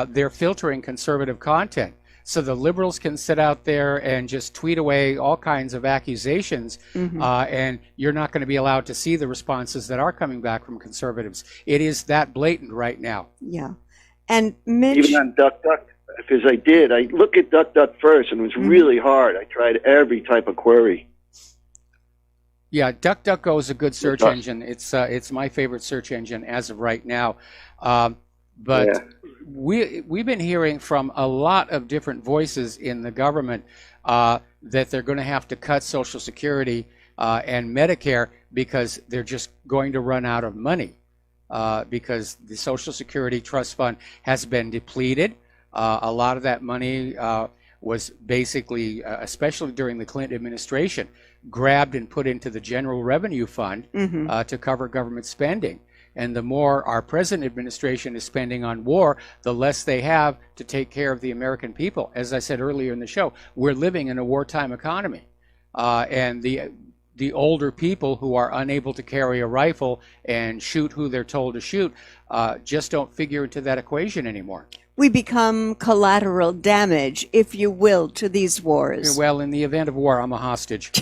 S2: they're filtering conservative content. So the liberals can sit out there and just tweet away all kinds of accusations, and you're not going to be allowed to see the responses that are coming back from conservatives. It is that blatant right now.
S12: Yeah. And Mitch...
S15: Even on DuckDuck, because I look at DuckDuck first, and it was really hard. I tried every type of query.
S2: Yeah, DuckDuckGo is a good search engine. It's my favorite search engine as of right now. But we've been hearing from a lot of different voices in the government that they're going to have to cut Social Security and Medicare because they're just going to run out of money because the Social Security Trust Fund has been depleted. A lot of that money was basically, especially during the Clinton administration, grabbed and put into the General Revenue Fund to cover government spending. And the more our present administration is spending on war, the less they have to take care of the American people. As I said earlier in the show, we're living in a wartime economy. And the older people who are unable to carry a rifle and shoot who they're told to shoot just don't figure into that equation anymore.
S12: We become collateral damage, if you will, to these wars.
S2: Well, in the event of war, I'm a hostage.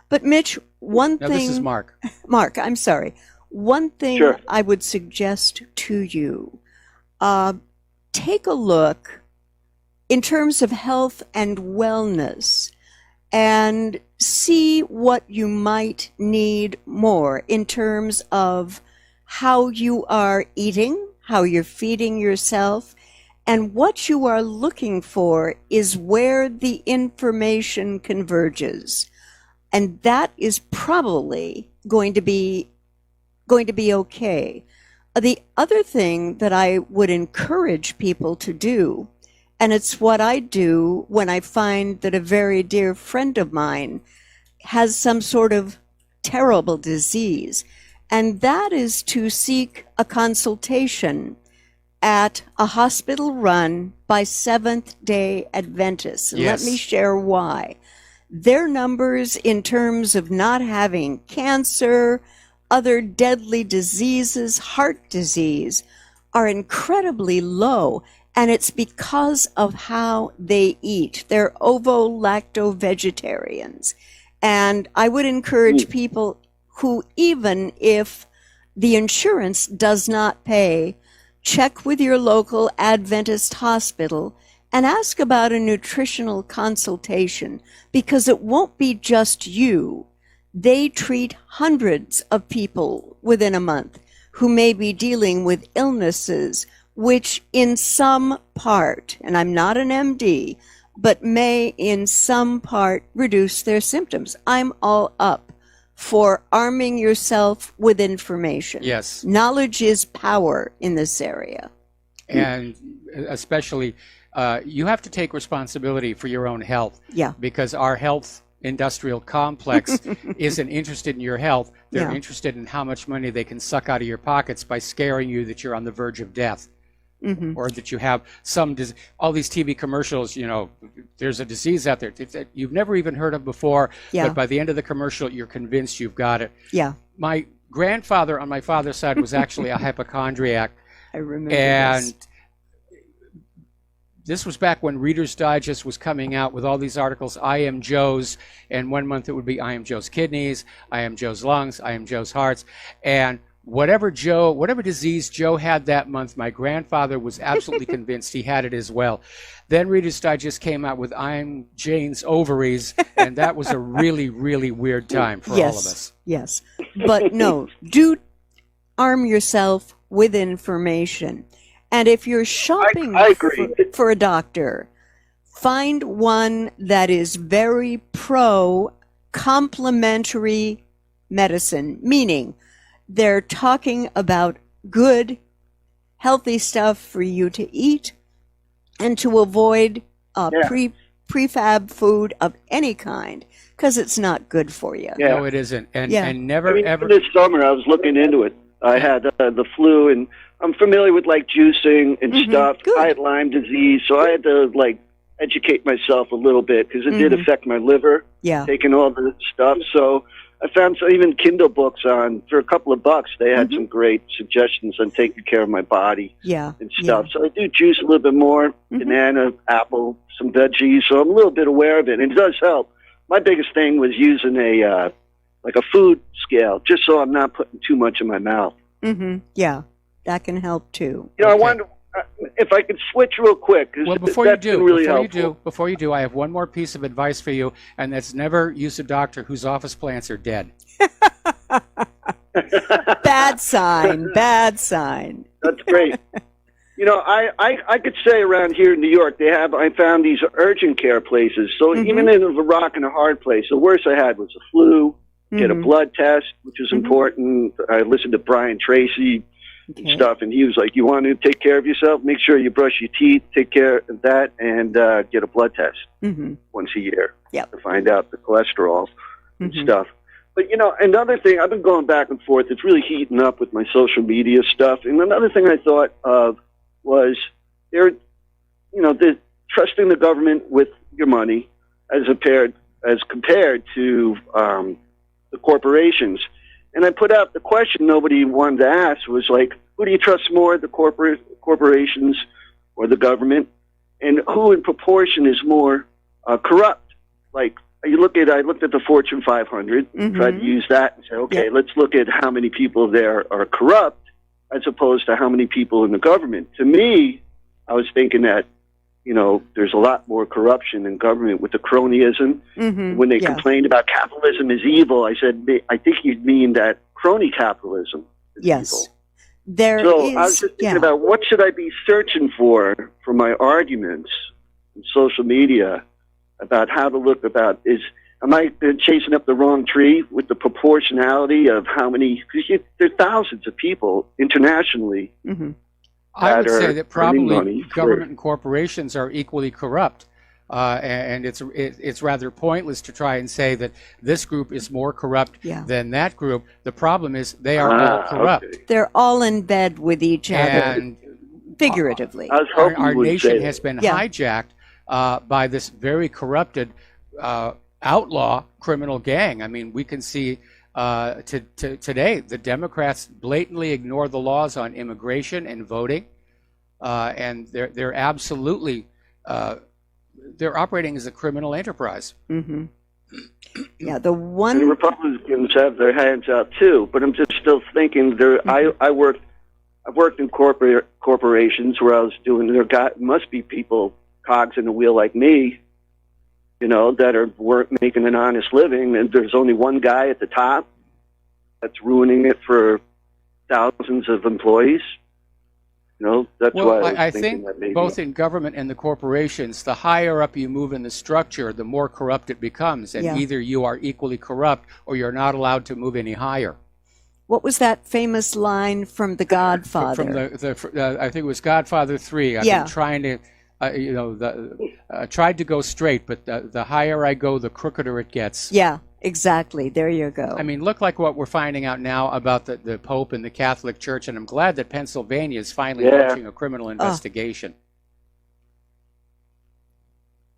S12: But Mitch, one thing...
S2: This is Mark.
S12: Mark, I'm sorry. One thing I would suggest to you, take a look in terms of health and wellness and see what you might need more in terms of how you are eating, how you're feeding yourself, and what you are looking for is where the information converges. And that is probably going to be okay. The other thing that I would encourage people to do, and it's what I do when I find that a very dear friend of mine has some sort of terrible disease, and that is to seek a consultation at a hospital run by Seventh-day Adventists. And let me share why. Their numbers in terms of not having cancer, other deadly diseases, heart disease, are incredibly low. And it's because of how they eat. They're ovo-lacto-vegetarians. And I would encourage people who, even if the insurance does not pay, check with your local Adventist hospital and ask about a nutritional consultation, because it won't be just you. They treat hundreds of people within a month who may be dealing with illnesses which in some part, and I'm not an MD, but may in some part reduce their symptoms. I'm all up for arming yourself with information.
S2: Yes.
S12: Knowledge is power in this area.
S2: And especially, you have to take responsibility for your own health.
S12: Yeah.
S2: Because our health industrial complex isn't interested in your health. They're interested in how much money they can suck out of your pockets by scaring you that you're on the verge of death. Or that you have some all these TV commercials, you know, there's a disease out there that you've never even heard of before, but by the end of the commercial, you're convinced you've got it.
S12: Yeah.
S2: My grandfather on my father's side was actually a hypochondriac.
S12: I remember
S2: and this was back when Reader's Digest was coming out with all these articles, I am Joe's, and one month it would be I am Joe's kidneys, I am Joe's lungs, I am Joe's hearts, and whatever disease Joe had that month, my grandfather was absolutely convinced he had it as well. Then Reader's Digest came out with I'm Jane's ovaries, and that was a really, really weird time for all of us.
S12: Yes, but no, do arm yourself with information. And if you're shopping for a doctor, find one that is very pro complementary medicine, meaning they're talking about good, healthy stuff for you to eat and to avoid prefab food of any kind, because it's not good for you.
S15: Yeah.
S2: No, it isn't. And never, ever.
S15: This summer, I was looking into it. I had the flu, and I'm familiar with like juicing and stuff. I had Lyme disease, so I had to like educate myself a little bit because it did affect my liver.
S12: Yeah.
S15: Taking all the stuff. So I found even Kindle books for a couple of bucks. They had some great suggestions on taking care of my body.
S12: Yeah.
S15: And stuff. So I do juice a little bit more, banana, apple, some veggies. So I'm a little bit aware of it, and it does help. My biggest thing was using a food scale, just so I'm not putting too much in my mouth.
S12: Yeah, that can help too.
S15: You know, I wonder if I could switch real quick.
S2: Well, before you do, I have one more piece of advice for you, and that's never use a doctor whose office plants are dead.
S12: Bad sign. Bad sign.
S15: That's great. You know, I could say around here in New York, I found these urgent care places. So even in a rock and a hard place, the worst I had was the flu, get a blood test, which is important. I listened to Brian Tracy and stuff, and he was like, you want to take care of yourself? Make sure you brush your teeth, take care of that, and get a blood test once a year to find out the cholesterol and stuff. But, you know, another thing, I've been going back and forth. It's really heating up with my social media stuff. And another thing I thought of was trusting the government with your money as compared to the corporations. And I put out the question nobody wanted to ask was like, who do you trust more, the corporations or the government? And who in proportion is more corrupt? Like, I looked at the Fortune 500, tried to use that and say, okay, let's look at how many people there are corrupt as opposed to how many people in the government. To me, I was thinking that, you know, there's a lot more corruption in government with the cronyism. When they complained about capitalism is evil, I said, I think you'd mean that crony capitalism is evil. I was just thinking about what should I be searching for my arguments in social media about how to look about am I chasing up the wrong tree with the proportionality of how many, because there are thousands of people internationally.
S2: I would say that probably government and corporations are equally corrupt. And it's rather pointless to try and say that this group is more corrupt than that group. The problem is they are all corrupt.
S12: Okay. They're all in bed with each other, figuratively.
S2: Our nation has been hijacked by this very corrupted outlaw criminal gang. I mean, we can see today the Democrats blatantly ignore the laws on immigration and voting, and they're absolutely they're operating as a criminal enterprise.
S12: Yeah, the
S15: Republicans have their hands out too, but I'm just still thinking I've worked in corporations where I was doing must be people cogs in the wheel like me, you know, that are making an honest living, and there's only one guy at the top that's ruining it for thousands of employees. You know, that's why
S2: I think that both in government and the corporations, the higher up you move in the structure, the more corrupt it becomes, and either you are equally corrupt or you're not allowed to move any higher.
S12: What was that famous line from The Godfather?
S2: From I think it was Godfather 3. I've been trying to, tried to go straight, but the higher I go, the crookeder it gets.
S12: Yeah, exactly. There you go.
S2: I mean, look like what we're finding out now about the Pope and the Catholic Church, and I'm glad that Pennsylvania is finally launching a criminal investigation.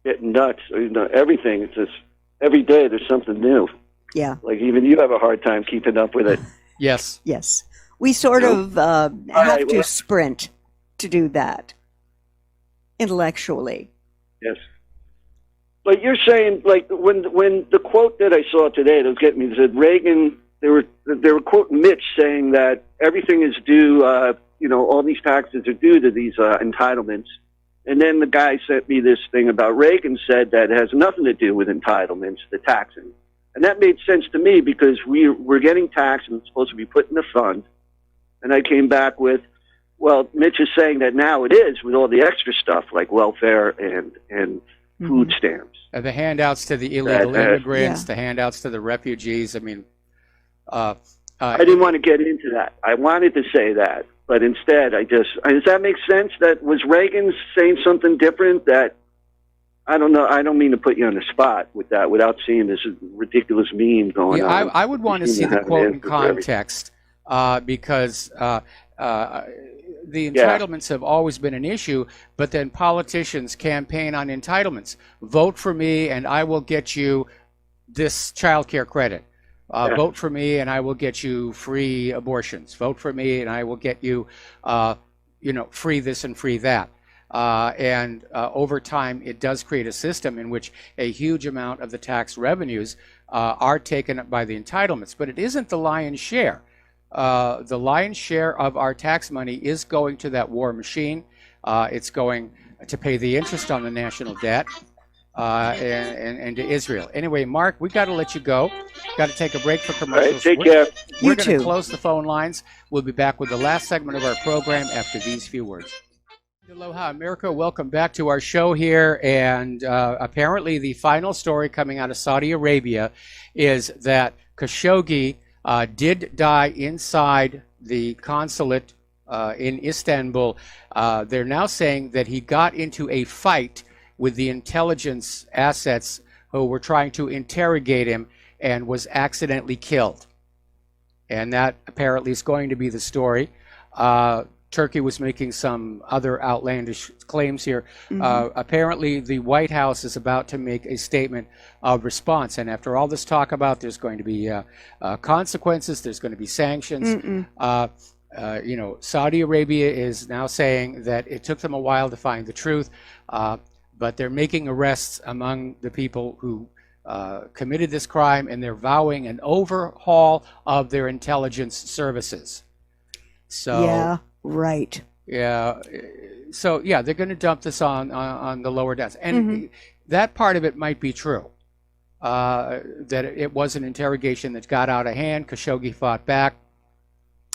S15: Getting nuts. You know, everything. It's just every day there's something new.
S12: Yeah.
S15: Like even you have a hard time keeping up with it.
S2: Yes.
S12: Yes. We sort of have to sprint to do that intellectually.
S15: Yes. But you're saying, like, when the quote that I saw today that was getting me, said Reagan, they were quoting Mitch saying that everything is due, all these taxes are due to these entitlements. And then the guy sent me this thing about Reagan said that it has nothing to do with entitlements, the taxing. And that made sense to me because we're getting taxed and it's supposed to be put in the fund. And I came back with, well, Mitch is saying that now it is with all the extra stuff like welfare and food stamps.
S2: The handouts to the illegal immigrants, the handouts to the refugees. I mean,
S15: I didn't want to get into that. I wanted to say that, but instead does that make sense? That was Reagan saying something different that, I don't know. I don't mean to put you on the spot with that without seeing this ridiculous meme going on.
S2: I would want to see the quote in context because the entitlements have always been an issue, but then politicians campaign on entitlements. Vote for me and I will get you this child care credit. Vote for me and I will get you free abortions. Vote for me and I will get you, free this and free that. And over time, it does create a system in which a huge amount of the tax revenues are taken up by the entitlements, but it isn't the lion's share. The lion's share of our tax money is going to that war machine. It's going to pay the interest on the national debt and to Israel. Anyway, Mark, we got to let you go. Got to take a break for commercials.
S7: All right, take care.
S2: We're going to close the phone lines. We'll be back with the last segment of our program after these few words. Aloha, America. Welcome back to our show here. And apparently the final story coming out of Saudi Arabia is that Khashoggi did die inside the consulate in Istanbul. They're now saying that he got into a fight with the intelligence assets who were trying to interrogate him and was accidentally killed. And that apparently is going to be the story. Turkey was making some other outlandish claims here. Apparently, the White House is about to make a statement of response. And after all this talk about there's going to be consequences, there's going to be sanctions. Saudi Arabia is now saying that it took them a while to find the truth, but they're making arrests among the people who committed this crime, and they're vowing an overhaul of their intelligence services. So. Yeah.
S12: Right.
S2: Yeah. So they're going to dump this on the lower decks, and that part of it might be true. That it was an interrogation that got out of hand. Khashoggi fought back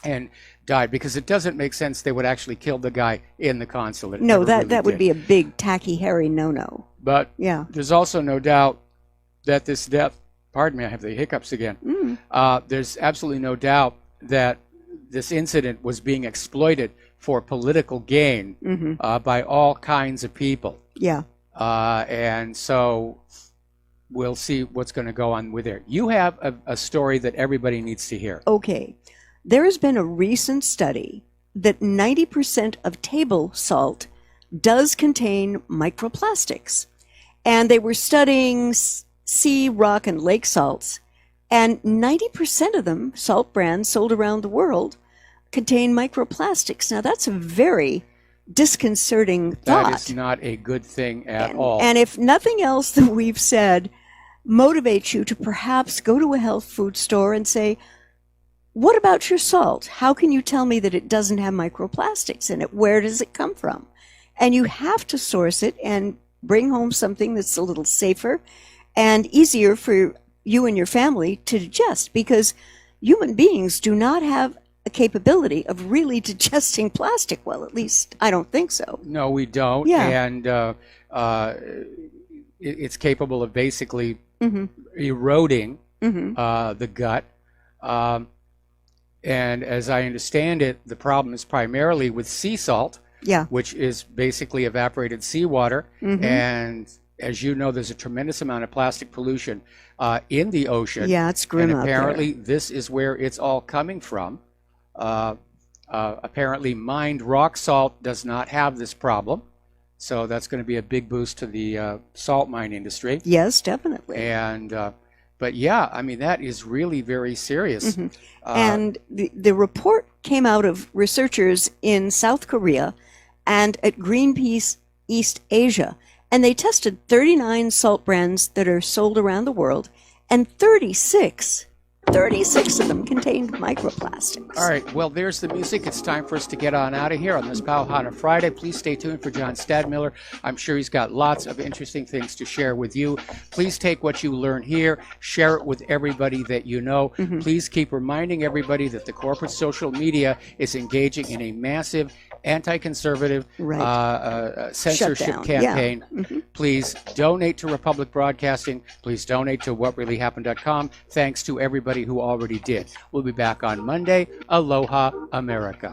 S2: and died, because it doesn't make sense they would actually kill the guy in the consulate.
S12: No, that would be a big tacky hairy no-no.
S2: But there's also no doubt that this death. Pardon me, I have the hiccups again. There's absolutely no doubt that this incident was being exploited for political gain by all kinds of people.
S12: Yeah.
S2: And so we'll see what's going to go on with there. You have a story that everybody needs to hear.
S12: Okay. There has been a recent study that 90% of table salt does contain microplastics. And they were studying sea, rock, and lake salts. And 90% of them, salt brands sold around the world, contain microplastics. Now, that's a very disconcerting thought.
S2: That is not a good thing at all.
S12: And if nothing else that we've said motivates you to perhaps go to a health food store and say, what about your salt? How can you tell me that it doesn't have microplastics in it? Where does it come from? And you have to source it and bring home something that's a little safer and easier for you and your family to digest, because human beings do not have a capability of really digesting plastic. Well, at least I don't think so.
S2: No, we don't.
S12: Yeah.
S2: And it's capable of basically eroding the gut. And as I understand it, the problem is primarily with sea salt, which is basically evaporated seawater. And as you know, there's a tremendous amount of plastic pollution in the ocean.
S12: Yeah, it's grim out there.
S2: And apparently this is where it's all coming from. Apparently mined rock salt does not have this problem. So that's going to be a big boost to the salt mine industry.
S12: Yes, definitely.
S2: And but yeah, I mean, that is really very serious.
S12: And the report came out of researchers in South Korea and at Greenpeace East Asia. And they tested 39 salt brands that are sold around the world, and 36 of them contained microplastics.
S2: All right, well, there's the music. It's time for us to get on out of here on this Pauhana Friday. Please stay tuned for John Stadmiller. I'm sure he's got lots of interesting things to share with you. Please take what you learn here, share it with everybody that you know. Please keep reminding everybody that the corporate social media is engaging in a massive anti-conservative censorship campaign. Please donate to Republic Broadcasting. Please donate to whatreallyhappened.com. Thanks to everybody who already did. We'll be back on Monday. Aloha, America.